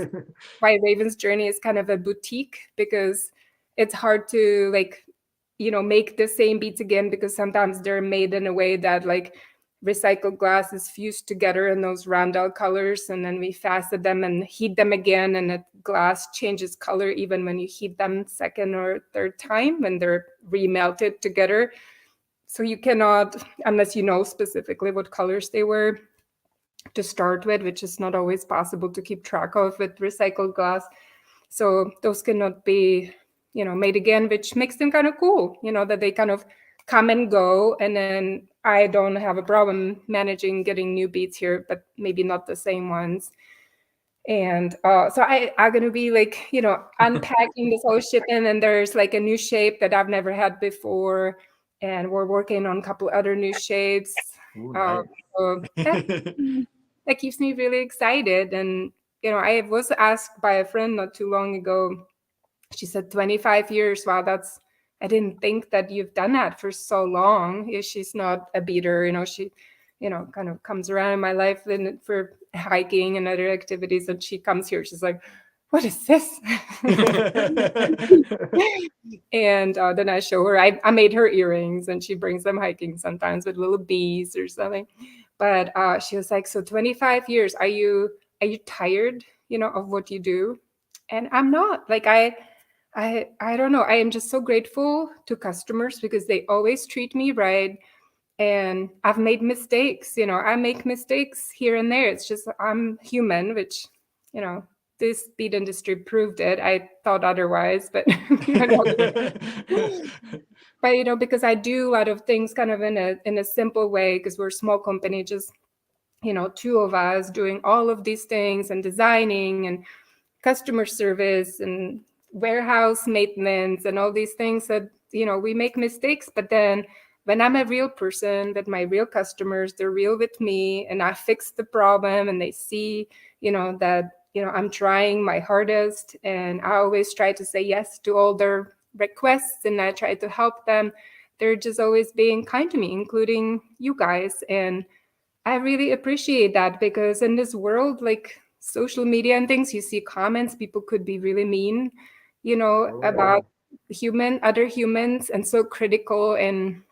why Raven's Journey is kind of a boutique because it's hard to like, you know, make the same beats again because sometimes they're made in a way that like recycled glass is fused together in those roundel colors and then we facet them and heat them again and the glass changes color even when you heat them second or third time when they're remelted together. So you cannot, unless you know specifically what colors they were to start with, which is not always possible to keep track of with recycled glass. So those cannot be, you know, made again, which makes them kind of cool, you know, that they kind of come and go. And then I don't have a problem managing getting new beats here, but maybe not the same ones. And so I'm going to be like, you know, unpacking this whole shipment and there's like a new shape that I've never had before. And we're working on a couple other new shapes. Ooh, Uh, nice. so that keeps me really excited. And, you know, I was asked by a friend not too long ago, she said 25 years. Wow, I didn't think that you've done that for so long. She's not a beater, you know, she, you know, kind of comes around in my life for hiking and other activities. And she comes here, she's like, what is this? And then I show her, I made her earrings and she brings them hiking sometimes with little bees or something. But she was like, so 25 years, are you tired, you know, of what you do? And I'm not. Like I don't know. I am just so grateful to customers because they always treat me right. And I've made mistakes, you know, I make mistakes here and there. It's just I'm human, which, you know, this beat industry proved it. I thought otherwise, but you know, but you know, because I do a lot of things kind of in a simple way because we're a small company, just you know, two of us doing all of these things and designing and customer service and warehouse maintenance and all these things that, you know, we make mistakes. But then when I'm a real person with my real customers, they're real with me and I fix the problem and they see, you know, that, you know, I'm trying my hardest and I always try to say yes to all their requests and I try to help them. They're just always being kind to me, including you guys. And I really appreciate that because in this world, like social media and things, you see comments, people could be really mean, you know, Oh, about other humans and so critical. And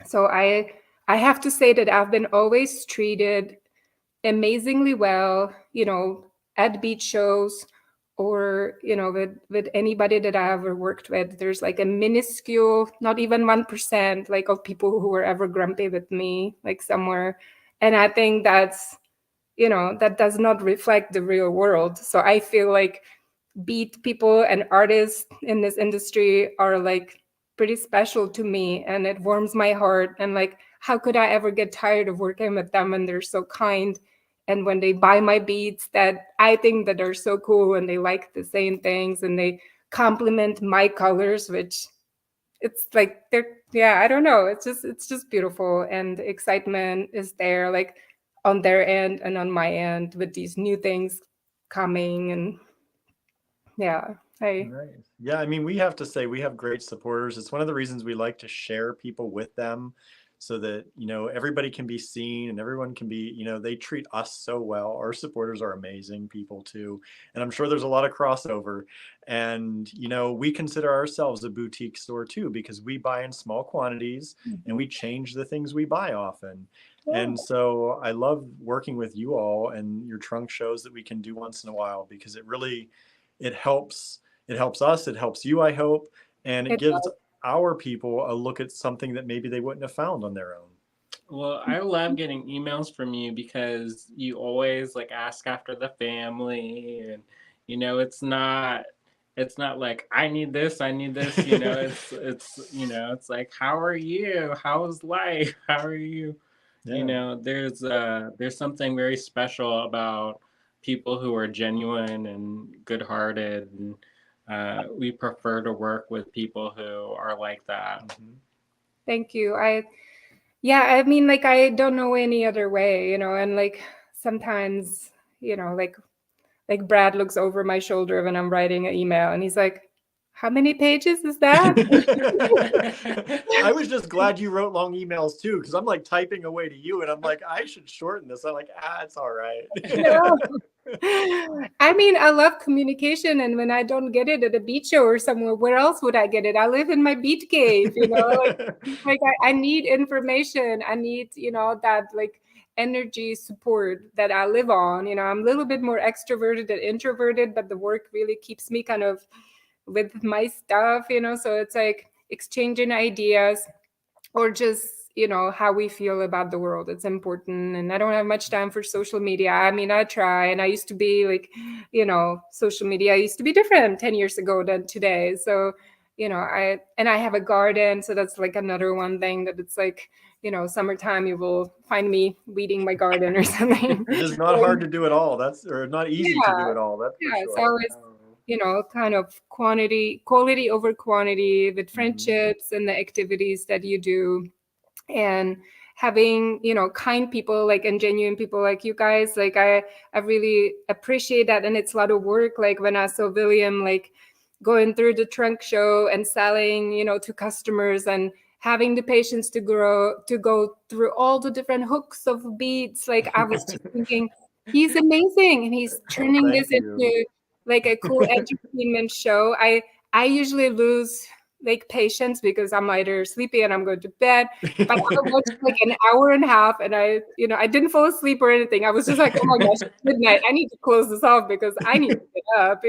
so I have to say that I've been always treated amazingly well, you know, at beach shows or, you know, with anybody that I ever worked with. There's like a minuscule, not even 1%, like of people who were ever grumpy with me, like somewhere. And I think that's, you know, that does not reflect the real world. So I feel like beat people and artists in this industry are like pretty special to me and it warms my heart. And like, how could I ever get tired of working with them when they're so kind? And when they buy my beats that I think that are so cool and they like the same things and they compliment my colors, which it's like they're, yeah, I don't know, it's just beautiful and the excitement is there like on their end and on my end with these new things coming. And yeah, nice. Yeah, I mean, we have to say we have great supporters. It's one of the reasons we like to share people with them so that, you know, everybody can be seen and everyone can be, you know, they treat us so well. Our supporters are amazing people too. And I'm sure there's a lot of crossover. And, you know, we consider ourselves a boutique store too because we buy in small quantities and we change the things we buy often. And so I love working with you all and your trunk shows that we can do once in a while, because it helps us, it helps you, I hope, and it It gives our people a look at something that maybe they wouldn't have found on their own. Well, I love getting emails from you because you always like ask after the family, and it's not like I need this, it's like, how are you? How's life? How are you? Yeah. There's something very special about people who are genuine and good-hearted, and we prefer to work with people who are like that. Thank you. Yeah, I mean, like, I don't know any other way, and like sometimes, like Brad looks over my shoulder when I'm writing an email and he's like, how many pages is that? I was just glad you wrote long emails too, because I'm like typing away to you and I'm like, I should shorten this. I'm like, it's all right. No. I mean, I love communication, and when I don't get it at a beach show or somewhere, where else would I get it? I live in my beach cave, like I need information. I need, that like energy support that I live on. I'm a little bit more extroverted than introverted, but the work really keeps me kind of with my stuff, so it's like exchanging ideas, or just how we feel about the world. It's important, and I don't have much time for social media. I mean, I try, and I used to be like, social media used to be different 10 years ago than today. So I have a garden, so that's like another one thing that it's like, summertime you will find me weeding my garden or something. It is not hard to do it all. Or not easy to do it all, that's for Yeah, sure. it's always kind of quality over quantity with friendships and the activities that you do, and having kind people like and genuine people like you guys. Like I really appreciate that, and it's a lot of work. Like when I saw William like going through the trunk show and selling to customers, and having the patience to go through all the different hooks of beads, like I was just thinking, he's amazing, and he's turning this into like a cool entertainment show. I usually lose like patience because I'm either sleepy and I'm going to bed. But I watched like an hour and a half, and I didn't fall asleep or anything. I was just like, oh my gosh, it's midnight. I need to close this off because I need to get up.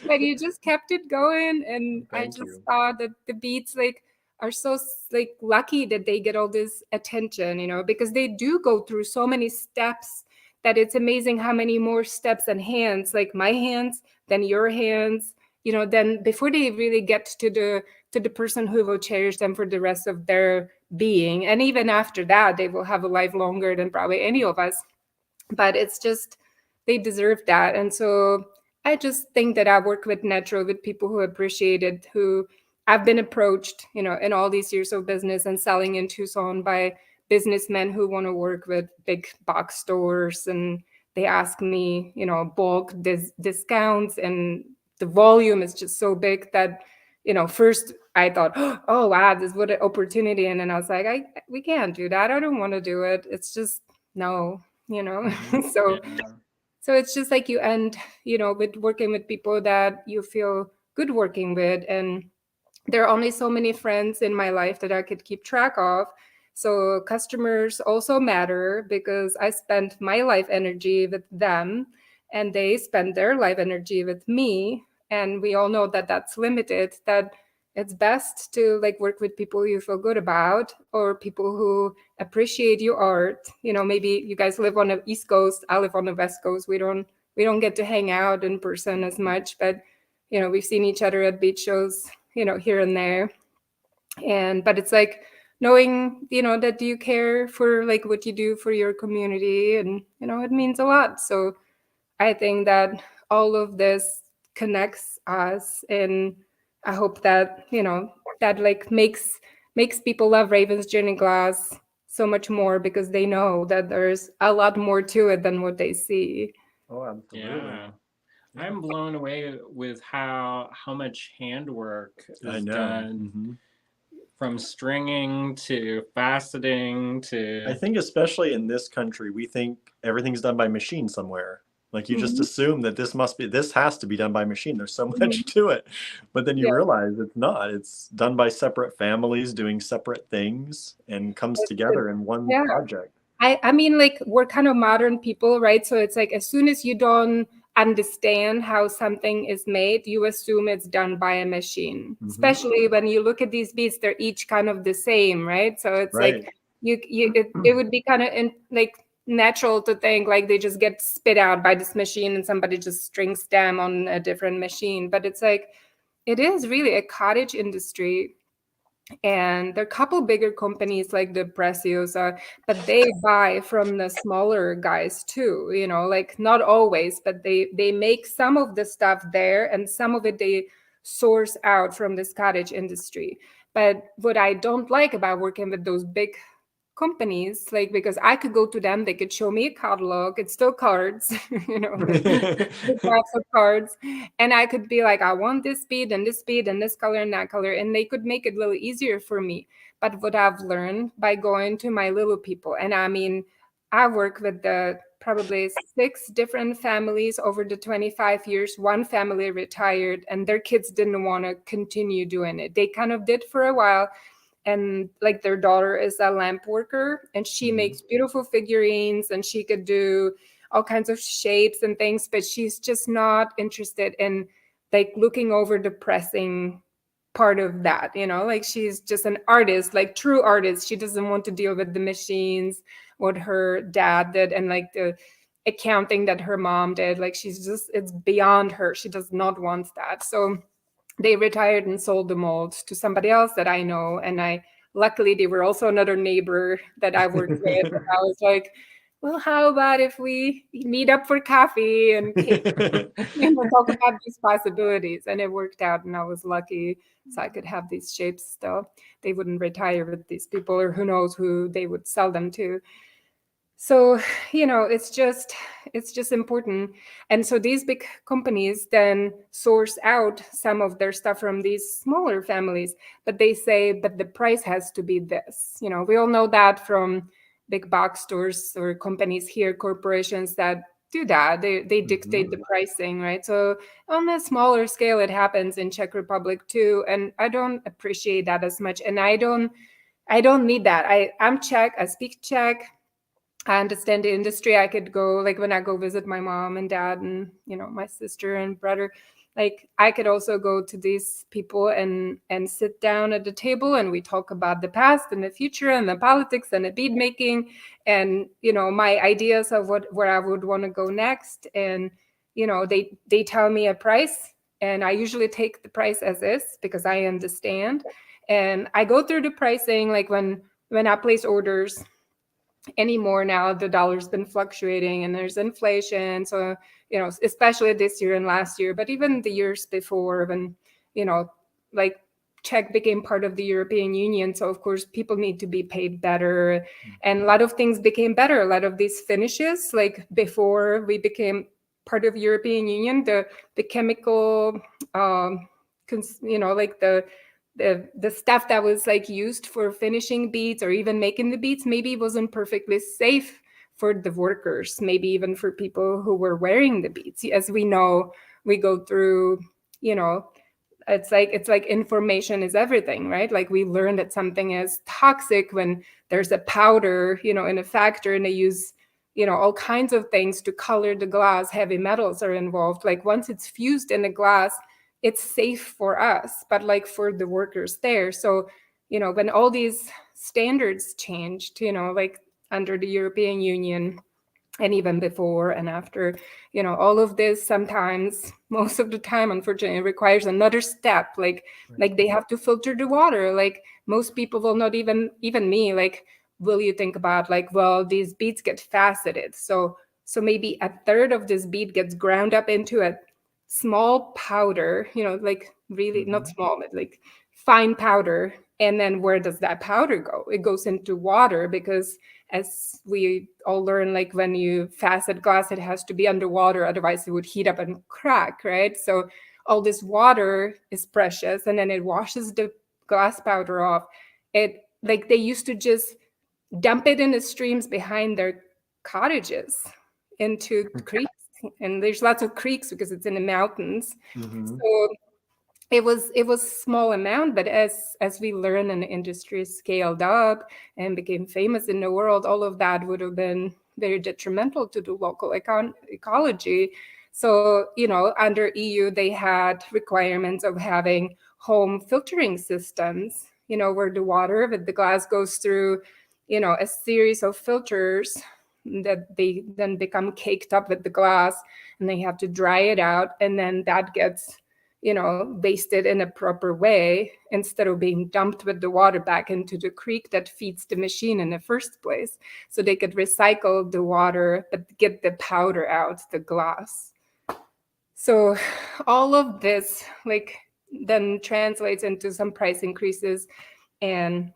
But you just kept it going, and I just thought that the beats like are so like lucky that they get all this attention, because they do go through so many steps that it's amazing how many more steps and hands, like my hands, then your hands, then before they really get to the person who will cherish them for the rest of their being. And even after that, they will have a life longer than probably any of us. But it's just, they deserve that. And so I just think that I work with people who appreciate it, who I've been approached, in all these years of business and selling in Tucson by businessmen who want to work with big box stores, and they ask me, bulk discounts, and the volume is just so big that, first I thought, oh wow, this what an opportunity, and then I was like, we can't do that. I don't want to do it. It's just no, so it's just like you end, with working with people that you feel good working with, and there are only so many friends in my life that I could keep track of. So customers also matter because I spend my life energy with them, and they spend their life energy with me. And we all know that that's limited, that it's best to like work with people you feel good about, or people who appreciate your art. Maybe you guys live on the East Coast, I live on the West Coast. We don't get to hang out in person as much, but we've seen each other at beach shows, here and there. But it's like knowing, that you care for like what you do for your community, and, it means a lot. So I think that all of this connects us, and I hope that, that like makes people love Ravens Gin and Glass so much more, because they know that there's a lot more to it than what they see. Oh, absolutely. Yeah. I'm blown away with how much handwork is done, from stringing to faceting to. I think especially in this country, we think everything's done by machine somewhere. Like you just Mhm. assume that this has to be done by machine. There's so much to it. But then you Yeah, realize it's not. It's done by separate families doing separate things and comes it's together in one yeah. project. I mean, like, we're kind of modern people, right? So it's like as soon as you don't understand how something is made, you assume it's done by a machine. Mhm. Especially when you look at these beats, they're each kind of the same, right? So it's Right. like it would be kind of like natural to think like they just get spit out by this machine and somebody just strings them on a different machine. But it's like it is really a cottage industry, and there are a couple bigger companies like the Preciosa, but they buy from the smaller guys too, like not always, but they make some of the stuff there and some of it they source out from this cottage industry. But what I don't like about working with those big companies, like, because I could go to them, they could show me a catalog, it's still cards, like big box of cards, and I could be like, I want this bead and this bead and this color and that color, and they could make it a little easier for me. But what I've learned by going to my little people, and I mean, I work with the probably 6 different families over the 25 years. One family retired and their kids didn't want to continue doing it. They kind of did for a while, and like their daughter is a lamp worker and she Mhm. makes beautiful figurines and she could do all kinds of shapes and things, but she's just not interested in like looking over the pressing part of that, like she's just an artist, like true artist. She doesn't want to deal with the machines, what her dad did, and like the accounting that her mom did. Like she's just, it's beyond her. She does not want that. So they retired and sold the molds to somebody else that I know. And luckily, they were also another neighbor that I worked with. And I was like, well, how about if we meet up for coffee and cake, talk about these possibilities? And it worked out, and I was lucky, so I could have these shapes still. They wouldn't retire with these people, or who knows who they would sell them to. So it's just important. And so these big companies then source out some of their stuff from these smaller families, but they say, but the price has to be this. We all know that from big box stores or companies here, corporations that do that. They dictate the pricing, right? So on a smaller scale, it happens in Czech Republic too, and I don't appreciate that as much. And I don't need that. I'm Czech, I speak Czech, I understand the industry. I could go, like, when I go visit my mom and dad and my sister and brother, like I could also go to these people and sit down at the table and we talk about the past and the future and the politics and the bead making and my ideas of where I would want to go next. And they tell me a price, and I usually take the price as is because I understand. And I go through the pricing, like when I place orders anymore. Now the dollar's been fluctuating and there's inflation, so especially this year and last year, but even the years before, when like Czech became part of the European Union, so of course people need to be paid better, and a lot of things became better. A lot of these finishes, like before we became part of European Union, the chemical like the stuff that was like used for finishing beads or even making the beads maybe wasn't perfectly safe for the workers, maybe even for people who were wearing the beads. As we know, we go through, it's like information is everything, right? Like we learn that something is toxic when there's a powder, in a factory, and they use all kinds of things to color the glass. Heavy metals are involved. Like once it's fused in the glass, it's safe for us, but like for the workers there. So when all these standards changed, like under the European Union, and even before and after, all of this sometimes, most of the time, unfortunately, requires another step. Like they have to filter the water. Like most people will not even me, like, will you think about, like, well, these beads get faceted, so maybe a third of this bead gets ground up into a small powder, like really not small, but like fine powder. And then where does that powder go? It goes into water, because as we all learn, like when you facet glass, it has to be underwater, otherwise it would heat up and crack, right? So all this water is precious, and then it washes the glass powder off. It, like, they used to just dump it in the streams behind their cottages into creeks, and there's lots of creeks because it's in the mountains. Mhm. So it was small amount, but as we learn and the industry scaled up and became famous in the world, all of that would have been very detrimental to the local ecology. So, under EU, they had requirements of having home filtering systems, where the water with the glass goes through, a series of filters that they then become caked up with the glass, and they have to dry it out, and then that gets basted in a proper way instead of being dumped with the water back into the creek that feeds the machine in the first place. So they could recycle the water, but get the powder out, the glass. So all of this then translates into some price increases. And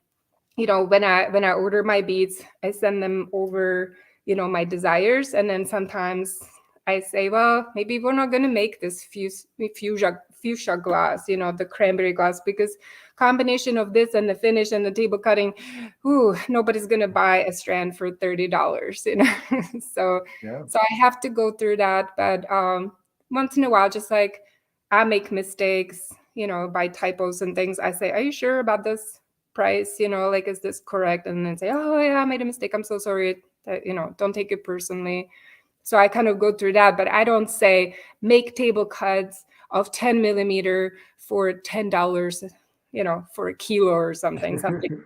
when I order my beads, I send them over, my desires, and then sometimes I say, well, maybe we're not going to make this fuchsia glass, the cranberry glass, because combination of this and the finish and the table cutting, nobody's going to buy a strand for $30, So I have to go through that, but once in a while, just like I make mistakes, by typos and things, I say, are you sure about this price? Is this correct? And then say, oh yeah, I made a mistake, I'm so sorry. Don't take it personally. So I kind of go through that, but I don't say make table cuts of 10 millimeter for $10, for a kilo or something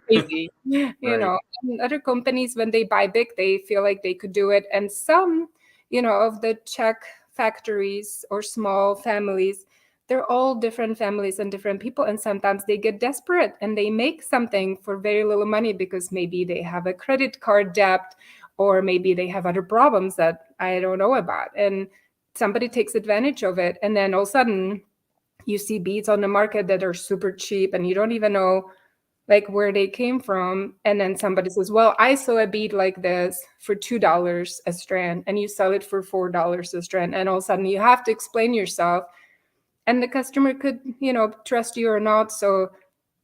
crazy. And other companies, when they buy big, they feel like they could do it. And some, of the Czech factories or small families, they're all different families and different people. And sometimes they get desperate and they make something for very little money because maybe they have a credit card debt, or maybe they have other problems that I don't know about. And somebody takes advantage of it. And then all of a sudden you see beads on the market that are super cheap and you don't even know where they came from. And then somebody says, well, I saw a bead like this for $2 a strand and you sell it for $4 a strand. And all of a sudden you have to explain yourself. And the customer could, trust you or not. So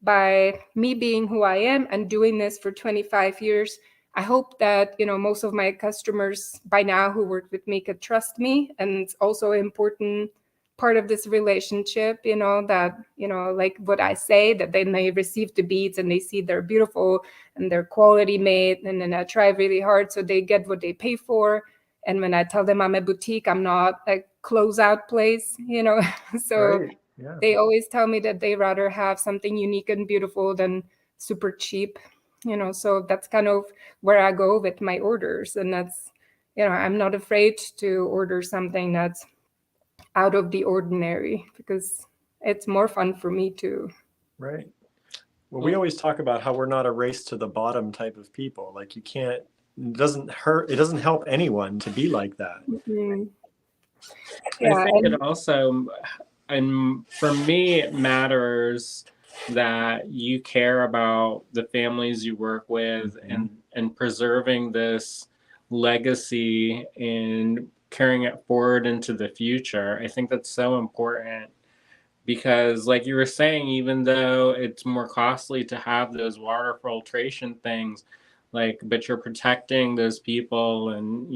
by me being who I am and doing this for 25 years, I hope that, most of my customers by now who work with me could trust me. And it's also an important part of this relationship, that, like what I say, that then they receive the beads and they see they're beautiful and they're quality made. And then I try really hard so they get what they pay for. And when I tell them I'm a boutique, I'm not a closeout place, So Right. Yeah. they always tell me that they rather have something unique and beautiful than super cheap, so that's kind of where I go with my orders. And that's, I'm not afraid to order something that's out of the ordinary because it's more fun for me too. Right. Well, we always talk about how we're not a race to the bottom type of people. Like it doesn't help anyone to be like that. Mm-hmm. I think it also, and for me, it matters that you care about the families you work with, and preserving this legacy and carrying it forward into the future. I think that's so important because, like you were saying, even though it's more costly to have those water filtration things, but you're protecting those people, and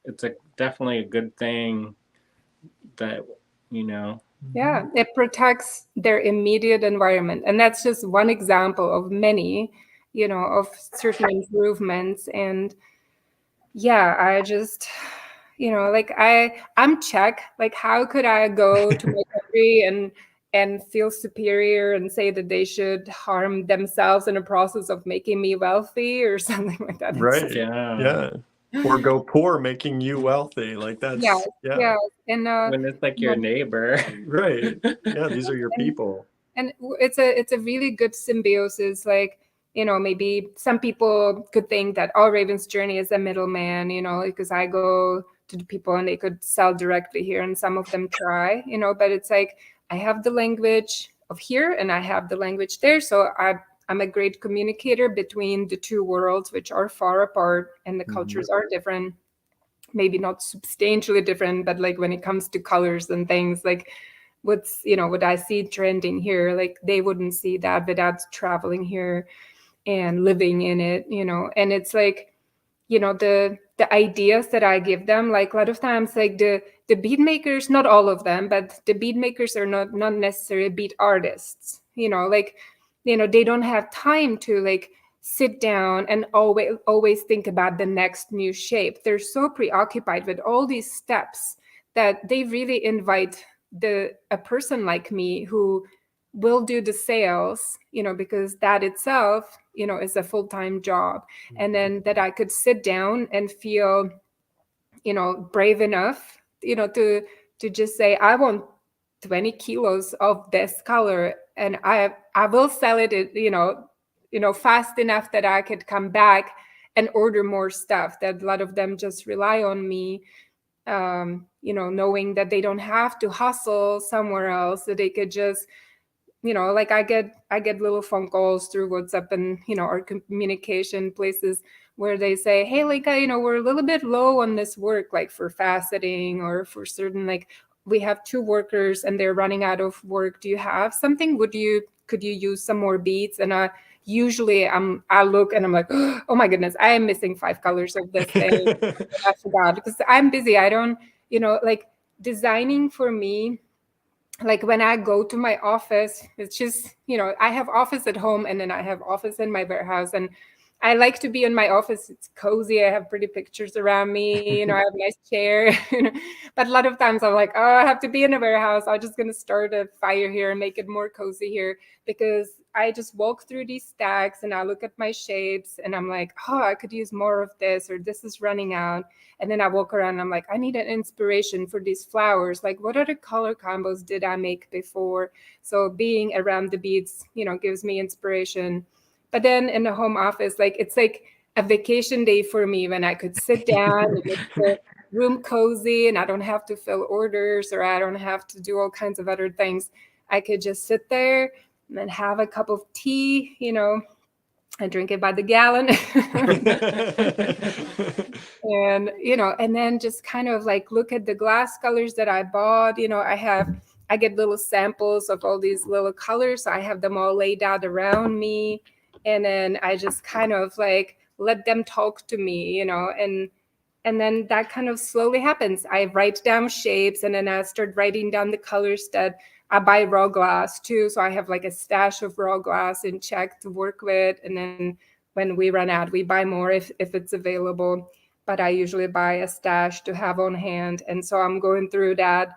it's definitely a good thing that Yeah, it protects their immediate environment. And that's just one example of many, of certain improvements. And yeah, I just, I'm Czech. How could I go to my country and feel superior and say that they should harm themselves in the process of making me wealthy or something like that? Right. Yeah. Or go poor making you wealthy. That's yeah. And when it's like your neighbor. Right. Yeah, these are your people. And it's a really good symbiosis. Maybe some people could think that Raven's Journey is a middleman, because I go to the people and they could sell directly here, and some of them try, but it's like I have the language of here and I have the language there. So I'm a great communicator between the two worlds, which are far apart, and the cultures are different, maybe not substantially different, but when it comes to colors and things, what I see trending here, they wouldn't see that without traveling here and living in it, and it's the ideas that I give them. Like a lot of times, like the bead makers, not all of them, but the bead makers are not necessarily bead artists. Like they don't have time to like sit down and always think about the next new shape. They're so preoccupied with all these steps that they really invite a person like me who will do the sales, because that itself, is a full-time job. And then that I could sit down and feel, brave enough, to just say, I want 20 kilos of this color, and I will sell it, fast enough that I could come back and order more stuff. That a lot of them just rely on me, knowing that they don't have to hustle somewhere else, that they could just, like I get little phone calls through WhatsApp and, our communication places where they say, hey, Lenka, we're a little bit low on this work, like for faceting or for certain, like we have 2 workers and they're running out of work. Do you have something? Could you use some more beads? And usually I look and I'm like, oh my goodness, I am missing 5 colors of this thing. I forgot, because I'm busy. I don't, like designing for me, like when I go to my office, it's just, I have office at home and then I have office in my warehouse, and I like to be in my office. It's cozy. I have pretty pictures around me, I have a nice chair. But a lot of times I'm like, oh, I have to be in a warehouse. I'm just going to start a fire here and make it more cozy here, because I just walk through these stacks and I look at my shapes and I'm like, oh, I could use more of this, or this is running out. And then I walk around and I'm like, I need an inspiration for these flowers. Like, what other color combos did I make before? So being around the beads, gives me inspiration. But then in the home office, like it's like a vacation day for me when I could sit down and make the room cozy and I don't have to fill orders or I don't have to do all kinds of other things. I could just sit there and have a cup of tea, I drink it by the gallon. And, and then just kind of like look at the glass colors that I bought. I get little samples of all these little colors. So I have them all laid out around me. And then I just kind of like let them talk to me, and then that kind of slowly happens. I write down shapes and then I start writing down the colors that I buy raw glass too. So I have like a stash of raw glass in Czech to work with. And then when we run out, we buy more if it's available. But I usually buy a stash to have on hand. And so I'm going through that.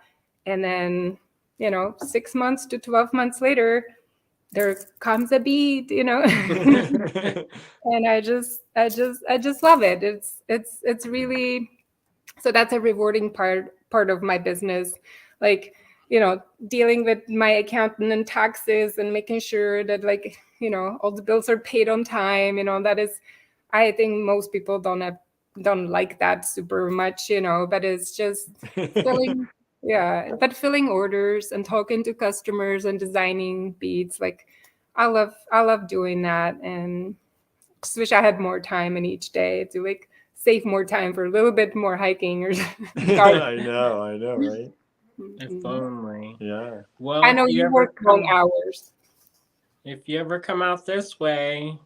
And then, 6 months to 12 months later, there comes a bead, and I just love it. It's really, so that's a rewarding part of my business. Like, dealing with my accountant and taxes and making sure that like, all the bills are paid on time, that is, I think most people don't like that super much, but it's just filling, yeah, but filling orders and talking to customers and designing beads, like I love doing that, and just wish I had more time in each day to like save more time for a little bit more hiking or I know, right? If only. Yeah. Well, I know you work long hours. If you ever come out this way,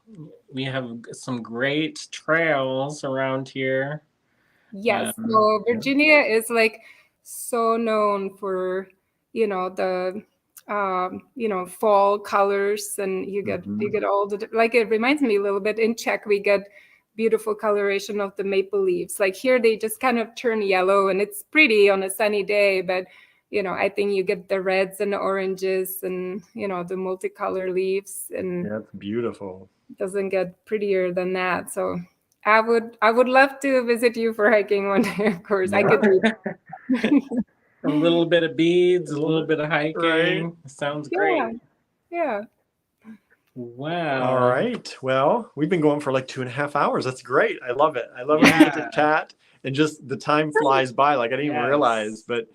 we have some great trails around here. Yes. So Virginia is like so known for, the fall colors, and you get all the, like, it reminds me a little bit, in Czech we get beautiful coloration of the maple leaves. Like here they just kind of turn yellow and it's pretty on a sunny day, but I think you get the reds and the oranges and the multicolor leaves, and that's beautiful. It doesn't get prettier than that. So I would love to visit you for hiking one day, of course. I could do a little bit of beads, a little bit of hiking. Right? Sounds great. Yeah. Wow. All right. Well, we've been going for like 2.5 hours. That's great. I love it. I love when we get to chat and just the time flies by like I didn't even realize. But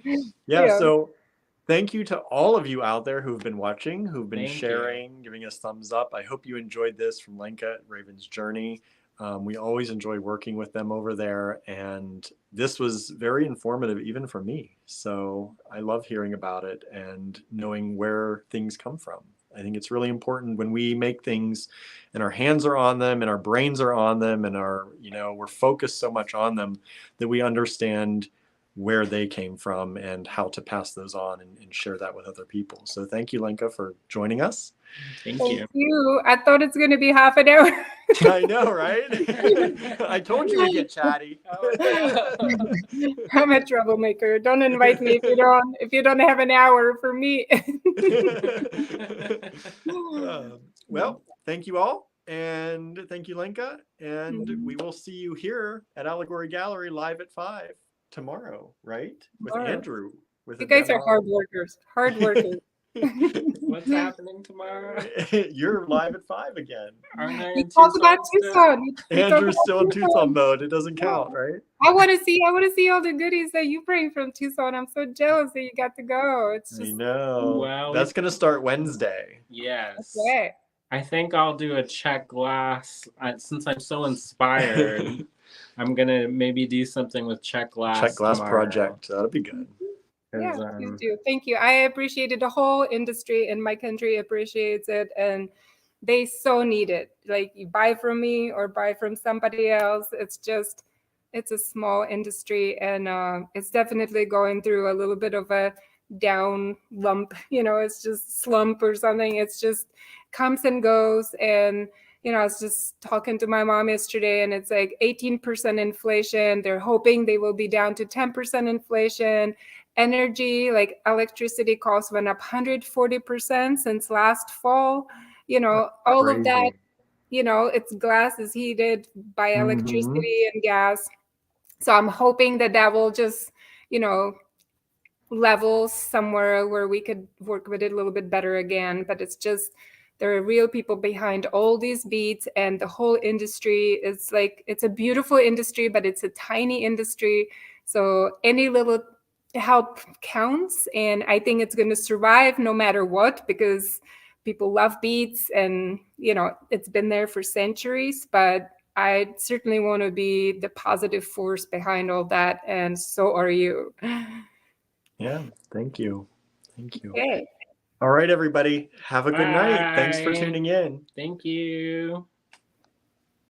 yeah, so thank you to all of you out there who've been watching, who've been sharing, giving us thumbs up. I hope you enjoyed this from Lenka at Raven's Journey. We always enjoy working with them over there, and this was very informative even for me. So I love hearing about it and knowing where things come from. I think it's really important when we make things and our hands are on them and our brains are on them and we're focused so much on them that we understand where they came from and how to pass those on and share that with other people. So thank you, Lenka, for joining us. Thank Thank you. you. I thought it's going to be half an hour. I know, right? I told you we'd get chatty. I'm a troublemaker. Don't invite me if you don't have an hour for me. Well, thank you all. And thank you, Lenka. And we will see you here at Allegory Gallery live at 5 tomorrow, right? With Tomorrow. Andrew. With You guys are hard workers. Hard workers. What's happening tomorrow? You're live at 5 again. Aren't I You in talk about Tucson Tucson. Andrew's still in Tucson mode. It doesn't count, right? I want to see all the goodies that you bring from Tucson. I'm so jealous that you got to go. It's I just know. Well, that's going to start Wednesday. Yes. okay. I think I'll do a Czech glass. Since I'm so inspired, I'm going to maybe do something with Czech glass. Czech glass tomorrow. project. That'll be good. Yeah, please do. Thank you. I appreciate it. The whole industry in my country appreciates it, and they so need it. Like, you buy from me or buy from somebody else. It's a small industry, and it's definitely going through a little bit of a down lump. It's just slump or something. It's just comes and goes. And I was just talking to my mom yesterday, and it's like 18% inflation. They're hoping they will be down to 10% inflation. Energy, like electricity costs, went up 140% since last fall. All of that, it's glass is heated by electricity and gas. So I'm hoping that will just, level somewhere where we could work with it a little bit better again. But it's just, there are real people behind all these beats, and the whole industry is like, it's a beautiful industry, but it's a tiny industry. So any little help counts, and I think it's going to survive no matter what, because people love beats, and it's been there for centuries. But I certainly want to be the positive force behind all that, and so are you. Yeah, thank you. Okay. All right, everybody, have a good night. Thanks for Bye. tuning in. Thank you.